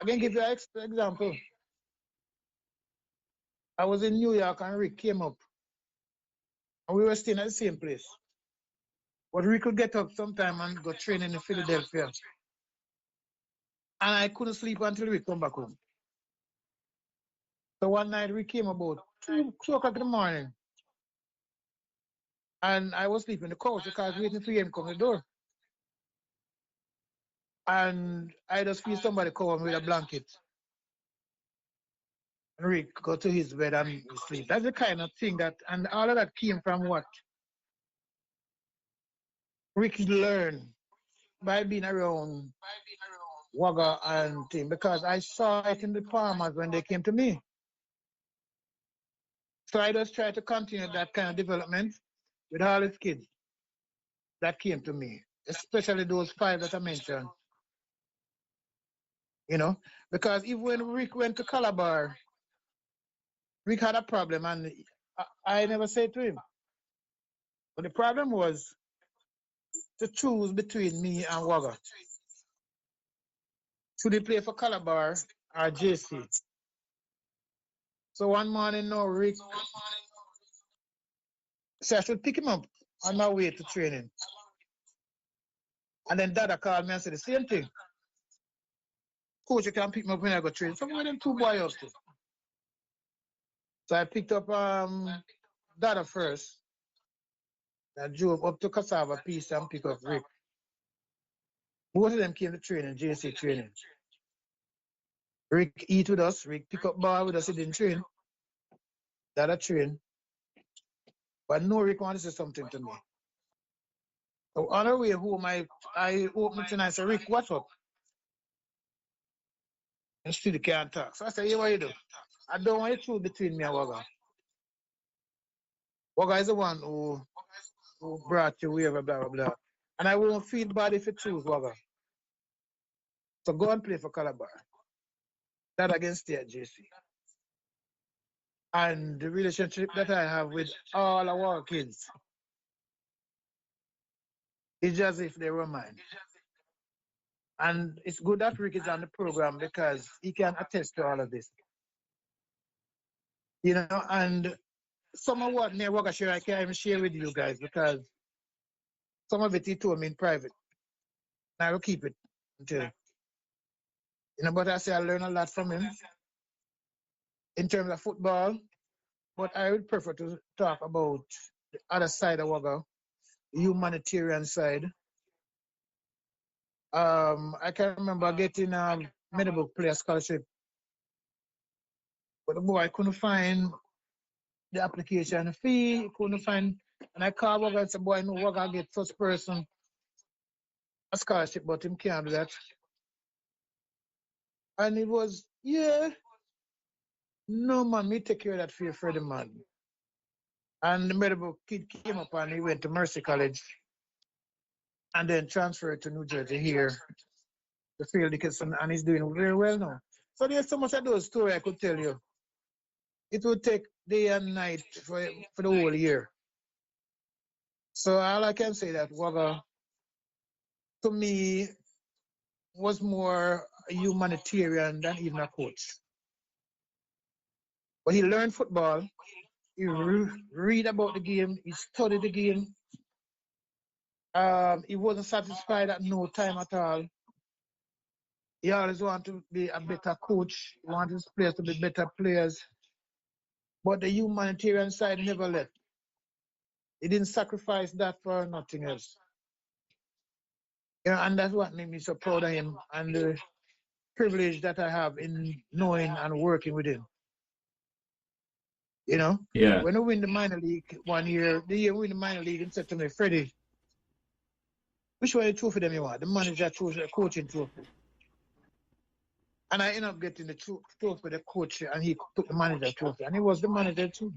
I can give you an example. I was in New York and Rick came up, and we were staying at the same place. But Rick could get up sometime and go training in Philadelphia. And I couldn't sleep until we come back home. So one night we came about 2 o'clock in the morning. And I was sleeping on the couch because waiting for him to come to the door. And I just feel somebody cover me with a blanket. And Rick go to his bed and sleep. That's the kind of thing that, and all of that came from what Rick learned by being around WAGGA and thing, because I saw it in the farmers when they came to me. So I just try to continue that kind of development with all his kids that came to me, especially those 5 that I mentioned. You know, because even when Rick went to Calabar, Rick had a problem, and I never said to him. But the problem was to choose between me and WAGGA. Should he play for Calabar or JC? So one morning now, Rick said I should pick him up on my way to training. And then Dada called me and said the same thing. Coach, you can pick me up when I go train. Some of them 2 boys up to. So I picked up Dada first. I drove up to Cassava Peace and pick up Rick. Both of them came to training, JC training. Rick eat with us, Rick pick up ball with us, he didn't train. Dada train. But no, Rick wanted to say something to me. So on our way home, I opened it and I said, Rick, what's up? And still can't talk. So I said, yeah, what you do? I don't want you to choose between me and WAGGA. WAGGA is the one who brought you wherever, blah, blah, blah. And I won't feel bad if you choose WAGGA. So go and play for Calabar. That against stay at JC. And the relationship that I have with all our kids is just if they were mine. And it's good that Rick is on the program because he can attest to all of this. You know, and some of what near WAGGA share I can't even share with you guys because some of it he told me in private. And I will keep it until, you know, but I say I learn a lot from him in terms of football. But I would prefer to talk about the other side of WAGGA, the humanitarian side. I can remember getting Meadowbrook player scholarship, but the boy couldn't find the application fee, couldn't find, and I called WAGGA and said, boy, no WAGGA get such person a scholarship, but him can't do that. And it was, yeah, no man, me take care of that fee for the man. And the Meadowbrook kid came up and he went to Mercy College and then transferred to New Jersey here to Field Dickinson, and he's doing very well now. So there's so much of those stories I could tell you. It would take day and night for the whole year. So all I can say that WAGGA, to me, was more a humanitarian than even a coach. But he learned football, he read about the game, he studied the game. He wasn't satisfied at no time at all. He always wanted to be a better coach. He wanted his players to be better players. But the humanitarian side never left. He didn't sacrifice that for nothing else. You know, and that's what made me so proud of him and the privilege that I have in knowing and working with him. You know? Yeah. When I win the minor league one year, the year we win the minor league, he said to me, Freddie, which one of the trophy them you want? The manager chose the coaching trophy. And I ended up getting the trophy for the coach, and he took the manager trophy. And he was the manager too.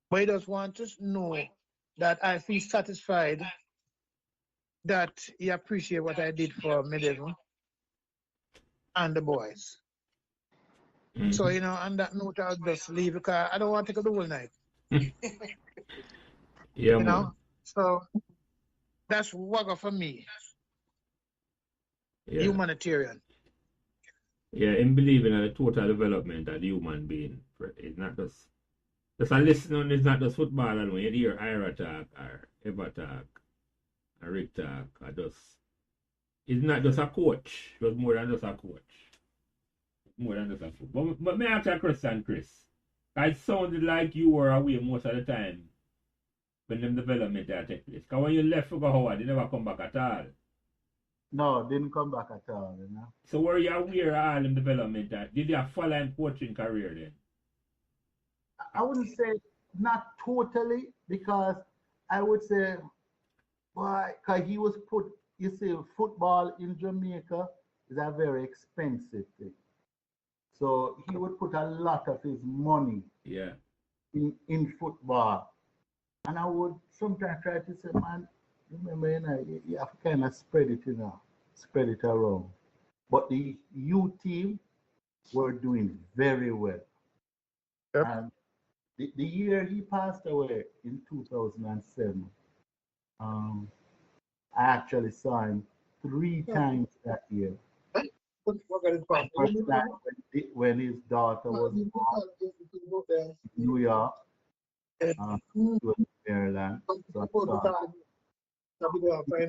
But he just want to know that I feel satisfied that he appreciate what I did for Meadowbrook and the boys. So, on that note, I'll just leave because I don't want to take the whole night. Yeah, man. So that's WAGGA for me, Yeah. humanitarian. Yeah, in believing in the total development of the human being. It's not just a listening, it's not just football alone. You hear Ira talk or Eva talk or Rick talk or just it's not just a coach. It was more than just a coach. More than just a coach. But may I ask you a question, Chris? It sounded like you were away most of the time when them development there take place. Because when you left for go Howard, you never come back at all. No, didn't come back at all, So were you aware of all them development that? Did you follow him coaching career then? I wouldn't say not totally, because I would say, why? Because he was put, you see, football in Jamaica is a very expensive thing. So he would put a lot of his money in football. And I would sometimes try to say, man, remember, you have to kind of spread it around. But the youth team were doing very well. Yep. And the year he passed away in 2007, I actually saw him 3 times that year. First time when his daughter was born in New York, he was in Maryland.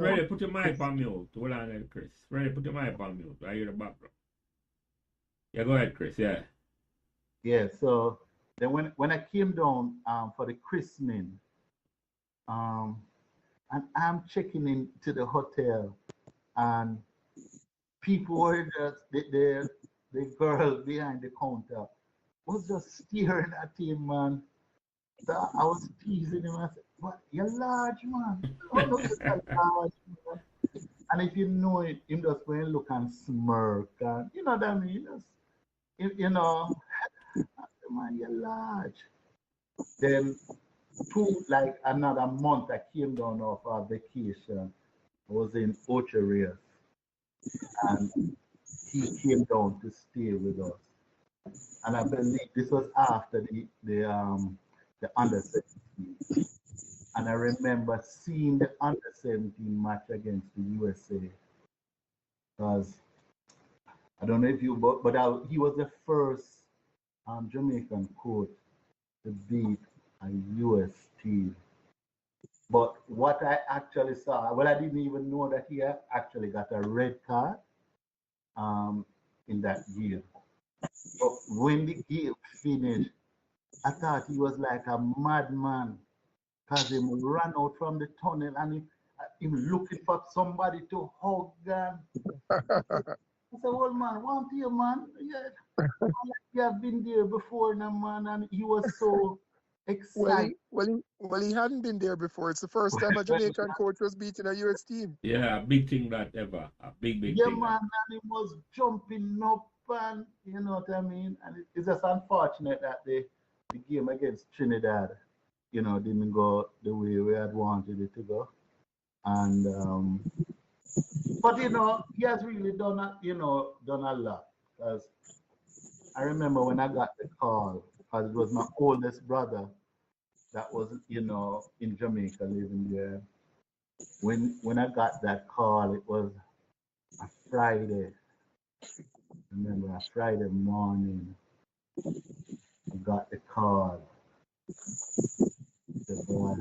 Ready, put your mic on mute. Hold on there, Chris. Ready, put your mic on mute. I hear the background. Yeah, go ahead, Chris. Yeah. Yeah, so then when I came down for the christening, and I'm checking into the hotel, and people were just the girl behind the counter was just staring at him, man. So I was teasing him. I said, "What? You're large, man. Oh, no, you're large, man." And if you know it, him just going to look and smirk, and you know what I mean. Just, man, you're large. Then like another month, I came down off our vacation. I was in Ocho Rios, and he came down to stay with us. And I believe this was after the under 17. And I remember seeing the under 17 match against the USA, because I don't know if you, but he was the first Jamaican coach to beat a US team. But what I actually saw, well, I didn't even know that he actually got a red card in that game. But when the game finished, I thought he was like a madman, because he ran out from the tunnel and he looking for somebody to hug. And I said, "Old man, want you, man? Yeah, you have been there before, now, man." And he was so excited. Well, he hadn't been there before. It's the first time a Jamaican coach was beating a US team. Yeah, a big thing that ever. A big Yeah, thing. man, and he was jumping up, and you know what I mean? And it's just unfortunate that the game against Trinidad, didn't go the way we had wanted it to go. And but he has really done a lot. Because I remember when I got the call, because it was my oldest brother that was, in Jamaica living there. When I got that call, it was a Friday. Remember, a Friday morning, I got the call. The boy,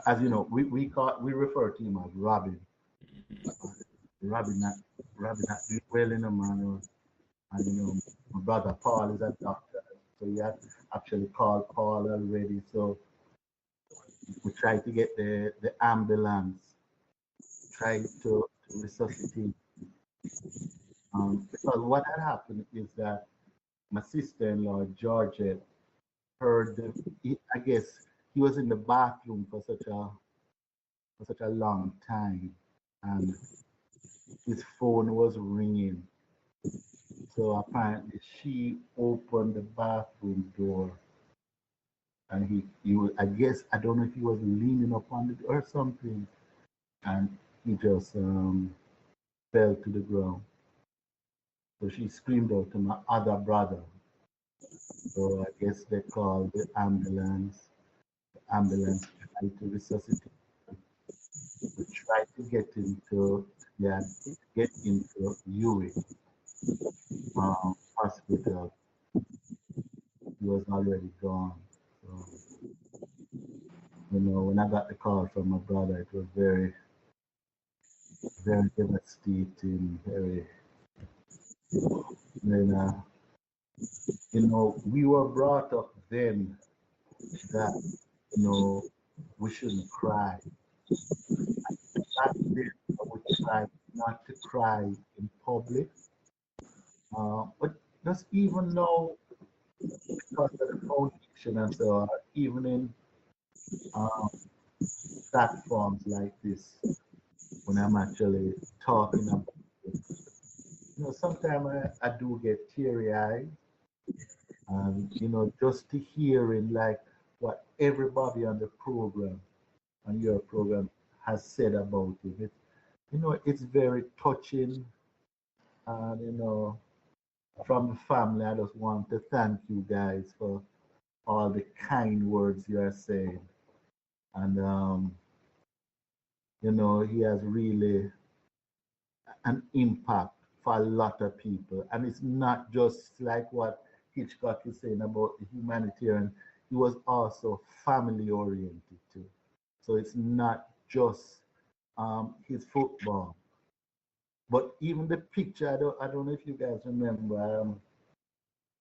as you know, we refer to him as Robin. Robin not doing well in the man. And my brother Paul is a doctor, so he had actually called Paul already. So we tried to get the ambulance, tried to resuscitate. Because what had happened is that my sister-in-law Georgette heard I guess he was in the bathroom for such a long time, and his phone was ringing. So apparently she opened the bathroom door, and he was, I guess, I don't know if he was leaning upon it or something, and he just fell to the ground. So she screamed out to my other brother. So I guess they called the ambulance. The ambulance tried to resuscitate. We tried to get him to yeah, get into UWI hospital. He was already gone. So, when I got the call from my brother, it was very, very devastating. Very, then, we were brought up then that, we shouldn't cry. Back then, I would try not to cry in public. But just even now, because of the foundation and so on, even in um, platforms like this, when I'm actually talking about it, sometimes I do get teary eyed, and just to hearing like what everybody on the program, on your program, has said about it. It's very touching, and from the family, I just want to thank you guys for all the kind words you are saying. And he has really an impact for a lot of people. And it's not just like what Hitchcock is saying about the humanitarian, he was also family oriented too. So it's not just his football. But even the picture, I don't know if you guys remember,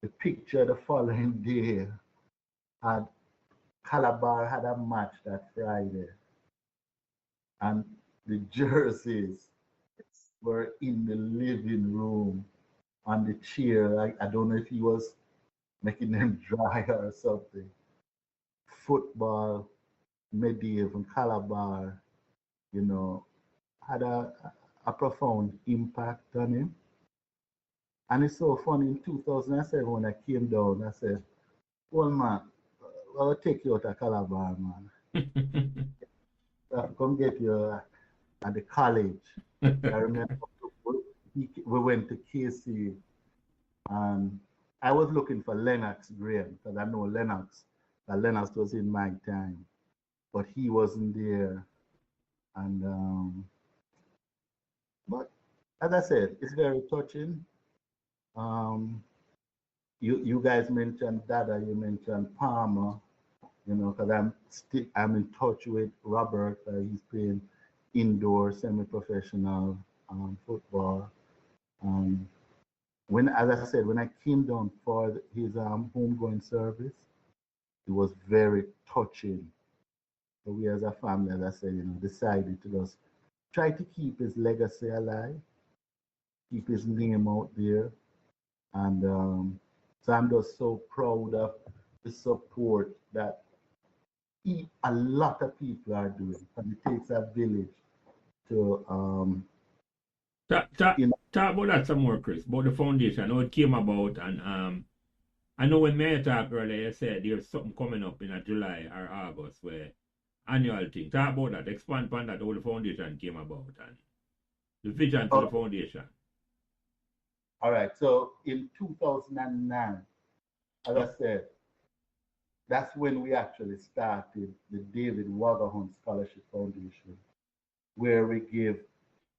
the picture the following day had Calabar had a match that Friday, and the jerseys were in the living room on the chair. I don't know if he was making them dry or something. Football, Medivh and Calabar, you know, had a profound impact on him. And it's so funny, in 2007 when I came down, I said, well, man, I'll take you out of Calabar, man. I'll come get you at the college. I remember we went to KC, and I was looking for Lennox Graham because I know Lennox. That Lennox was in my time, but he wasn't there. And but as I said, it's very touching. Um, you guys mentioned Dada, you mentioned Palmer, because I'm in touch with Robert. He's playing indoor semi-professional football. As I said, when I came down for his homegoing service, it was very touching. So we as a family, as I said, decided to just try to keep his legacy alive, keep his name out there. And so I'm just so proud of the support that a lot of people are doing. And it takes a village to, talk about that some more, Chris, about the foundation, how it came about. And I know when Mayor talked earlier, you said there's something coming up in July or August where annual thing. Talk about that, expand upon that, how the foundation came about and the vision for the foundation. All right, so in 2009, as I said, that's when we actually started the David WAGGA Hunt Scholarship Foundation, where we give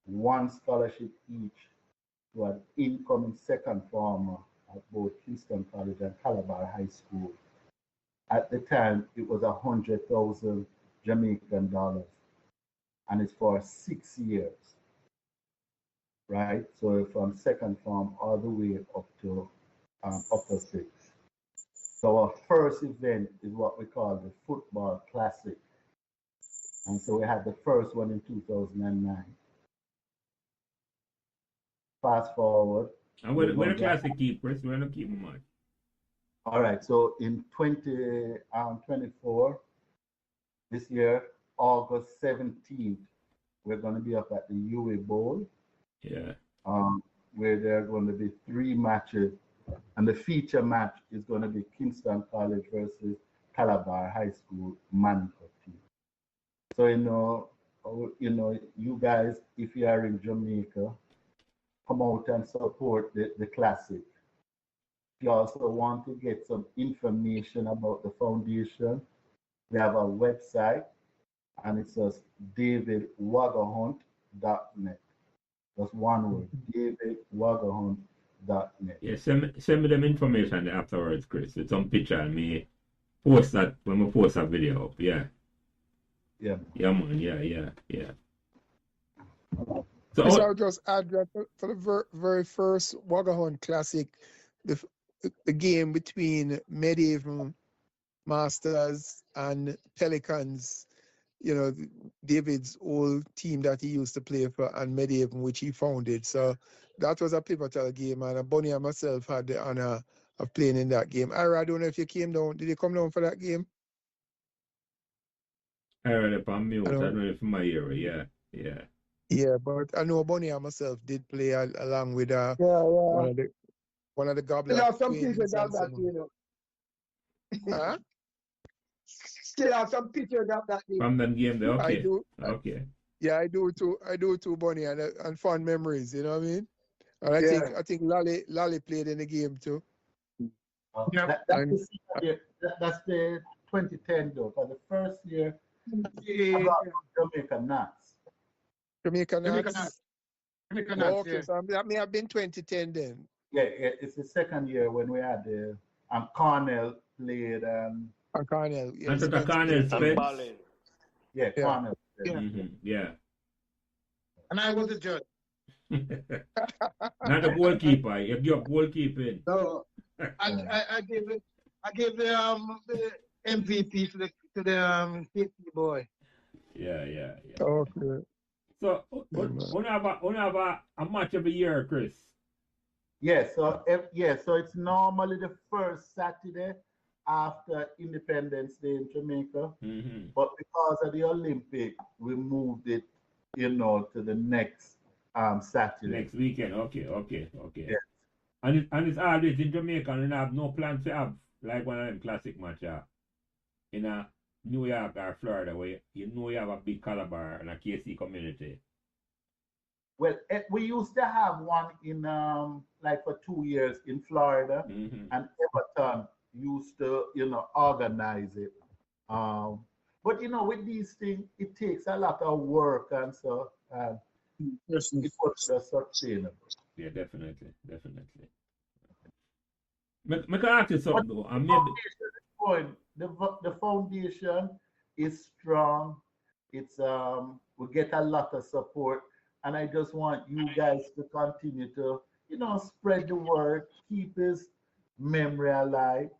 one scholarship each to an incoming second former at both Kingston College and Calabar High School. At the time, it was 100,000 Jamaican dollars, and it's for 6 years, right? So from second form all the way up to upper six. So our first event is what we call the Football Classic. And so we had the first one in 2009. Fast forward. And where the classic keep, Chris? We're not keeping much. All right, so in 2024, this year, August 17th, we're going to be up at the UWI Bowl. Yeah. Where there are going to be 3 matches. And the feature match is going to be Kingston College versus Calabar High School Manco team. So, you guys, if you are in Jamaica, come out and support the classic. If you also want to get some information about the foundation, we have a website and it's just davidwaggahunt.net. That's one word, davidwaggahunt.net. Yeah, send me them information afterwards, Chris, with some picture and me post that when we post that video up. Yeah. Yeah. Yeah, man. Yeah. So Chris, I'll just add that for the very first WAGGA Hunt Classic, the game between Medieval Masters and Pelicans, you know, David's old team that he used to play for, and Medieval, which he founded. So that was a pivotal game, and Bonnie and myself had the honor of playing in that game. Ira, I don't know if you came down. Did you come down for that game? I read it on mute. I don't know if my area. Yeah. Yeah, but I know Bonnie and myself did play along with one of the Gobbler. Still have some pictures of that, you know. Huh? Still have some pictures of that. From them game, there. Okay. I do. Okay. Yeah, I do too. I do too, Bonnie, and fond memories. You know what I mean? And I think Lally played in the game too. Yeah. That's the 2010 though. For the first year, about Jamaica Nuts. Jamaica Nuts. Okay, yeah. so that may have been 2010 then. Yeah, it's the second year when we had the Cornell played Cornell, yeah. And the Cornell Spence. Yeah, Cornell. Yeah. Yeah. And I was the judge. Not the goalkeeper. You give up goalkeeping. No, I gave the MVP to the safety boy. Yeah. Okay. So, we have a match every year, Chris. Yeah, so it's normally the first Saturday after Independence Day in Jamaica. Mm-hmm. But because of the Olympic, we moved it, to the next Saturday. Next weekend. Okay. Yeah. And it's always in Jamaica, and have no plans to have like one of them classic match in New York or Florida, where you have a big caliber and a KC community. Well, we used to have one in like for 2 years in Florida, Mm-hmm. and Everton used to organize it. But with these things, it takes a lot of work, and so it was just sustainable. Yeah, definitely. I can ask you something though. The foundation is strong. It's we get a lot of support, and I just want you guys to continue to spread the word, keep his memory alive,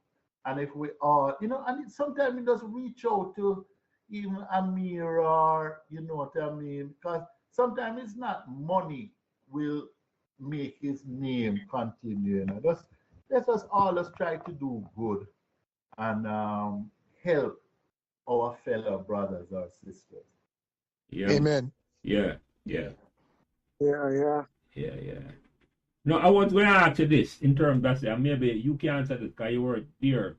and if we all and sometimes we just reach out to even Amir, or what I mean, because sometimes it's not money will make his name continue. Let's just always try to do good and help our fellow brothers or sisters. Yeah. Amen. Yeah. Yeah. No, I was going to ask you this in terms of that, maybe you can answer this because you were there.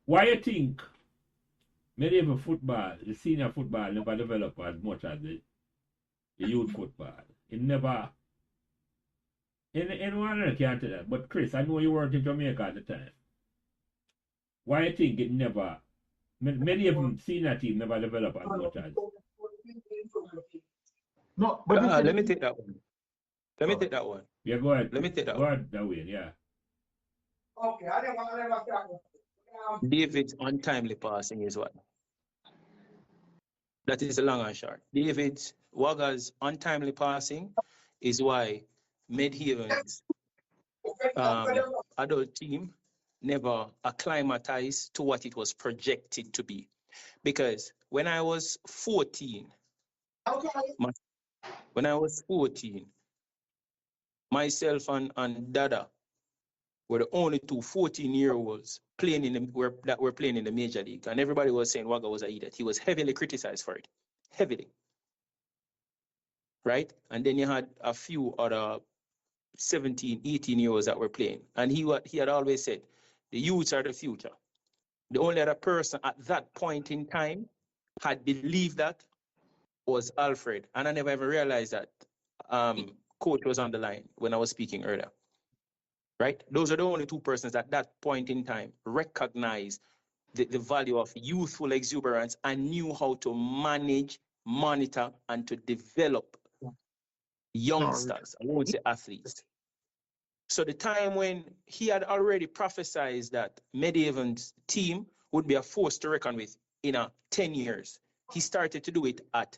Why you think medieval football, the senior football, never developed as much as the youth football? It never. Anyone else can answer that. But Chris, I know you worked in Jamaica at the time. Why you think it never, medieval senior team never developed as much as? No, but let me take that one. Yeah, go ahead. Let me take that one. Go ahead, that way, yeah. Okay, I don't want David's untimely passing is what? That is the long and short. David's WAGGA's untimely passing is why Medhaven's adult team never acclimatized to what it was projected to be. Because when I was 14, myself and Dada were the only two 14-year-olds that were playing in the major league. And everybody was saying WAGGA was an idiot. He was heavily criticized for it. Heavily. Right? And then you had a few other 17, 18-year-olds that were playing. And he had always said, the youths are the future. The only other person at that point in time had believed that was Alfred. And I never ever realized that coach was on the line when I was speaking earlier. Right? Those are the only two persons at that point in time recognized the value of youthful exuberance and knew how to manage, monitor, and to develop youngsters. I won't say athletes. So the time when he had already prophesied that Medhaven's team would be a force to reckon with in 10 years, he started to do it at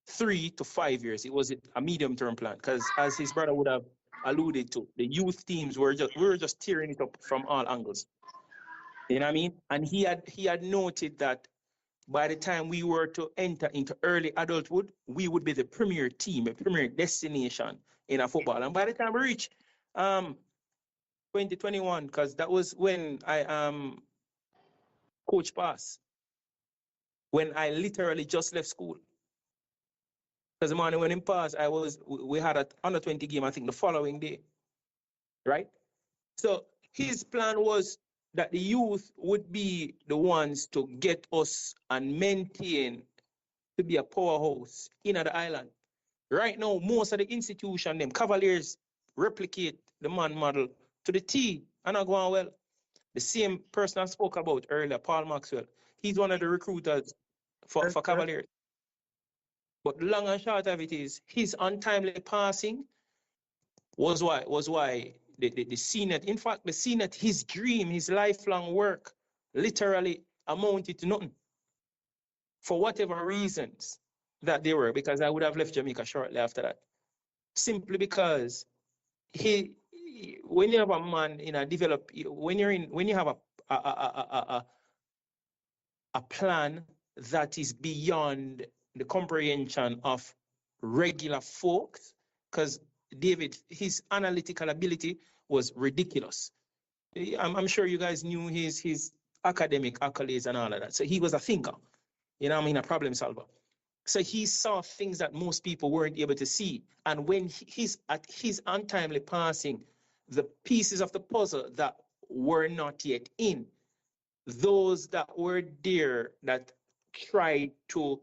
3 to 5 years. It was a medium-term plan because, as his brother would have alluded to, the youth teams we were just tearing it up from all angles. You know what I mean? And he had noted that by the time we were to enter into early adulthood, we would be the premier team, a premier destination in a football. And by the time we reach 2021, because that was when I coach pass, when I literally just left school. Because the morning when him passed, we had an under 20 game, I think, the following day. Right? So his plan was that the youth would be the ones to get us and maintain to be a powerhouse in the island. Right now, most of the institution, them Cavaliers, replicate the man model to the T, and not going well. The same person I spoke about earlier, Paul Maxwell, he's one of the recruiters for Cavaliers. But the long and short of it is, his untimely passing was why the Senate, in fact, the Senate, his dream, his lifelong work, literally amounted to nothing. For whatever reasons that they were, because I would have left Jamaica shortly after that. Simply because when you have a man in a when you have a plan that is beyond the comprehension of regular folks, because David, his analytical ability was ridiculous. I'm sure you guys knew his academic accolades and all of that. So he was a thinker, you know what I mean, a problem solver. So he saw things that most people weren't able to see. And when he's at his untimely passing, the pieces of the puzzle that were not yet in, those that were there that tried to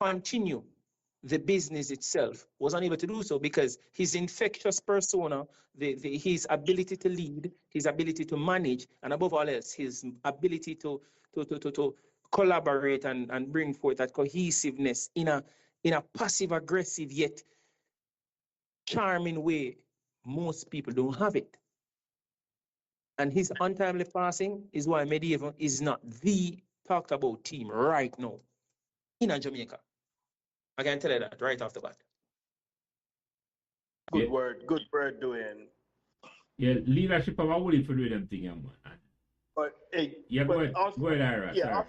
continue the business itself was unable to do so because his infectious persona, his ability to lead, his ability to manage, and above all else, his ability to collaborate and bring forth that cohesiveness in a passive aggressive yet charming way, most people don't have it. And his untimely passing is why Meadowbrook is not the talked about team right now in Jamaica. I can tell you that right off the bat. Good word, doing. Yeah, leadership of a willing for doing them thing, man. But yeah, but go ahead. also, Go ahead, Ira. yeah, Sorry.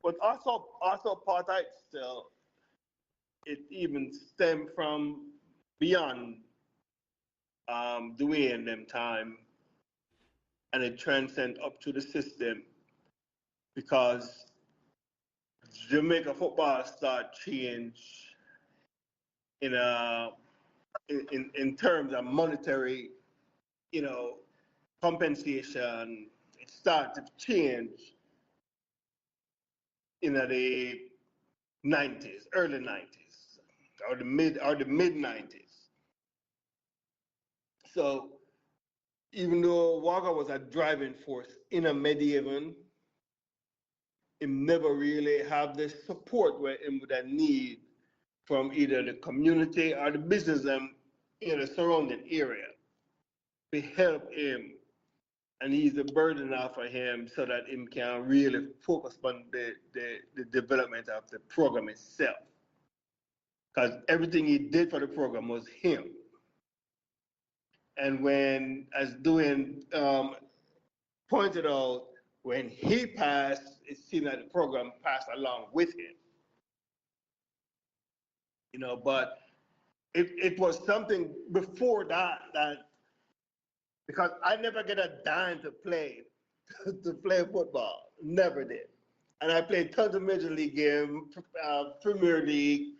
but also part of it still, it even stemmed from beyond doing them time, and it transcend up to the system because Jamaica football start change in terms of monetary, compensation. It started to change in the 90s, early 90s, or the mid 90s. So even though WAGGA was a driving force in a Meadowbrook, it never really have the support where it would need from either the community or the business in the surrounding area to help him. And he's a burden off of him so that him can really focus on the development of the program itself. Because everything he did for the program was him. And when, as Dwayne pointed out, when he passed, it seemed that the program passed along with him. But it was something before that because I never get a dime to play football, never did. And I played tons of Major League games, Premier League,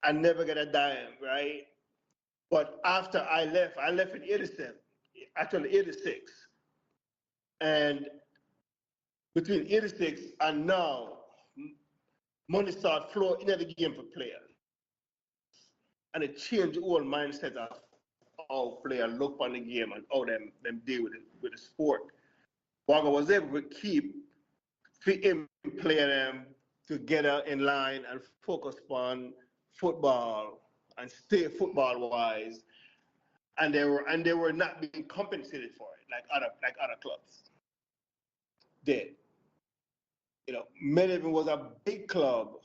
I never get a dime, right? But after I left in 87, actually 86. And between 86 and now, money started flowing into the game for players. and it changed the whole mindset of how players look on the game and how them deal with the sport. Wagga was able to keep him player them together in line and focus on football and stay football wise, and they were not being compensated for it like other clubs did. Meadowbrook was a big club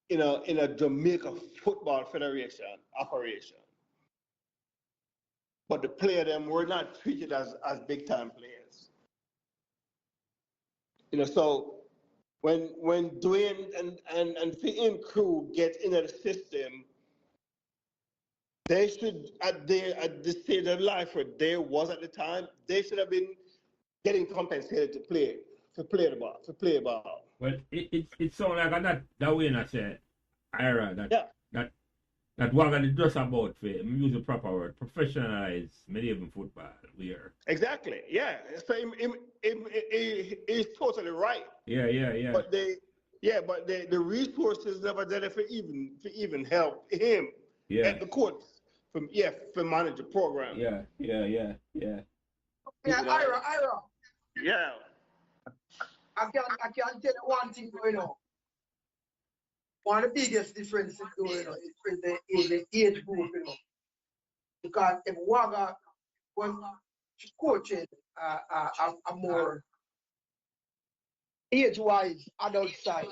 in a Jamaica Football Federation operation, but the players them were not treated as big time players. So when Dwayne and him crew get into the system, they should at the stage of life where they was at the time, they should have been getting compensated to play the ball. Well, it sounds like that way I said, Ira, that WAGGA did just about for use the proper word, professionalize medieval football. We are exactly, yeah. So he's totally right. Yeah. But the resources never there for even help him at the courts for manage the program. Yeah. Yeah, Ira. Yeah. I can tell you one thing, One of the biggest differences, is the age group, Because if WAGGA was coaching a more age-wise adult side,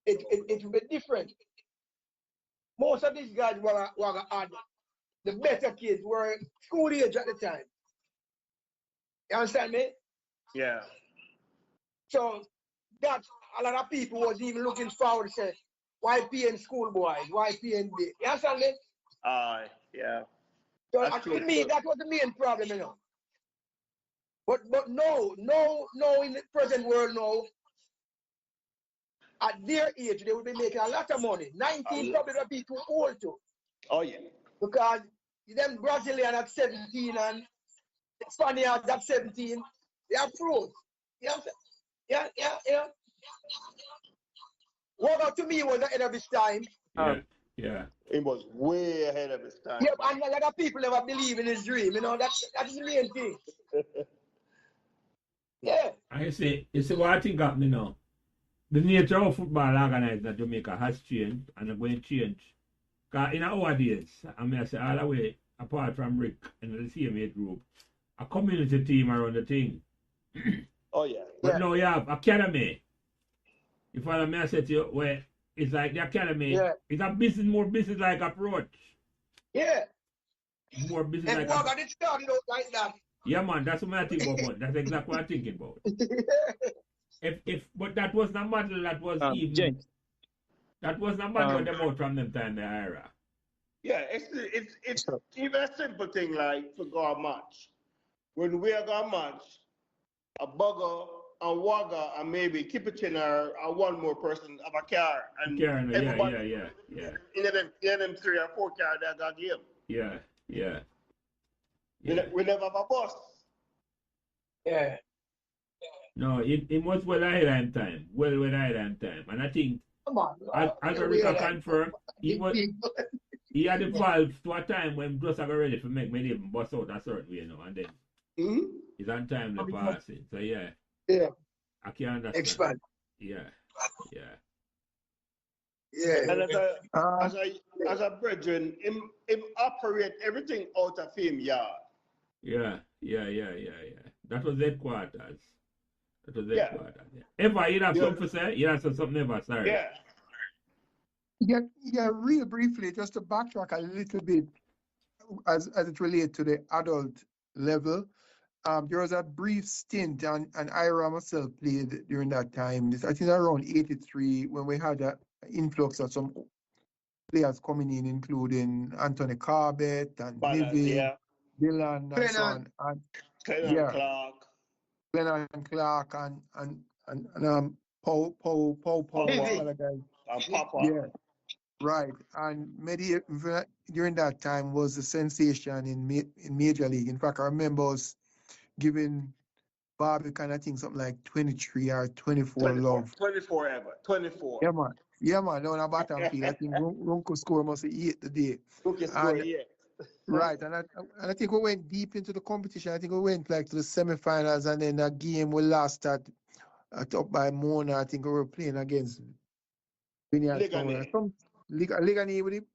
it would be different. Most of these guys WAGGA had, the better kids were school age at the time. You understand me? Yeah. So that a lot of people was even looking forward to say, why paying schoolboys? Why paying this? You understand me? Yeah. So to me, that was the main problem, But no, in the present world now, at their age, they will be making a lot of money. 19 probably will be too old to. Oh yeah. Because them Brazilian at 17 and Spaniards at 17, they are pros. You understand? Yeah. WAGGA to me was ahead of his time. Yeah. It was way ahead of his time. Yeah, and a lot of people never believe in his dream. That's the main thing. Yeah. I see what I think of me now. The nature of football organized in Jamaica has changed and it's going to change. Because in our days, I say all the way, apart from Rick and the same age group, a community team around the thing. Oh yeah. But now you have academy. You follow me? I said to you, where it's like the academy, it's a more business like approach. Yeah. More business and like WAGGA did start out like that. Yeah, man, that's what I think about. That's exactly what I'm thinking about. But that was the model that was that was the model about from them time the era. Yeah, it's even a simple thing like for go match. When we are going match, a bugger and WAGGA and maybe Kipichin or one more person of a car and yeah. In them 3 or 4 car that got game. Yeah. We never have a bus. Yeah. No, it was well ahead of time. Well ahead of time. And I think as Rika confirmed, he had evolved to a time when just got ready to make many even bust out a certain way, and then it's untimely passing. So yeah. I can understand. Expand. Yeah. And as a brethren, him operate everything out of him yard. Yeah. That was headquarters. Headquarters. Ever you have something to say? You have something ever, sorry. Yeah, real briefly, just to backtrack a little bit as it relates to the adult level. There was a brief stint, and Ira myself played during that time. I think around 83 when we had an influx of some players coming in, including Anthony Corbett and Nivi, Dylan, and so on. And Glennon Clark and Paul, other guys. Papa. Yeah, right. And during that time was a sensation in Major League. In fact, I remember us giving Bobby kind of thing something like 23 or 24 love. 24 ever. 24. Yeah, man. Yeah, man, down a bottom field. I think Runko score must be 8 today. Rookie score, And yeah. right, and I think we went deep into the competition. I think we went like to the semifinals, and then a game we lost at up by Mona. I think we were playing against Vineyard Town. Ligane. Some Ligani with it.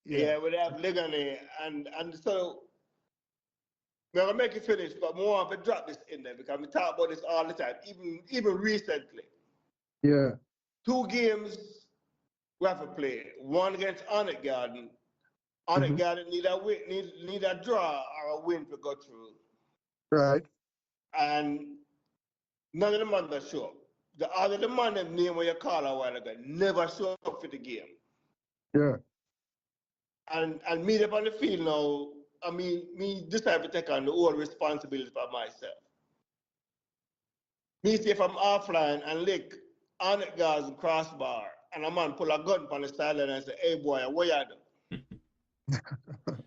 Yeah, we have Ligane. And so we're gonna make it finish, but more of a drop this in there because we talk about this all the time, even recently. Yeah. 2 games we have to play. One against Onyx Garden. Onyx Garden need a draw or a win to go through. Right. And none of the man that show up. The man them name where you call a while ago never show up for the game. Yeah. And me up on the field now, I mean, me decide to take on the whole responsibility for myself. Me see if I'm offline and lick on it guys and crossbar, and a man pull a gun on the sideline and say, "Hey boy, what you do?"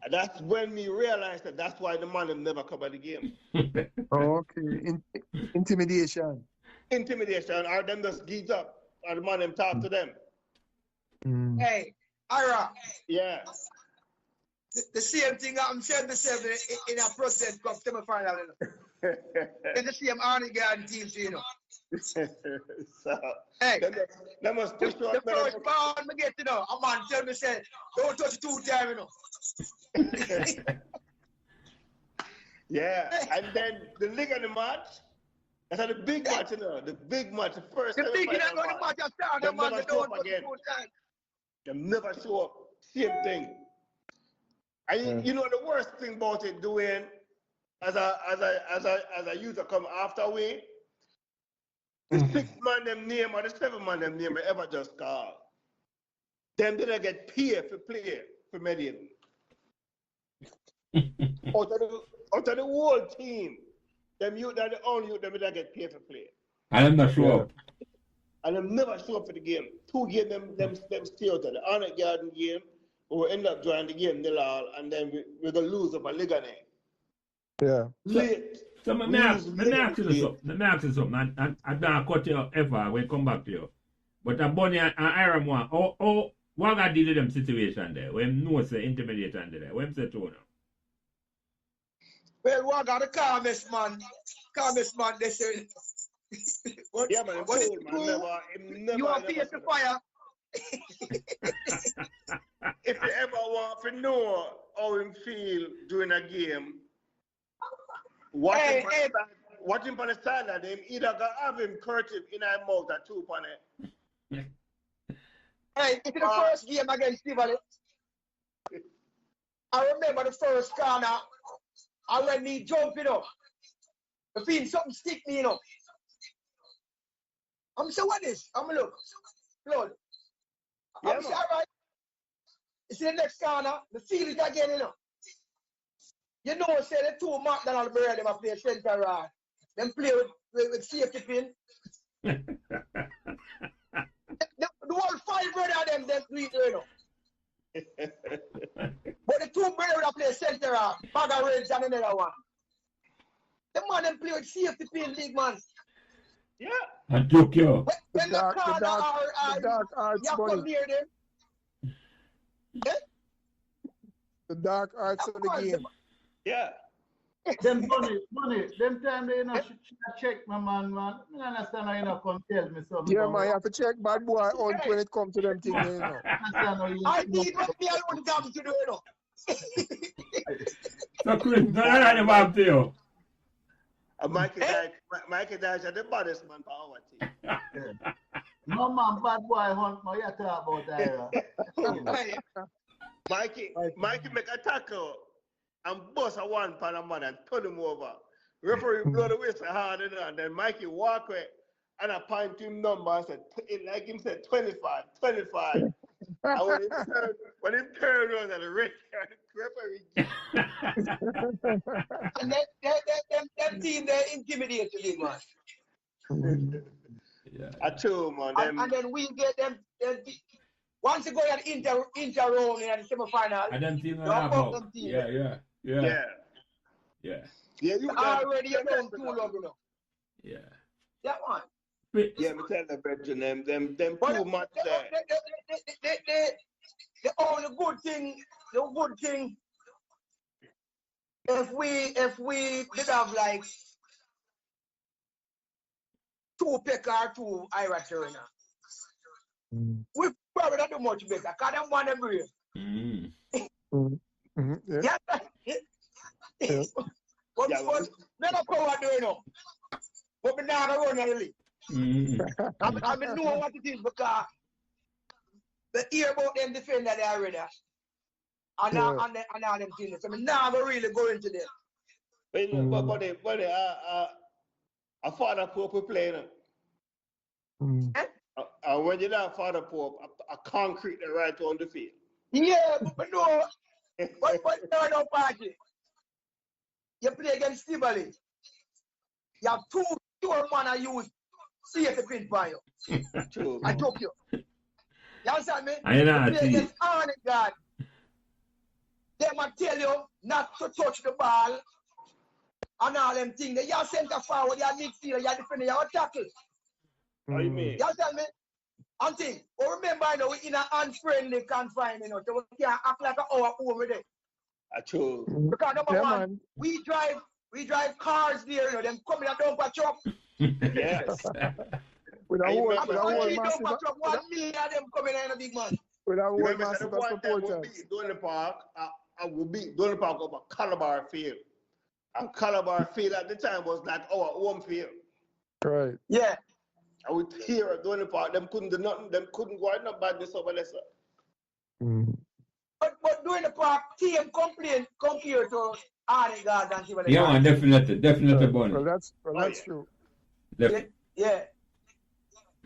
And that's when me realized that that's why the man them never come at the game. Okay. Intimidation. Intimidation, or them just geeks up, or the man them talk to them. Hey, Ira. Yeah. The same thing I'm saying myself in a President Cup semi-final. It's the same Arnie Garden team, you know. So, hey, that must push the first ball I get, you know, a man tell me, say, don't touch it 2 times, you know. Yeah, and then the league of the match, that's the big match, you know, the big match, the first the big match, they never show up again. They never show up. Same thing. And you know the worst thing about it, doing as a user come after we, the 6 man them name or the 7 man them name ever just call. Them didn't get paid for play for Medellin. out of the whole team, them youth are the only youth them didn't get paid for play. And I'm not show up. And them never show up for the game. 2 games them stay out of the Onyx Garden game. We end up drawing the game 0-0, and then we're going to lose up a Ligane. Yeah. Late. So let me ask you something. I don't cut you ever when come back to you. But a Bunny and Iron one, what I deal with them situation there? When no say intimidation there. When say to now? Well, WAGGA the calmest man, they say. Yeah, man, what cool, man. You are fear to fire. If you ever want to know how him feel during a game, watch him on the sideline. Him either gonna have him cursive in his mouth or 2 on it. Hey, it's the first game against Tivoli. I remember the first corner, and when me jumping up, I feel something stick me, you know. I'm saying, what is? I'm look, blood. I'm saying, all right. You see the next corner, the feel it again, you know. You know, say the 2 McDonald's bird, them play center rod. Them play with safety pin. the whole 5 brother of them do it, you know. But the 2 brother that play center rod, Bagger Reds and another one. The man them play with safety pin, league man. Yeah. I took you. When the dark arts, you come near them. Yeah? The dark arts of the game. Yeah. Them money, them time they should check my man. I understand how you know come tell me something. Yeah, man, you have to check bad boy on when it comes to them things, you know. I need what me alone come to do, you know. So Chris, don't let them up to you. Mikey Dash are the baddest man for our team. No man, bad boy hunt, no, you talk about that. Mikey make a tackle and bust a 1 pan a man and turn him over. Referee blow the whistle hard and then Mikey walk away and I point to him number and said, like him said 25. And when he turned around and the referee. And them team, they intimidate the league, man. Yeah. I told man. And then we get them once you go at inter round in the semi-final. And them team are Yeah. Yeah, you already down too long, you know. Yeah. That one. Yeah, me tell the brethren, them two months there. The only good thing, if we did have like 2 Peck or 2 Ira Turner, we probably not do much better, because them want to brave. Yeah. Yeah. But never power doing up. But we now run on the league. I mean, know what it is because the hear about them defender they already. And all them things. So we now really go into them. But a Father Pope we playing. And when you have Father Pope, a concrete right on the field. Yeah, but no. But no party. You play against Tivoli. You have 2 pure man I use safety pin by you. True. I joke you. You understand me? I know. You play against Arnie God. They might tell you not to touch the ball and all them things. You are center forward, you are midfielder, you are defender, you are tackle. What you mean? You understand me? And thing. But remember, you know, we're in an unfriendly confinement, you know, so we can't act like our own with it. True. Because number one, we drive cars there, you know, them coming and dump a truck. Yes. With a whole massive. One million of them coming in a big man. With a whole massive supporters. Donny Park, I would beat Donny Park over Calabar Field. And Calabar Field at the time was like our home field. Right. Yeah. I would hear at Donny Park, them couldn't do nothing, them couldn't go out no badness over there, sir. But during the park, team compared to Arnie God and Tivoli. Yeah, man, definitely, Bonnie. Well, that's true. Yeah.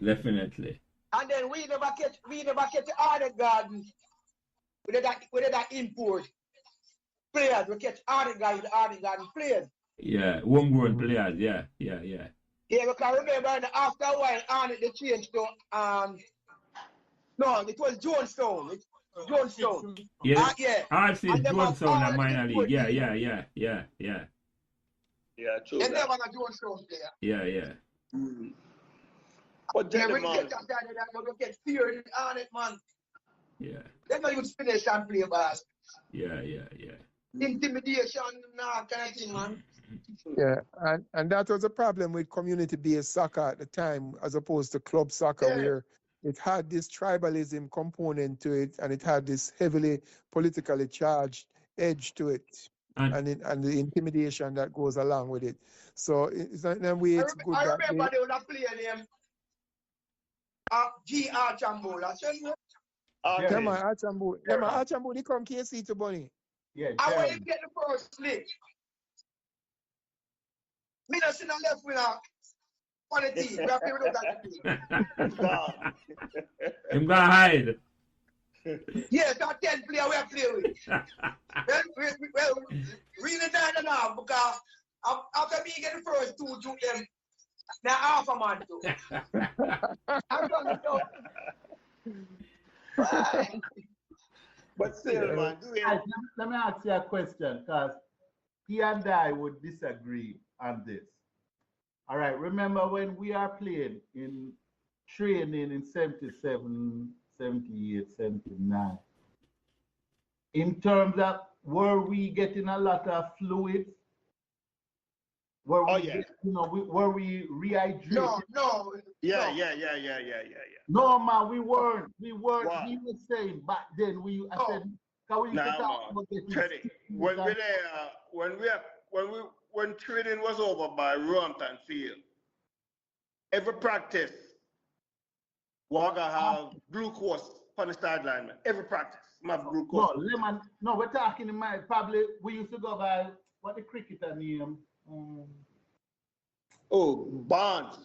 Definitely. And then we never catch the Arnie Garden with that import players. We catch Arnie Garden with the Arnie Garden players. Yeah, homegrown players. Yeah. Yeah, because remember after a while Arnie they changed to no, it was Jonestown. Jonestown. Yes. Yeah. RC Jonestown in minor league. Yeah. Yeah, true. They never got Jonestown player. Yeah. But yeah, when you get after that, you get feared on it, man. Yeah. They don't even finish and play ball. Yeah. Intimidation, nah, kind of thing, man. Yeah, and that was a problem with community-based soccer at the time, as opposed to club soccer, where it had this tribalism component to it, and it had this heavily politically charged edge to it, and the intimidation that goes along with it. So it's not in a way it's good. I remember they would have played him. G. Archambault, that's it. Yeah, man, Archambault. Yeah, man, Archambault, they come KC to Bunny. Yeah. And when you get the first slip, me not see no left winger on the team. We have to look at the team. Him gonna hide. Yes, that 10 player we have played with. well, really 9.5 because after me get the first 2 to them, now half a man too. I'm done with that. But still, man, let me ask you a question, because he and I would disagree on this. All right, remember when we are playing in training in 77, 78, 79, in terms of, were we getting a lot of fluids? Were we rehydrated? No. Yeah. No, man, we weren't. Wow. He was saying back then I said, can we talk about this? When training was over by Roehampton Field, every practice, WAGGA have glucose on the sideline, man. Every practice, have glucose. No, we're talking in my, probably, we used to go by, what the cricketer name? Barnes.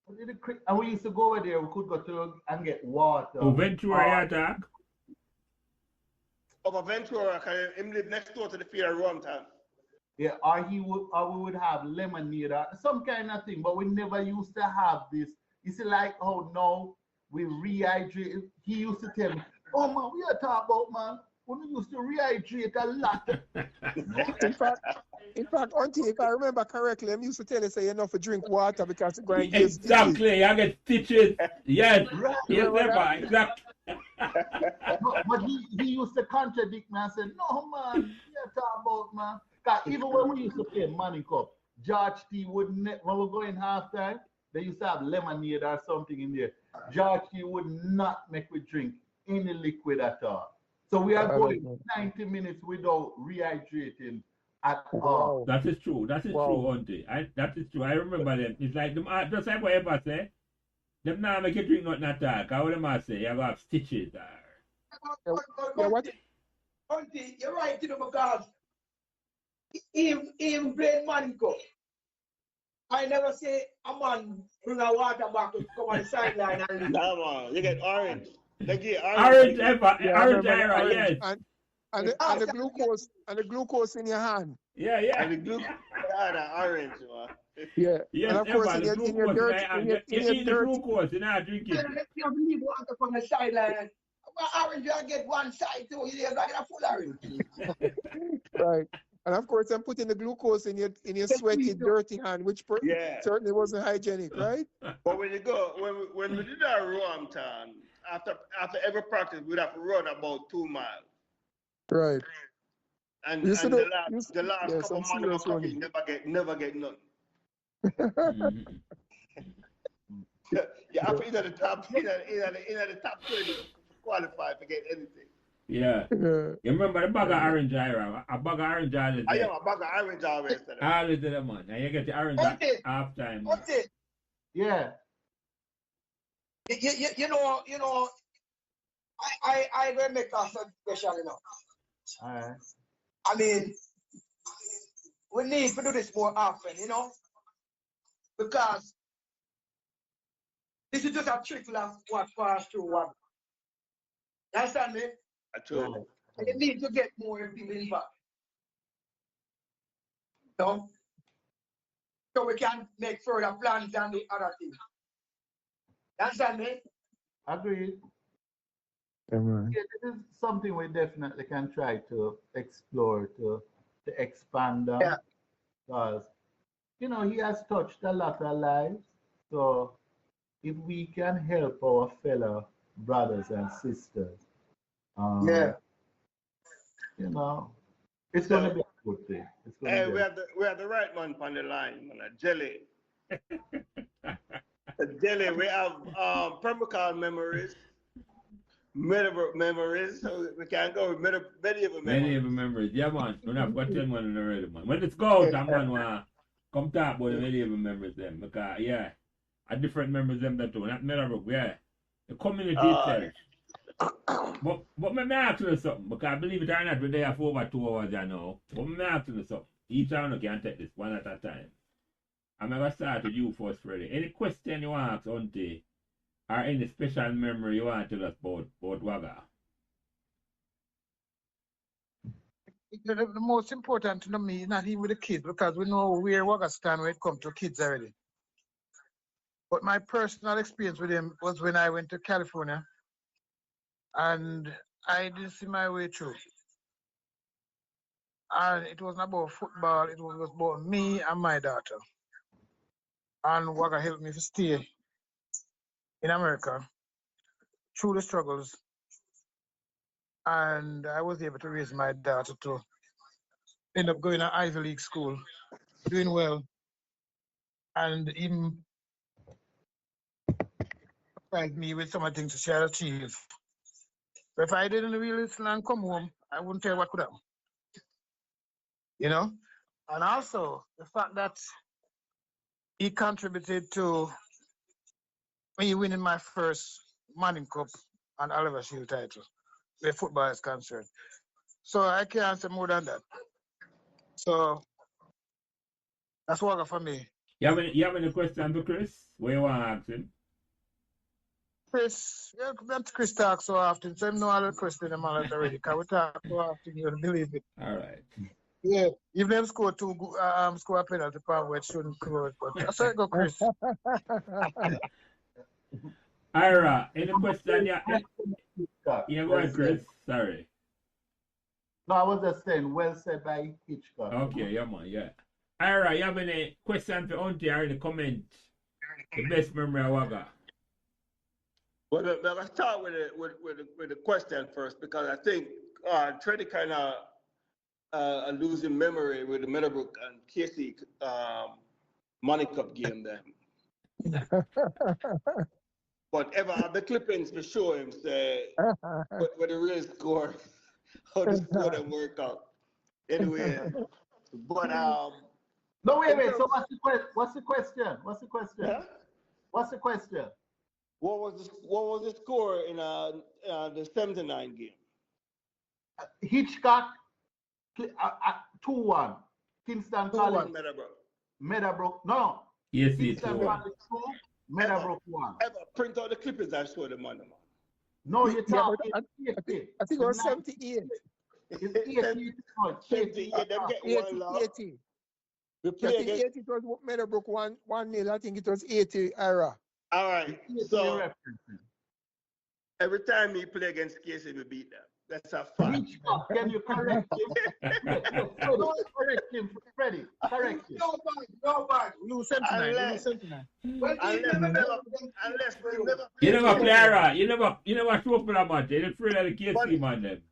And we used to go over there, we could go to and get water. Ventura attack? Over Ventura, because he lived next door to the field of Roehampton. Yeah, or we would have lemonade or some kind of thing, but we never used to have this. You see, like, oh no, we rehydrate. He used to tell me, oh man, we are talking about, man, we used to rehydrate a lot. In fact, auntie, if I remember correctly, I used to tell you say enough to drink water because it's going to get stitches. Exactly, I get stitches. Yes, Right. yes, Remember never, that? exactly. But he used to contradict me and said, no, man, you talk about, man. Because even when we used to play Money Cup, George T would when we go in halftime, they used to have lemonade or something in there. George T would not make we drink any liquid at all. So we are going 90 minutes without rehydrating at all. Wow. That is true. That is true, auntie. That is true. I remember them. It's like them, just like whatever say. Them now make you drink nothing at all. Because what them I say, you have stitches. Auntie, you're right, you know, because even playing Money Cup, I never say a man bring a water bottle to come on the sideline and leave. Nah, man, you get orange. They get Orange, Yeah, orange, orange. yes. And the glucose in your hand. Yeah, yeah. And the glucose, orange, man. Yeah. Yes, And of course, the in your glucose dirt, you eat the glucose, you're not drinking. You have to leave water from the sideline. Well, orange, you get one side too. You get a full orange. right. And of course, I'm putting the glucose in your sweaty, dirty hand, which certainly wasn't hygienic, right? But when you go, when we did our run time, after every practice, we'd have to run about 2 miles. Right. And the last couple of months of coffee, never get none. You have to either the top 20 to qualify to get anything. Yeah. You remember the bag of orange, Ira? A bag of orange always. I am a bag of orange always. Always there, man. And you get the orange half time. What's it? Yeah. You know, I will make a suggestion, you know. All right. I mean, we need to do this more often, you know, because this is just a trickle of what passed through one. You understand me? True. And you need to get more people involved. So we can make further plans and the other things. You understand me? Agreed. Yeah, this is something we definitely can try to explore, to expand on. Yeah. Because, you know, he has touched a lot of lives. So if we can help our fellow brothers and sisters, you know, it's going to be a good thing. Hey, we have the right man on the line, man. Jelly. Jelly, we have Permacal memories, Meadowbrook memories, so we can go with medieval memories. Medieval memories, yeah, man. Don't have got 10 one already, man. When it's go out, man, come talk about the medieval memories, them. Because, yeah, a different memories, them, that too. Not Meadowbrook, yeah. The community itself. But me ask you something, because I believe it or not, we're there for over 2 hours, I know. But me ask you something. Each one can take this one at a time. I'm going to start with you first, Freddie. Any question you want to ask, auntie, or any special memory you want to tell us about WAGGA? The most important to me is not even with the kids, because we know where WAGGA stand when it comes to kids already. But my personal experience with him was when I went to California, and I didn't see my way through. And it wasn't about football, it was about me and my daughter. And WAGGA helped me to stay in America through the struggles. And I was able to raise my daughter to end up going to Ivy League school, doing well, and even surprised me with some of the things she had achieved. But if I didn't really listen and come home, I wouldn't tell what could happen. You know? And also, the fact that he contributed to me winning my first Manning Cup and Oliver Shield title, where football is concerned. So I can't say more than that. So that's WAGGA for me. You have any questions for Chris? What you want to ask him? Chris, Chris talk so often, so I know all the questions in my life already, because we talk so often, you don't believe it. All right. Yeah, if them score score a penalty, probably it shouldn't close, but so go, Chris. Ira, any question? Yeah, go ahead, Chris. Sorry. No, I was just saying, well said by Hitchcock. Okay, yeah, man, yeah. Ira, you have any question for Auntie or any comment? The best memory of WAGGA. Well, let's start with the question first, because I think Treddy kind of losing memory with the Meadowbrook and Casey Money Cup game then. But ever have the clippings to show him say what the real score, how the score them work out. Anyway, but no, wait. So what's the question? Yeah? What's the question? What was the score in the 79 game? Hitchcock 2-1. Kingston College. 2-1 Meadowbrook. Meadowbrook. No. Yes, Kingston College 2. Meadowbrook 1. Ever print out the clippings and show them on them. No, you're talking. I think it was 78. It's 80. 78. Them get 1 loss. 80. We I play think against. 80 it was Meadowbrook 1-0. I think it was 80 Ira. All right. So every time we play against Casey, we beat them. That's a fact. Hitchcock, can you correct him? Correct him, Freddie. Correct him. Nobody. Lose 79. Unless- Lose 79. Unless we never You never play Ira. You never show up for that match. You're afraid of the KC But- man then.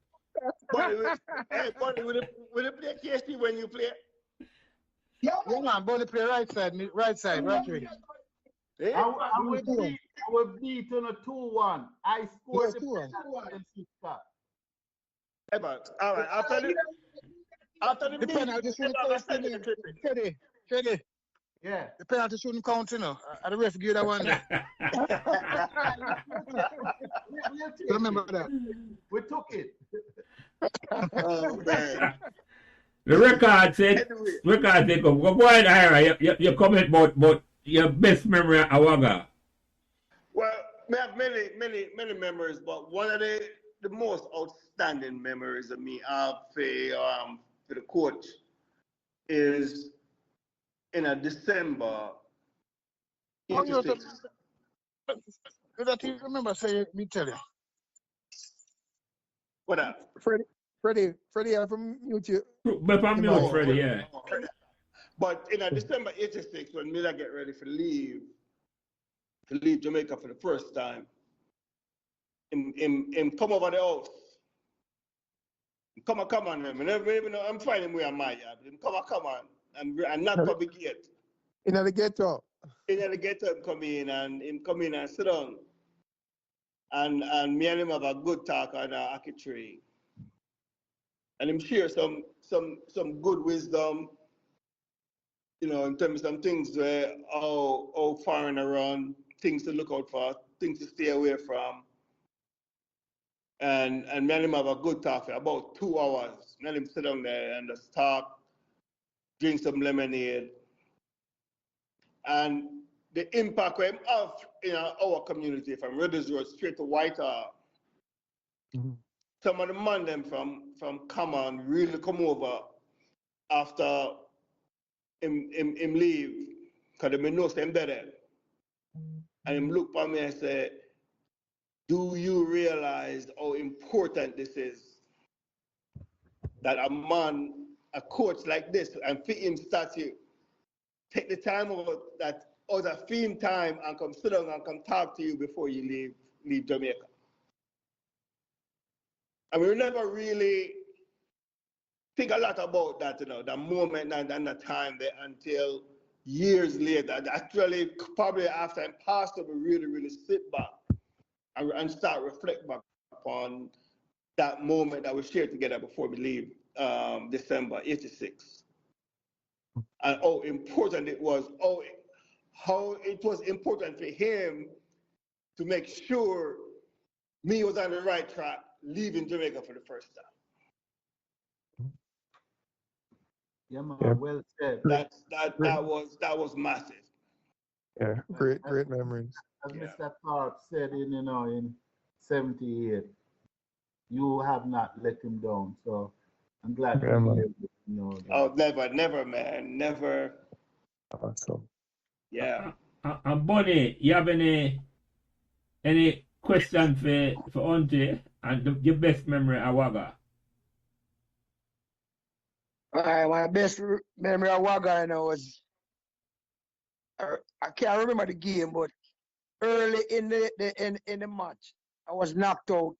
Buddy, will they play Casey when you play? Yeah, man. Bonnie play right side, right wing. Eh? I will beat on a 2-1. I scored Yes, the 2-1. penalty against Hitchcock. All right. After the The penalty shouldn't count. Teddy. Yeah. The penalty shouldn't count, you know. The ref give that one. Remember that. We took it. Oh, man. The record said, go ahead, Ira. You comment about your best memory of WAGGA. Well, we have many memories, but one of the most outstanding memories of me for the coach is in a December 86. That you remember, say me tell you. What up? Freddie, I have to mute you. But I'm mute, Freddie, yeah. But in a December 86, when Miller get ready to leave Jamaica for the first time, him come over the house. Come on, I'm finding where I'm at. Him come on, and not for the gate. In the ghetto. In the ghetto, him come in and sit down. And me and him have a good talk on a hockey tree. And him share some good wisdom, you know, in terms of some things where how far and around, things to look out for, things to stay away from. And me and him have a good talk for about 2 hours. Me and him sit down there and just talk, drink some lemonade. And the impact we have in our community, from Ridders Road straight to Whitehall. Mm-hmm. Some of the men them from Common really come over after him leave, because they know him better. And him look at me and say, do you realize how important this is? That a coach like this, and fit him statue, take the time over that other theme time and come sit down and come talk to you before you leave Jamaica. And we never really think a lot about that, you know, the moment and the time there until years later. Actually, probably after I passed, we really sit back and start reflect back upon that moment that we shared together before we leave December 86. And how important it was, how it was important for him to make sure me was on the right track, leaving Jamaica for the first time. Yeah, man. Yeah. Well said. That was massive. Yeah, great memories. As Mr. Clark said in 78, you have not let him down. So I'm glad to hear that. Oh, never, man. Never. Awesome. Yeah. And Bonnie, you have any question for Auntie and your best memory of WAGGA? My best memory of WAGGA, was I can't remember the game, but early in the match, I was knocked out,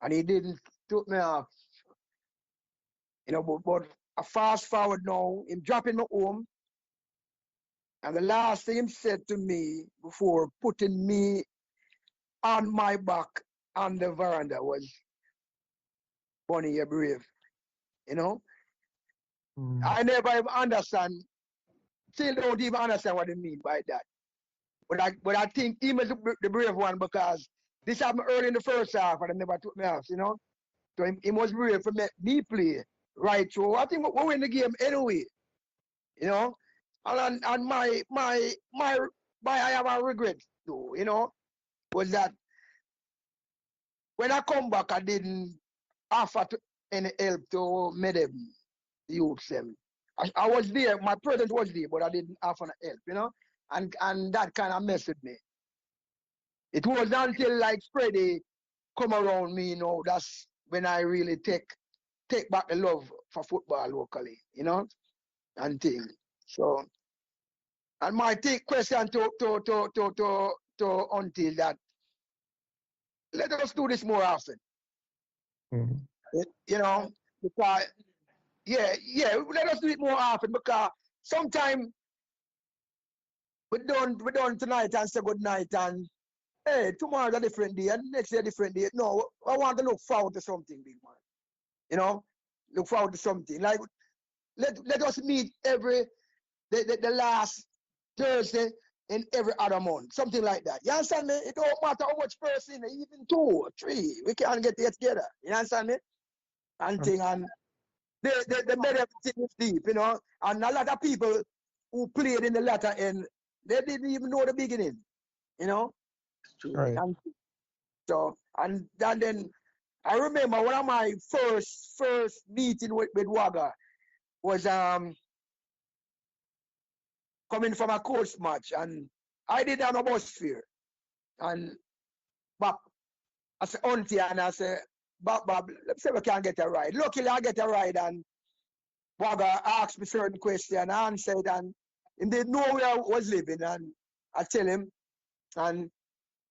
and he didn't took me off. But I fast forward now, him dropping me home, and the last thing he said to me before putting me on my back on the veranda was, "Bunny, you're brave." I never even understand, still don't even understand what they mean by that. But I think he was the brave one, because this happened early in the first half and they never took me off, So he was brave for me play right through. I think we win the game anyway, And I have a regret though, was that when I come back, I didn't offer any help to Meadowbrook youths them. I was there, my presence was there, but I didn't offer help, and that kind of messed with me. It was not until like Freddie come around me, that's when I really take back the love for football locally, and things. So, and my question to until that, let us do this more often. Because let us do it more often, because sometimes we done tonight and say good night, and hey, tomorrow's a different day, and next day a different day. No, I want to look forward to something, big man. Look forward to something. Like let us meet the last Thursday in every other month, something like that. You understand me? It don't matter how much person, even 2 or 3, we can't get there together. You understand me? And the better thing is deep, and a lot of people who played in the latter end, they didn't even know the beginning, Right. And so, and then I remember one of my first meeting with WAGGA was coming from a coach match, and I didn't have no bus fare. And Bob, I said, auntie, and I said, Bob, let's see if we can get a ride. Luckily, I get a ride, and WAGGA asked me certain question, and I answered, and he didn't know where I was living, and I tell him, and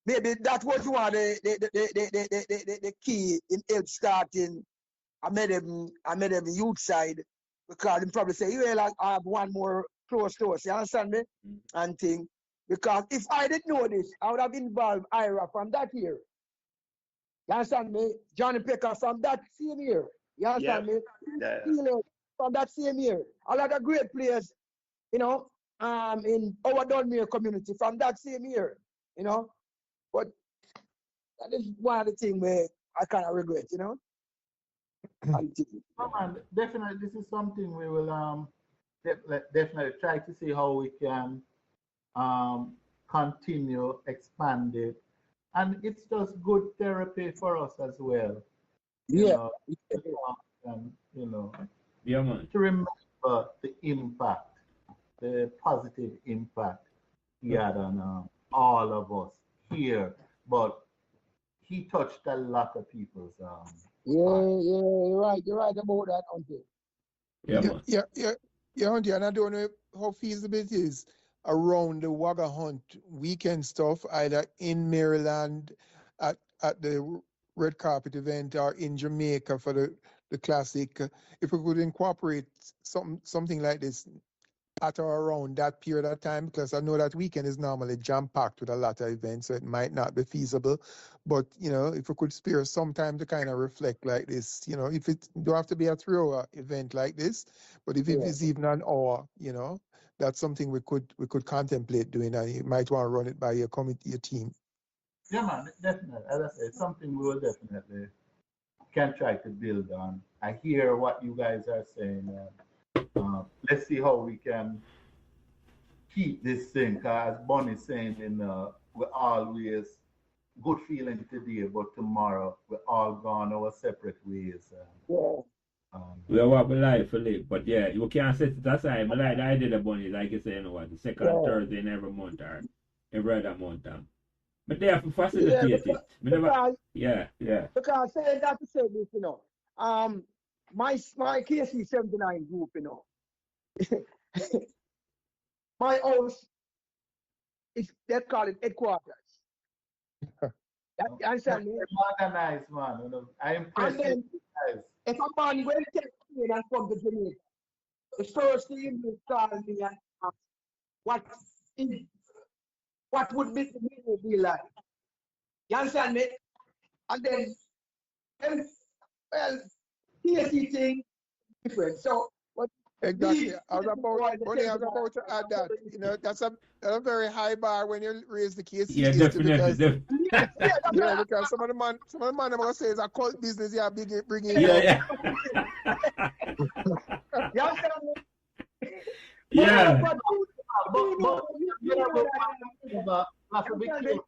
maybe that was one of the key in help starting. I made him youth side, because he probably say, I have one more close to us, you understand me? And thing. Because if I didn't know this, I would have involved Ira from that year. You understand me? Johnny Pecker from that same year. You understand me? Steelers from that same year. A lot of great players, in our Dunmere community from that same year, But that is one of the things where I kind of regret, Man, definitely, this is something we will definitely try to see how we can continue, expand it, and it's just good therapy for us as well. Yeah. And Yeah, man. to remember the impact, the positive impact he had on all of us here. But he touched a lot of people's heart. You're right about that, Auntie. Yeah, man. Yeah, Auntie, and I don't know how feasible it is around the WAGGA Hunt weekend stuff, either in Maryland at the red carpet event or in Jamaica for the classic. If we could incorporate something like this at or around that period of time, because I know that weekend is normally jam-packed with a lot of events, so it might not be feasible. But, if we could spare some time to kind of reflect like this, if it don't have to be a 3-hour event like this, but if it is even an hour, that's something we could contemplate doing, and you might want to run it by your committee, your team. Yeah, man, definitely. As I say, it's something we will definitely can try to build on. I hear what you guys are saying. Let's see how we can keep this thing. As Bonnie's saying, we always good feeling today, but tomorrow we're all gone our separate ways. We have a life to live, but yeah, you can't set it aside. I like the idea of Bunny, like you say, the second Thursday in every month or every other month. But they have to facilitate it. Because Yeah. saying that to say this, my KC 79 group, my house is, they call it headquarters. You understand me? Organized, man. You know, I And impressed with then you guys. if a man will take me and come to Jamaica, the first thing he will call me and ask what would make the meeting be like. You understand me? And then well, KC thing different. So but Exactly. these I was about, only I was gentlemen, about to add that. You know, that's a very high bar when you raise the case Yeah, issue definitely. because yeah, that's yeah, right. because some of the man I'm gonna say it's a cult business. Yeah, bringing it Yeah, up. yeah. You understand me? Yeah. But you know But we have to be that careful.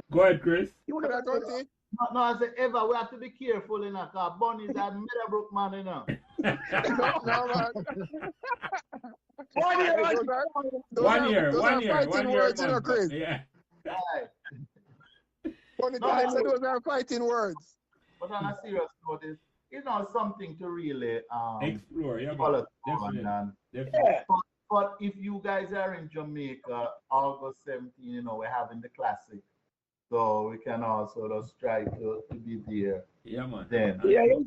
Go ahead, Chris. you But know I don't think No, I say ever we have to be careful, you know, because bunnies are Meadowbrook, man, you know. no man. one year Those are One year, fighting 1 year, words, you know, month. Chris. Yeah. Right. Funny No, time, but, so those are fighting words. but on a serious note, is you know something to really Explore, yeah, man. follow on. Definitely. And, Definitely. but if you guys are in Jamaica, August 17, you know, we're having the classic. So we can also just try to be there Yeah, man. then. Yeah, you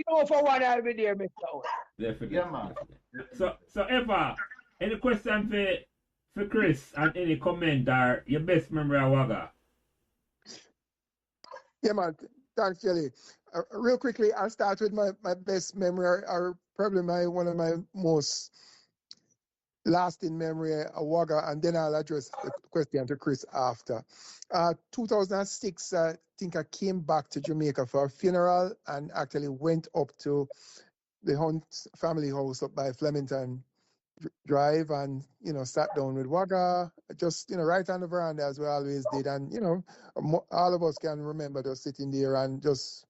know for one I'll be there, Mr. O. Definitely. Yeah, man. Definitely. So Eva, any question for Chris and any comment or your best memory of WAGGA? Yeah, man. Thanks, Jelly. Real quickly, I'll start with my best memory, or probably one of my most lasting memory of WAGGA, and then I'll address the question to Chris after. 2006, I think I came back to Jamaica for a funeral and actually went up to the Hunt family house up by Flemington Drive and, sat down with WAGGA, just, right on the veranda as we always did. And, all of us can remember just sitting there and just,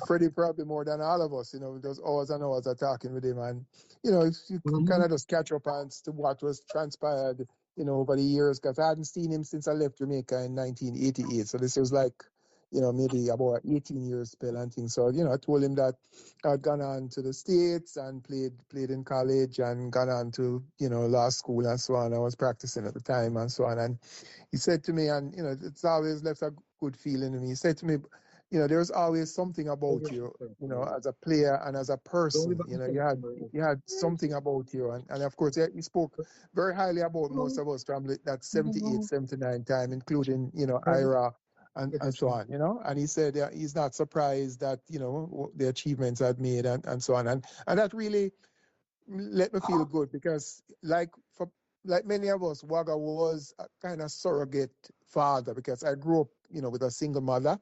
Freddie probably more than all of us, just hours and hours of talking with him. And, if you kind of just catch up on to what was transpired, over the years, because I hadn't seen him since I left Jamaica in 1988. So this was like, maybe about 18 years spell and things. So, I told him that I'd gone on to the States and played in college and gone on to, law school and so on. I was practicing at the time and so on. And he said to me, and, it's always left a good feeling in me. He said to me, there's always something about you, as a player and as a person, you had something about you. And of course, he spoke very highly about most of us from that 78, 79 time, including, Ira and so on, and he said he's not surprised that, the achievements I'd made and so on. And that really let me feel good because like many of us, WAGGA was a kind of surrogate father because I grew up, with a single mother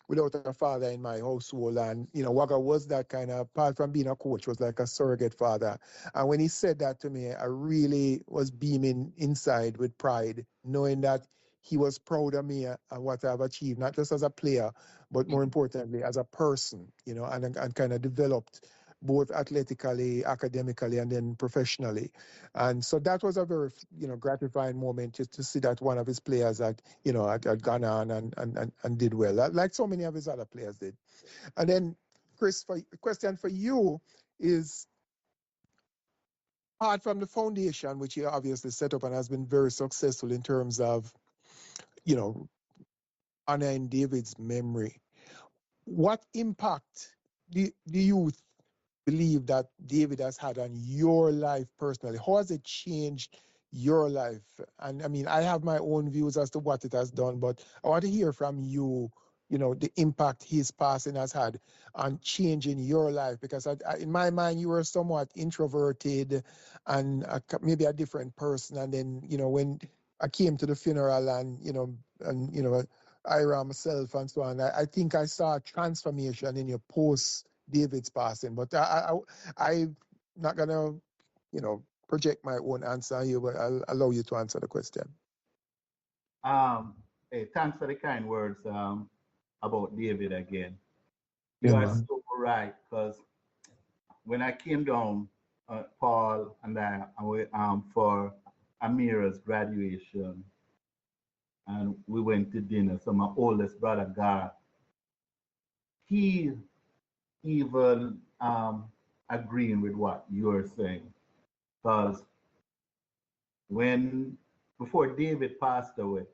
without a father in my household. And, WAGGA was that kind of, apart from being a coach, was like a surrogate father. And when he said that to me, I really was beaming inside with pride, knowing that he was proud of me and what I've achieved, not just as a player, but more importantly, as a person, and kind of developed both athletically, academically, and then professionally. And so that was a very, gratifying moment just to see that one of his players had gone on and did well, like so many of his other players did. And then, Chris, question for you is, apart from the foundation, which you obviously set up and has been very successful in terms of, honoring David's memory, what impact do you believe that David has had on your life personally? How has it changed your life? And I mean, I have my own views as to what it has done, but I want to hear from you, the impact his passing has had on changing your life. Because in my mind, you were somewhat introverted and maybe a different person. And then, when I came to the funeral and Ira myself and so on, I think I saw a transformation in your post David's passing. But I'm not gonna, project my own answer on you, but I'll allow you to answer the question. Hey, thanks for the kind words about David again. Yeah, You are man. so right, because when I came down, Paul and I for Amira's graduation, and we went to dinner. So my oldest brother, God, he even agreeing with what you're saying. Because before David passed away,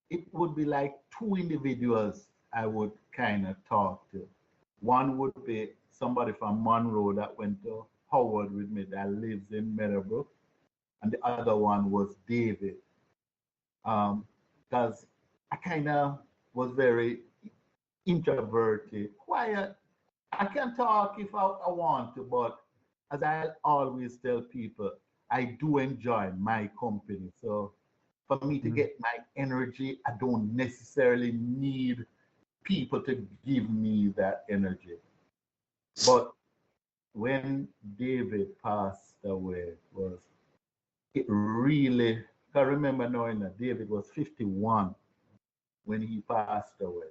it would be like two individuals I would kind of talk to. One would be somebody from Monroe that went to Howard with me that lives in Meadowbrook, and the other one was David. Because I kind of was very introverted, quiet. I can talk if I want to, but as I always tell people, I do enjoy my company. So for me to get my energy, I don't necessarily need people to give me that energy. But when David passed away, it really, I remember knowing that David was 51 when he passed away.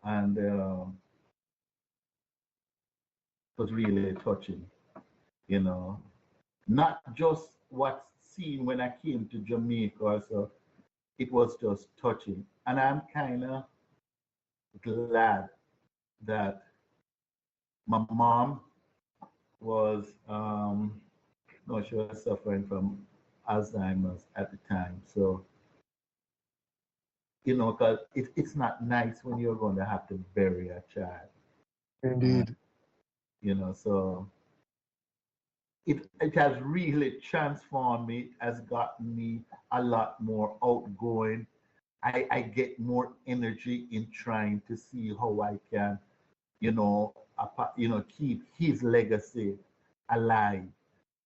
And it was really touching, you know. Not just what's seen when I came to Jamaica, so it was just touching. And I'm kind of glad that my mom was, no, she was suffering from Alzheimer's at the time. So, you know, because it's not nice when you're going to have to bury a child. Indeed. You know, so it has really transformed me, has gotten me a lot more outgoing. I get more energy in trying to see how I can, keep his legacy alive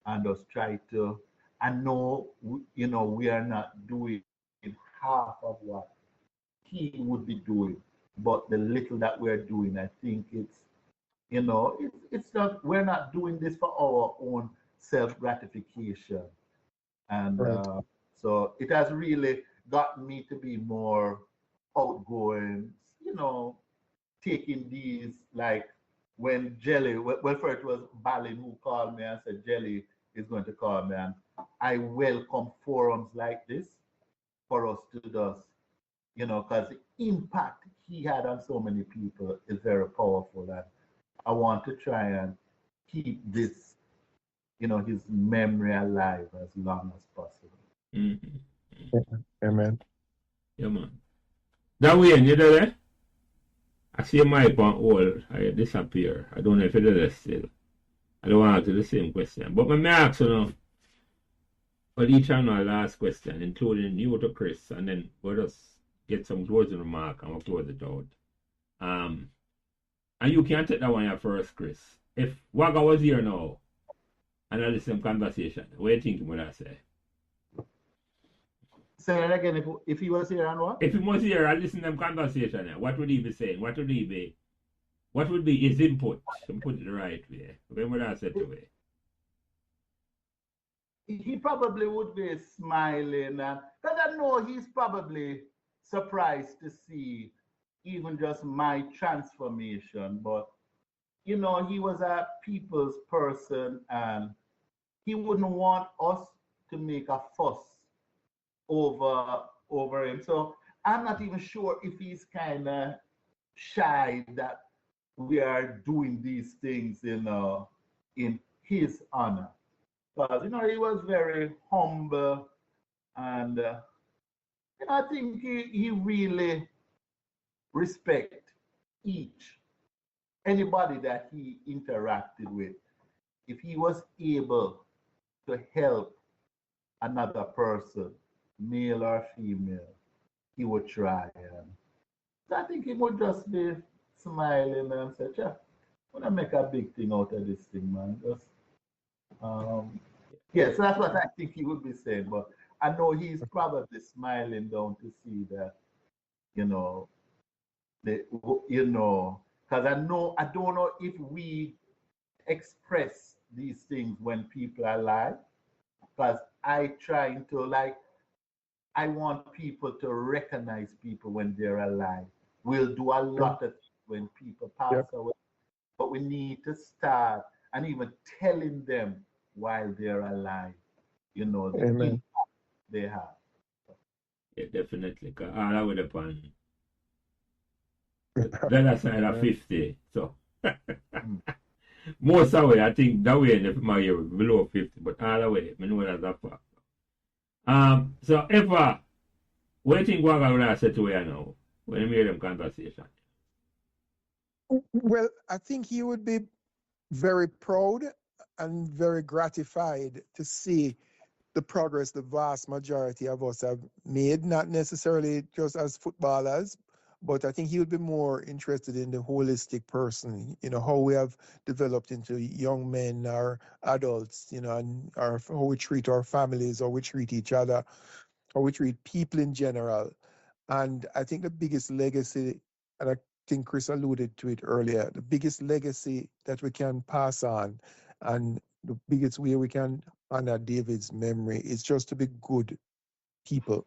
and just try to. I know, we are not doing half of what he would be doing, but the little that we're doing, I think it's not, we're not doing this for our own self gratification. And Right. so it has really gotten me to be more outgoing, taking these, like when Jelly, well, first it was Balin who called me and said Jelly is going to call me. And I welcome forums like this for us to just, because the impact he had on so many people is very powerful. And I want to try and keep this, his memory alive as long as possible. Mm-hmm. Amen. Yeah, man. That way, you there? I see your mic on hold. I disappear. I don't know if you're there still. I don't want to ask you the same question. But my ask you now, for each and our last question, including you to Chris, and then we'll just get some closing remark and we'll close it out. And you can take that one here first, Chris. If WAGGA was here now and I listen to conversation, what do you think he would have say? Say that again. If he was here and what? If he was here and listen to them conversation, what would he be saying? What would be his input? To put it the right way. When would I say to it? He probably would be smiling, because I know he's probably surprised to see even just my transformation. But he was a people's person, and he wouldn't want us to make a fuss over him. So I'm not even sure if he's kind of shy that we are doing these things in his honor. Because he was very humble, and I think he really respect anybody that he interacted with. If he was able to help another person, male or female, he would try. And so I think he would just be smiling and say, "Yeah, I'm gonna make a big thing out of this thing, man." Just so that's what I think he would be saying. But I know he's probably smiling down to see that, because I don't know if we express these things when people are alive. Because I trying to I want people to recognize people when they're alive. We'll do a lot of things when people pass away, but we need to start and even telling them while they're alive, the impact they have. Yeah, definitely. All I would upon the other side of 50. So Most of the way, I think that way in the my year below 50, but all the way, I know that's a fact. So if what do you think Wagga would have said to you now when he made them conversation? Well, I think he would be very proud and very gratified to see the progress the vast majority of us have made, not necessarily just as footballers, but I think he would be more interested in the holistic person, how we have developed into young men or adults, and how we treat our families, or we treat each other, or we treat people in general. And I think the biggest legacy, and I think Chris alluded to it earlier, the biggest legacy that we can pass on and the biggest way we can honor David's memory is just to be good people.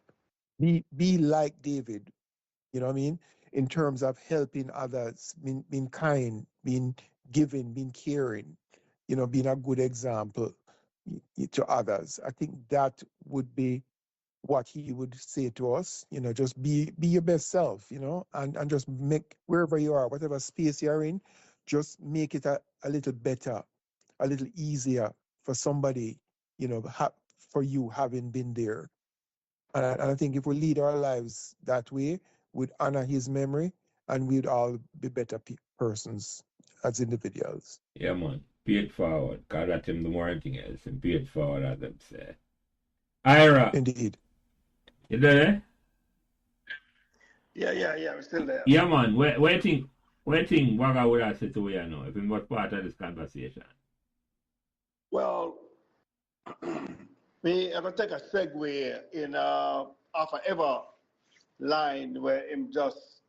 Be like David, you know what I mean? In terms of helping others, being kind, being giving, being caring, being a good example to others. I think that would be what he would say to us, just be your best self, and just make wherever you are, whatever space you're in, just make it a little better, a little easier for somebody, for you having been there. And I think if we lead our lives that way, we'd honor his memory and we'd all be better persons as individuals. Yeah, man. Pay it forward. Because that's him the more thing else. And pay it forward, as them say. Ira. Indeed. You there? Yeah, we're still there. Yeah, man. Where do you think Wagga would have said to you now if he was part of this conversation? Well, I'm gonna take a segue in off of ever line where him just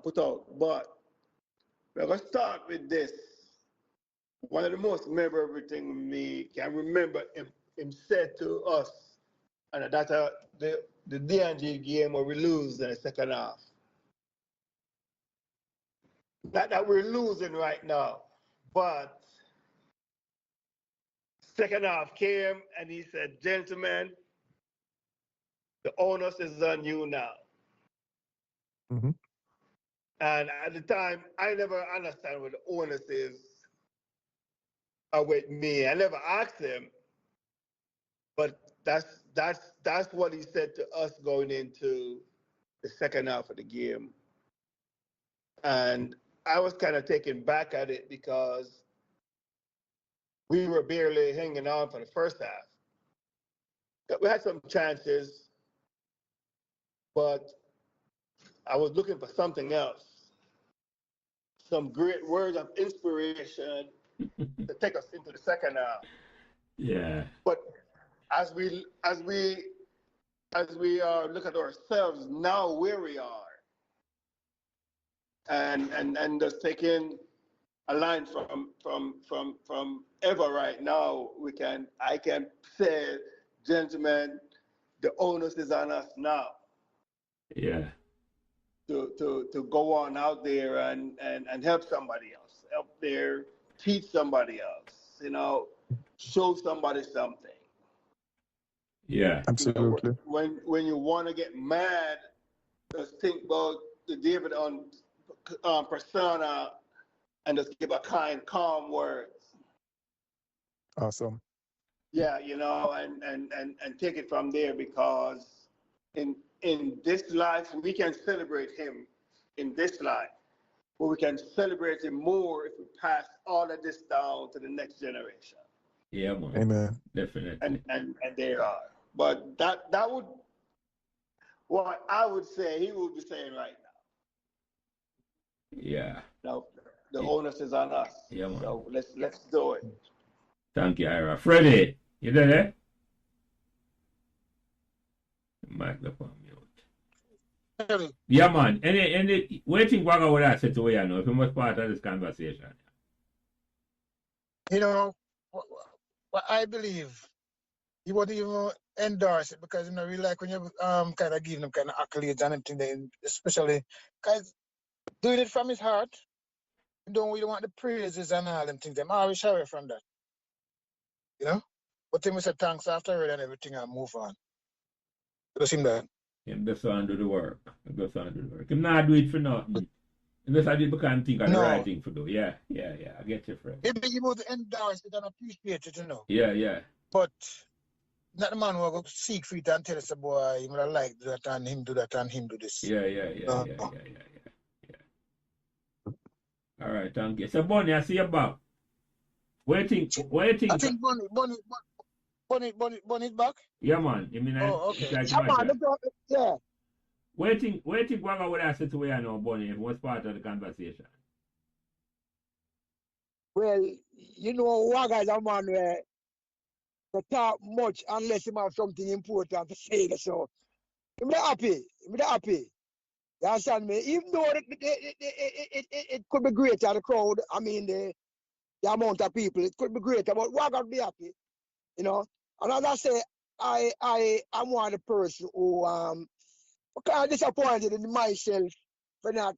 put out. But we're gonna start with this. One of the most memorable things me can remember him said to us, and that's the D&G game where we lose in the second half. Not that we're losing right now, but second half came and he said, "Gentlemen, the onus is on you now." Mm-hmm. And at the time, I never understand what the onus is with me. I never asked him, but that's what he said to us going into the second half of the game. And I was kind of taken back at it because we were barely hanging on for the first half. We had some chances, but I was looking for something else. Some great words of inspiration to take us into the second half. Yeah. But as we look at ourselves now where we are, and just taking a line from Eva right now, I can say, gentlemen, the onus is on us now. Yeah. To go on out there and help somebody else, help there, teach somebody else, show somebody something. Yeah. Absolutely. When you want to get mad, just think about the David on persona and just give a kind, calm words. Awesome. Yeah, and take it from there, because in this life we can celebrate him in this life, but we can celebrate him more if we pass all of this down to the next generation. Yeah, man. Amen. Definitely. And they are. But that would what I would say he would be saying right now. Yeah. Now the onus is on us. Yeah, man. So let's do it. Thank you, Ira. Freddie, you there? Microphone mute. Yeah, man. Any what do you think Wagga would have said to you now if he was part of this conversation? What I believe, he wouldn't even endorse it, because really like when you kind of give them kind of accolades and everything, especially because doing it from his heart, you don't really want the praises and all them things. I'm always shy away from that. But then we say thanks after and everything and move on. It does seem that. Him just want to do the work. Him not do it for nothing. Unless I did because think of the right No. thing to do. Yeah. I get you, friend. Maybe you would endorse it and appreciate it, you know. Yeah. But not the man who will go seek for it and tell us, boy, you would like that and him do that and him do this. Yeah. All right, thank you. So, Bonnie, I see you back. What you think? I think Bonnie's back. Yeah, man. You mean Oh, okay. Yeah. What you think Wagga would have said to you now, Bonnie, if it was part of the conversation? Well, you know, Wagga is a man where they talk much unless he have something important to say. So, I'm happy. You understand me? Even though it could be greater, the crowd, I mean, the amount of people, it could be greater, but Wagga be happy, you know. And as I say, I'm one of the person who kind of disappointed in myself for not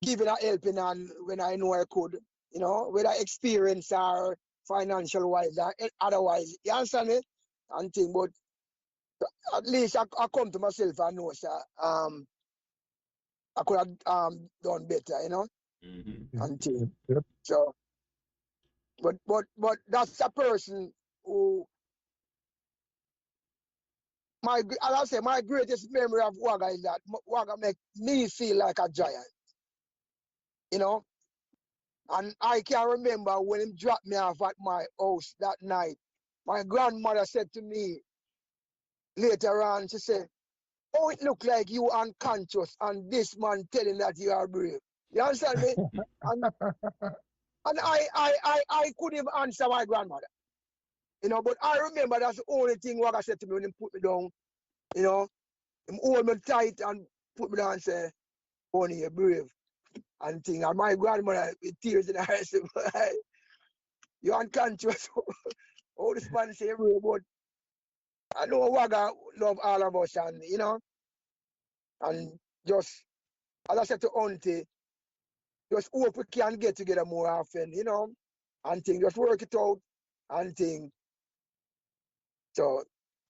giving a helping hand when I know I could, you know, whether experience or financial wise or otherwise. You understand me? And thing, but at least I come to myself and know, sir, I could have done better, you know. Mm-hmm. And thing. Yep. So, but that's a person who as I say, my greatest memory of Wagga is that Wagga make me feel like a giant, you know. And I can remember when he dropped me off at my house that night. My grandmother said to me later on, she said, "Oh, it look like you unconscious and this man telling that you are brave." You understand me? And I couldn't even answer my grandmother. You know, but I remember that's the only thing Wagga said to me when he put me down, you know. He hold me tight and put me down and say, "Bonnie, you're brave." And thing. And my grandmother with tears in her eyes said, "You're unconscious." All this man say brave, but I know Wagga love all of us and you know, and just as I said to Auntie, just hope we can get together more often, you know, and thing, just work it out and thing. So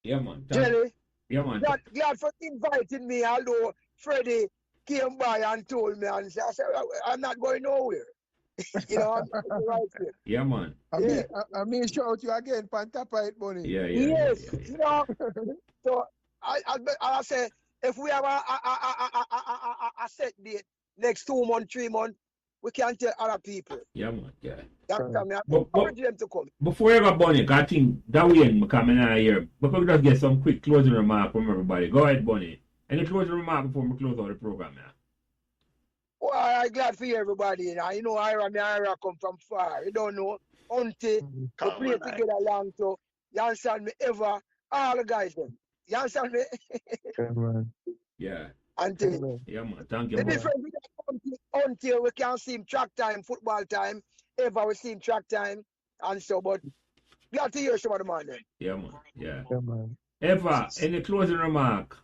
Yeah, man. Jelly, Yeah, man. glad for inviting me, although Freddie came by and told me and I said, I'm not going nowhere. You know, I'm right here. Yeah, man. I mean, shout you again, Pantapa it, Bonnie. Yeah. Yes, you know, so I say, if we have a set date next 2 months, 3 months, we can tell other people. Yeah, man. Yeah. That's me. I But encourage them to come. before you go, Bonnie, I think that way I'm coming out here. But we just get some quick closing remark from everybody. Go ahead, Bonnie. Any closing remark before we close out the program now? Well, I'm glad for everybody. You know, Ira come from far. You don't know. Auntie, we play together long, so you understand me ever. All the guys, them. You understand me? Yeah. Until Yeah, man. Thank you, the man. difference until we can see him track time, football time, ever we see him track time, and so, but glad to hear some of the man then. Yeah, man. Yeah. Man. Eva, any closing remark?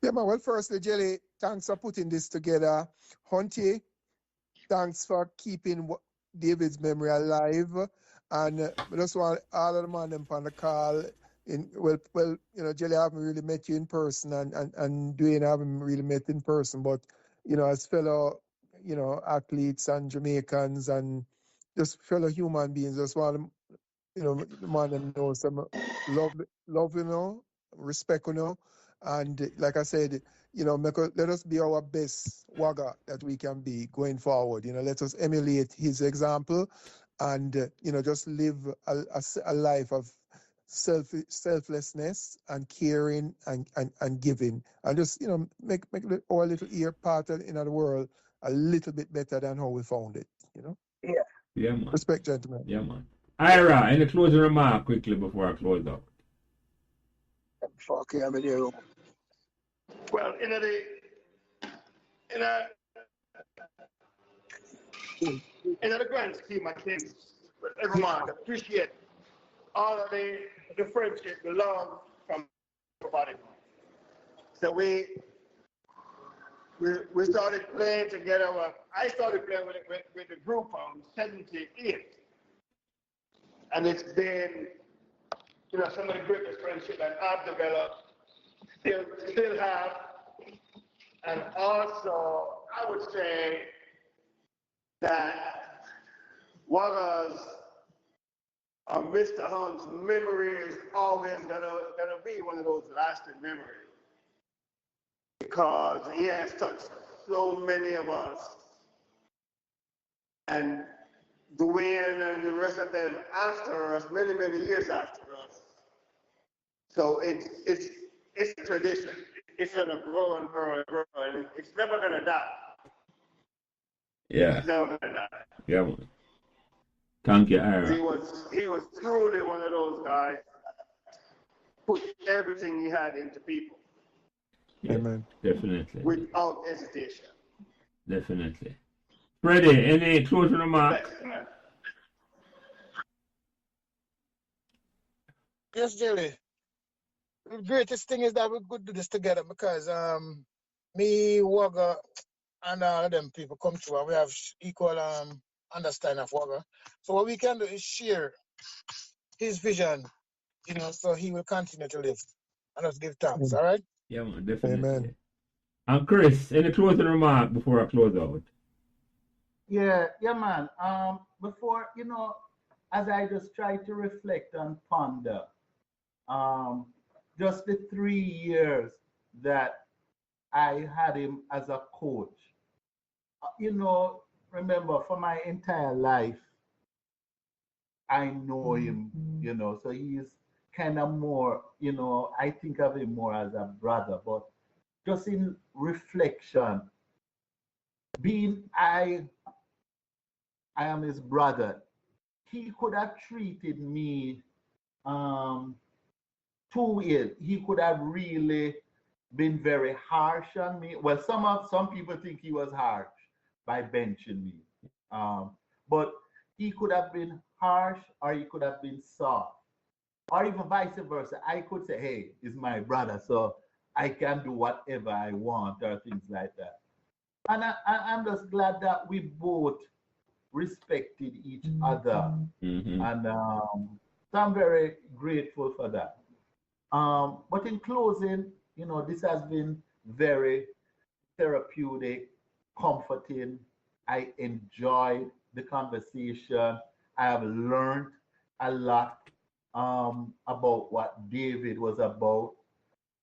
Yeah, man. Well, firstly, Jelly, thanks for putting this together. Hunty, thanks for keeping David's memory alive. And I just want all of the man them on the call. Well, you know, Jelly, I haven't really met you in person, and Dwayne, I haven't really met in person, but you know, as fellow, you know, athletes and Jamaicans and just fellow human beings, just want to, you know, the man them know some love, you know, respect, you know, and like I said, you know, let us be our best Wagga that we can be going forward. You know, let us emulate his example, and you know, just live a life of selflessness and caring and giving, and just, you know, make our little ear part in the world a little bit better than how we found it. You know. Yeah. Yeah, man. Respect, gentlemen. Yeah, man. Ira, any closing remark quickly before I close up? Fuck yeah, I'm in here. Well, in the grand scheme of things, everyone appreciate all of the friendship, the love from everybody. So we started playing together. I started playing with the group from '78, and it's been, you know, some of the greatest friendship that I've developed, still have, And also, I would say that WAGGA's Mr. Hunt's memory is always gonna be one of those lasting memories because he has touched so many of us, and Dwayne and the rest of them after us, many years after us. So it's a tradition. It's gonna grow and grow and grow, and it's never gonna die. Yeah. It's never gonna die. Yeah, man. Thank you, Ira. He was truly one of those guys put everything he had into people. Yeah, Amen. definitely. Without hesitation. Definitely. Freddie, any closing remarks? Yes, Jelly. The greatest thing is that we could do this together because me, WAGGA, and all of them people come through and we have equal understanding of WAGGA. So what we can do is share his vision, so he will continue to live. And us give thanks, all right? Yeah, man, definitely. Amen. And Chris, any closing remark before I close out? Yeah, man. Before, as I just try to reflect and ponder, just the 3 years that I had him as a coach. Remember, for my entire life, I know him, so he's kind of more, I think of him more as a brother, but just in reflection, being I am his brother, he could have treated me too ill. He could have really been very harsh on me. Well, some people think he was harsh by benching me, but he could have been harsh or he could have been soft, or even vice versa. I could say, "Hey, he's my brother, so I can do whatever I want," or things like that. And I'm just glad that we both respected each other, and so I'm very grateful for that. But in closing, this has been very therapeutic, comforting. I enjoyed the conversation. I have learned a lot about what David was about.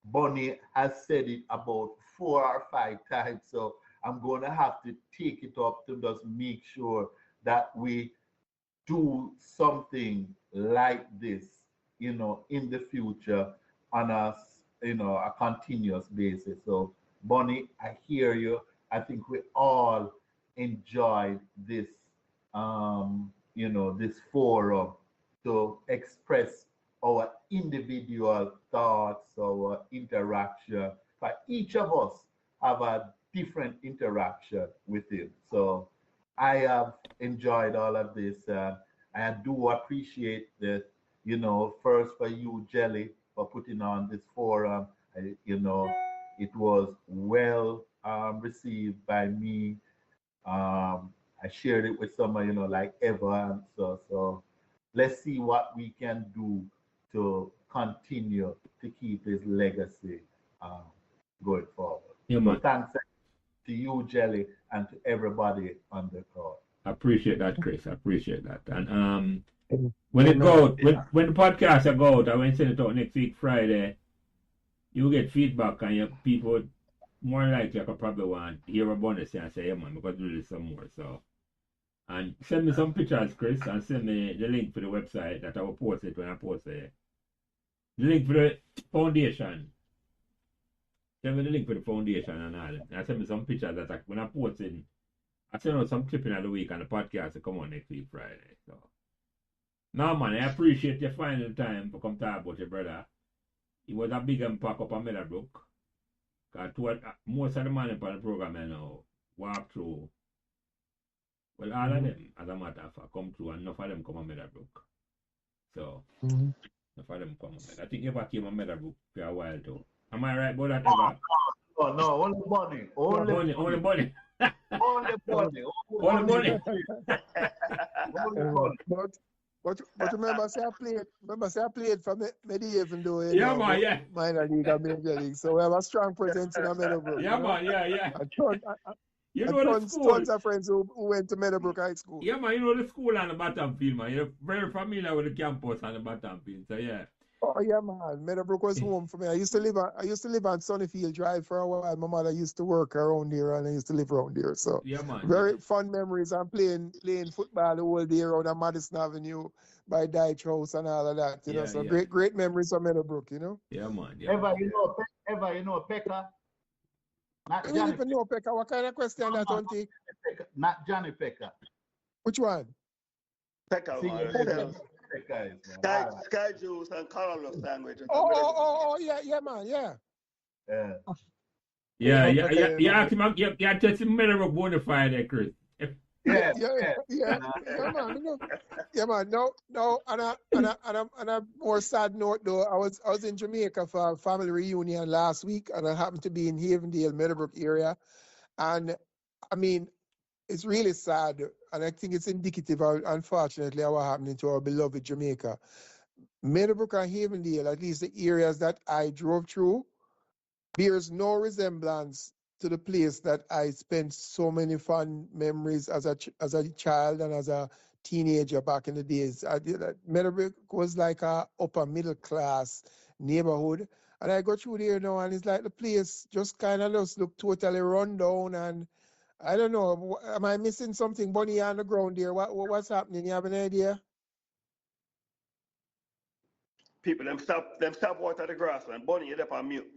Bonnie has said it about 4 or 5 times, so I'm going to have to take it up to just make sure that we do something like this, in the future on a continuous basis. So, Bonnie, I hear you. I think we all enjoyed this, this forum to express our individual thoughts, our interaction. But each of us have a different interaction with him. So I have enjoyed all of this. I do appreciate that, first for you, Jelly, for putting on this forum. It was well received by me. I shared it with someone, like Evan. So let's see what we can do to continue to keep his legacy going forward. Yeah, So man. thanks to you, Jelly, and to everybody on the call. I appreciate that, Chris. I appreciate that. And when it goes, when the podcast go out, I will send it out next week, Friday. You get feedback, and your people more likely I could probably want to hear a bonus and say, "Yeah, man, we got to do this some more." So, and send me some pictures, Chris, and send me the link for the website that I will post it when I post it. The link for the foundation. Send me the link for the foundation and all. And send me some pictures that when I post it, I send out some clipping of the week and the podcast will come on next week, Friday. So, now, man, I appreciate you finding the time to come talk about your brother. It was a big impact up on Meadowbrook. Because most of the man in the program walk through. Well, all of them, as a matter of fact, come through, and enough of them come on Meadowbrook. So, enough of them come on Meadowbrook. I think Eva came on Meadowbrook for a while too. Am I right about that, Eva? No, only Bonnie. Only Bonnie. Only Bonnie. Only Bonnie. Only Bonnie. But remember, say I played for Medieval though, you Yeah, know, man, yeah. minor league and major league. So we have a strong presence in Meadowbrook, Yeah, you know. man, yeah. You know the school. Tons of friends who went to Meadowbrook High School. Yeah, man, you know the school and the battlefield, man. You're very familiar with the campus and the battlefield, so yeah. Oh yeah, man. Meadowbrook was home for me. I used to live on Sunnyfield Drive for a while. My mother used to work around there and I used to live around there. So Yeah, man. very fun memories. I'm playing football the whole day around on Madison Avenue by Dyche House and all of that. You know, so great memories of Meadowbrook, you know. Yeah, man. Ever you know Pekka? Not I Johnny don't even know Pekka. What kind of question that, Auntie? Not Johnny Pekka. Which one? Pekka, Sky juice and colorless sandwich. Oh, yeah, man, yeah. Yeah, test him Meadowbrook bona fide there, Chris. Yeah, man. Yeah, man. No. On a more sad note, though, I was in Jamaica for a family reunion last week, and I happened to be in Havendale, Meadowbrook area, and I mean, it's really sad, and I think it's indicative, unfortunately, of what happening to our beloved Jamaica. Meadowbrook and Havendale, at least the areas that I drove through, bears no resemblance to the place that I spent so many fun memories as a child and as a teenager back in the days. Meadowbrook was like a upper middle class neighborhood, and I go through there now, and it's like the place just kind of just look totally run down, and I don't know, am I missing something, Bunny, on the ground there? What's happening? You have an idea? People, them stop water the grass, man. Bunny, you're up on mute.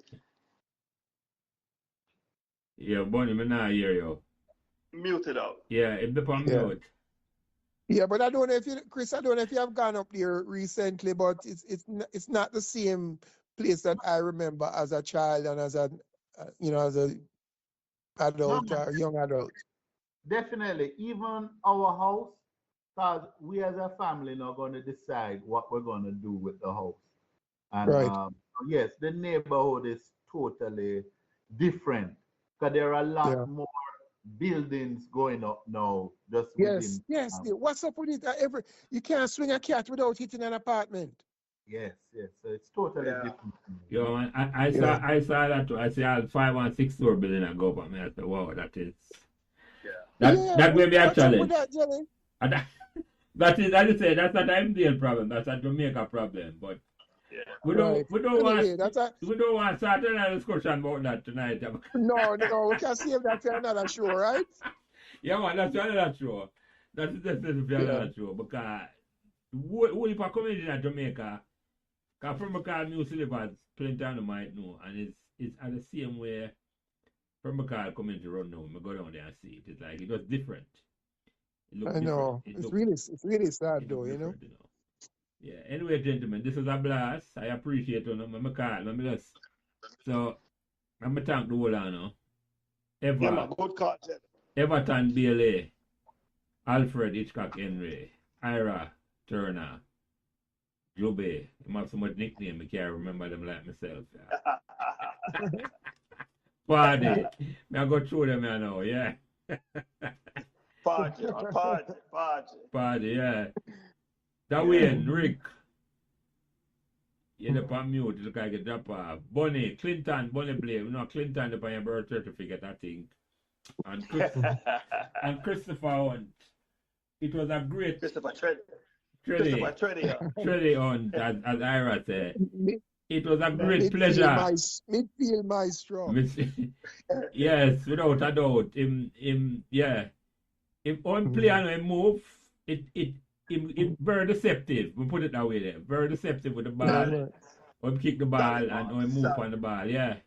Yeah, Bunny, me not hear you. Mute it out. Yeah, it's up on mute. Yeah, but I don't know if you, Chris, I don't know if you have gone up there recently, but it's not the same place that I remember as a child and as a adult or young adult. Definitely, even our house, because we as a family now going to decide what we're going to do with the house. And right. Yes, the neighborhood is totally different because there are a lot more buildings going up now. Just yes. What's up with it? You can't swing a cat without hitting an apartment. Yes. So it's totally different. Yo, man, I saw that too. I see a 5 and 6 story building and go up, and I said, wow, that is. That will be a challenge. That is, as you say, that's not an MDL problem. That's a Jamaica problem. But we don't want to start another discussion about that tonight. No, we can save that for another show, right? Yeah, man, that's another show. That's definitely another show. Because if I come in Jamaica, because from because New Syllabus, plenty of them might know, and it's at the same way from because coming to run now, I go down there and see it. It's like it was different. I know. It's really sad though, you know. Yeah. Anyway, gentlemen, this was a blast. I appreciate you. So I'm gonna thank the whole now. Everton BLA, Alfred Hitchcock Henry, Ira Turner, Jobe. I have so much nickname I can't remember them like myself. Party. I go through them now, yeah. Party, yeah. That way, Rick. You're the on mute, look like a drop off. Bunny Blame. No, Clinton the your birth certificate, I think. And Christopher Hunt. It was a great Christopher Treddy Hunt, as Ira said. It was a great pleasure. Midfield maestro. Yes, without a doubt. Him play and him move, it very deceptive. We put it that way there. Very deceptive with the ball. Or him kick the ball and or him move on the ball. Yeah.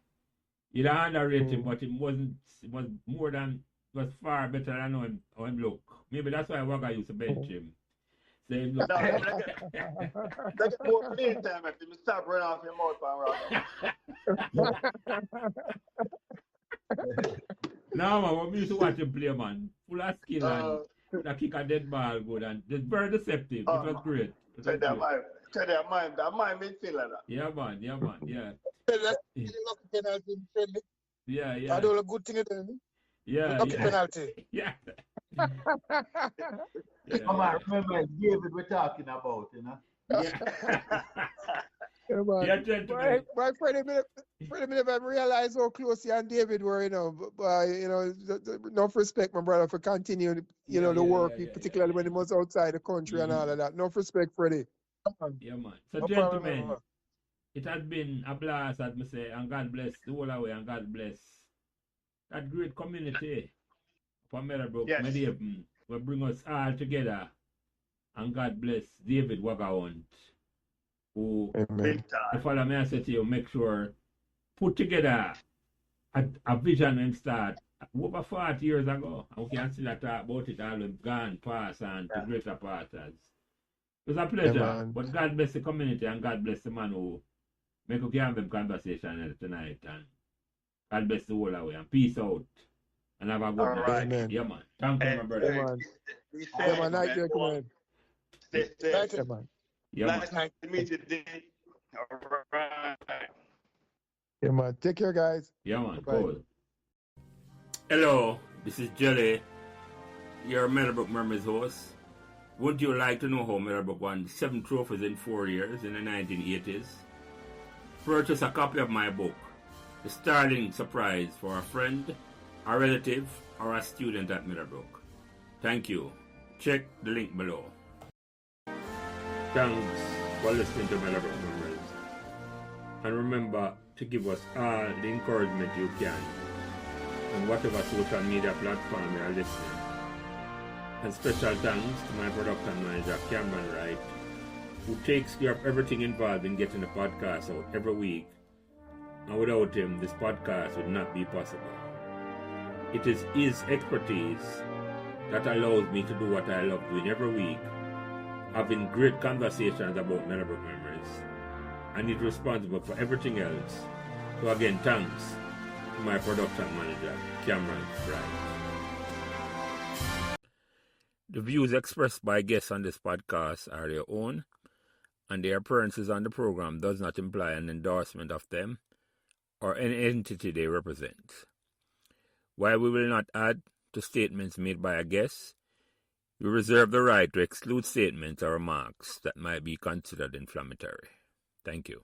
You don't underrate him, but it was far better than how him look. Maybe that's why WAGGA used to bench him. So him look. That's more playing time if you stop running off your mouth and No, man, we used to watch him play, man. Full of skill and kick a dead ball good and just very deceptive. It was great. That mind midfielder. Yeah, man. Yeah. Yeah. I do a good thing then. Yeah. Lucky penalty. Yeah. Come on, remember David we're talking about, you know. Yeah. Yeah, man. Yeah, gentlemen. But Freddie never realized how close he and David were, you know. But you know, enough respect, my brother, for continuing, you know, the work, particularly when he was outside the country and all of that. Enough respect, Freddie. Come on. Yeah, man. So, No problem, gentlemen, man. it has been a blast, as I say, and God bless the whole away, and God bless that great community for Meadowbrook, Yes. Medhaven, will bring us all together, and God bless David WAGGA Hunt, who, Amen. Big the time. father may I say to you, make sure, put together a vision and start over 40 years ago, and we can still talk about it all we've gone past and to greater parts. It was a pleasure, man. but God bless the community and God bless the man who make a have them conversation tonight, and God bless the whole away, and peace out, and have a good All night. right. Amen. Yeah, man. Thank you, my Yeah, brother. man. Be Yeah, safe, man. Night, man. gentlemen. Stay safe. Yeah, man. Yeah, man. Nice to meet you, D. All right. Yeah, man. Take care, guys. Yeah, man. Bye. Cool. Hello, this is Jelly, your Meadowbrook Memories host. Would you like to know how Meadowbrook won 7 trophies in 4 years in the 1980s? Purchase a copy of my book, The Startling Surprise, for a friend, a relative, or a student at Meadowbrook. Thank you. Check the link below. Thanks for listening to Meadowbrook Memories. And remember to give us all the encouragement you can on whatever social media platform you are listening. And special thanks to my production manager, Cameron Wright, who takes care of everything involved in getting the podcast out every week. And without him, this podcast would not be possible. It is his expertise that allows me to do what I love doing every week, having great conversations about Meadowbrook memories. And he's responsible for everything else. So again, thanks to my production manager, Cameron Wright. The views expressed by guests on this podcast are their own, and their appearances on the program does not imply an endorsement of them or any entity they represent. While we will not add to statements made by a guest, we reserve the right to exclude statements or remarks that might be considered inflammatory. Thank you.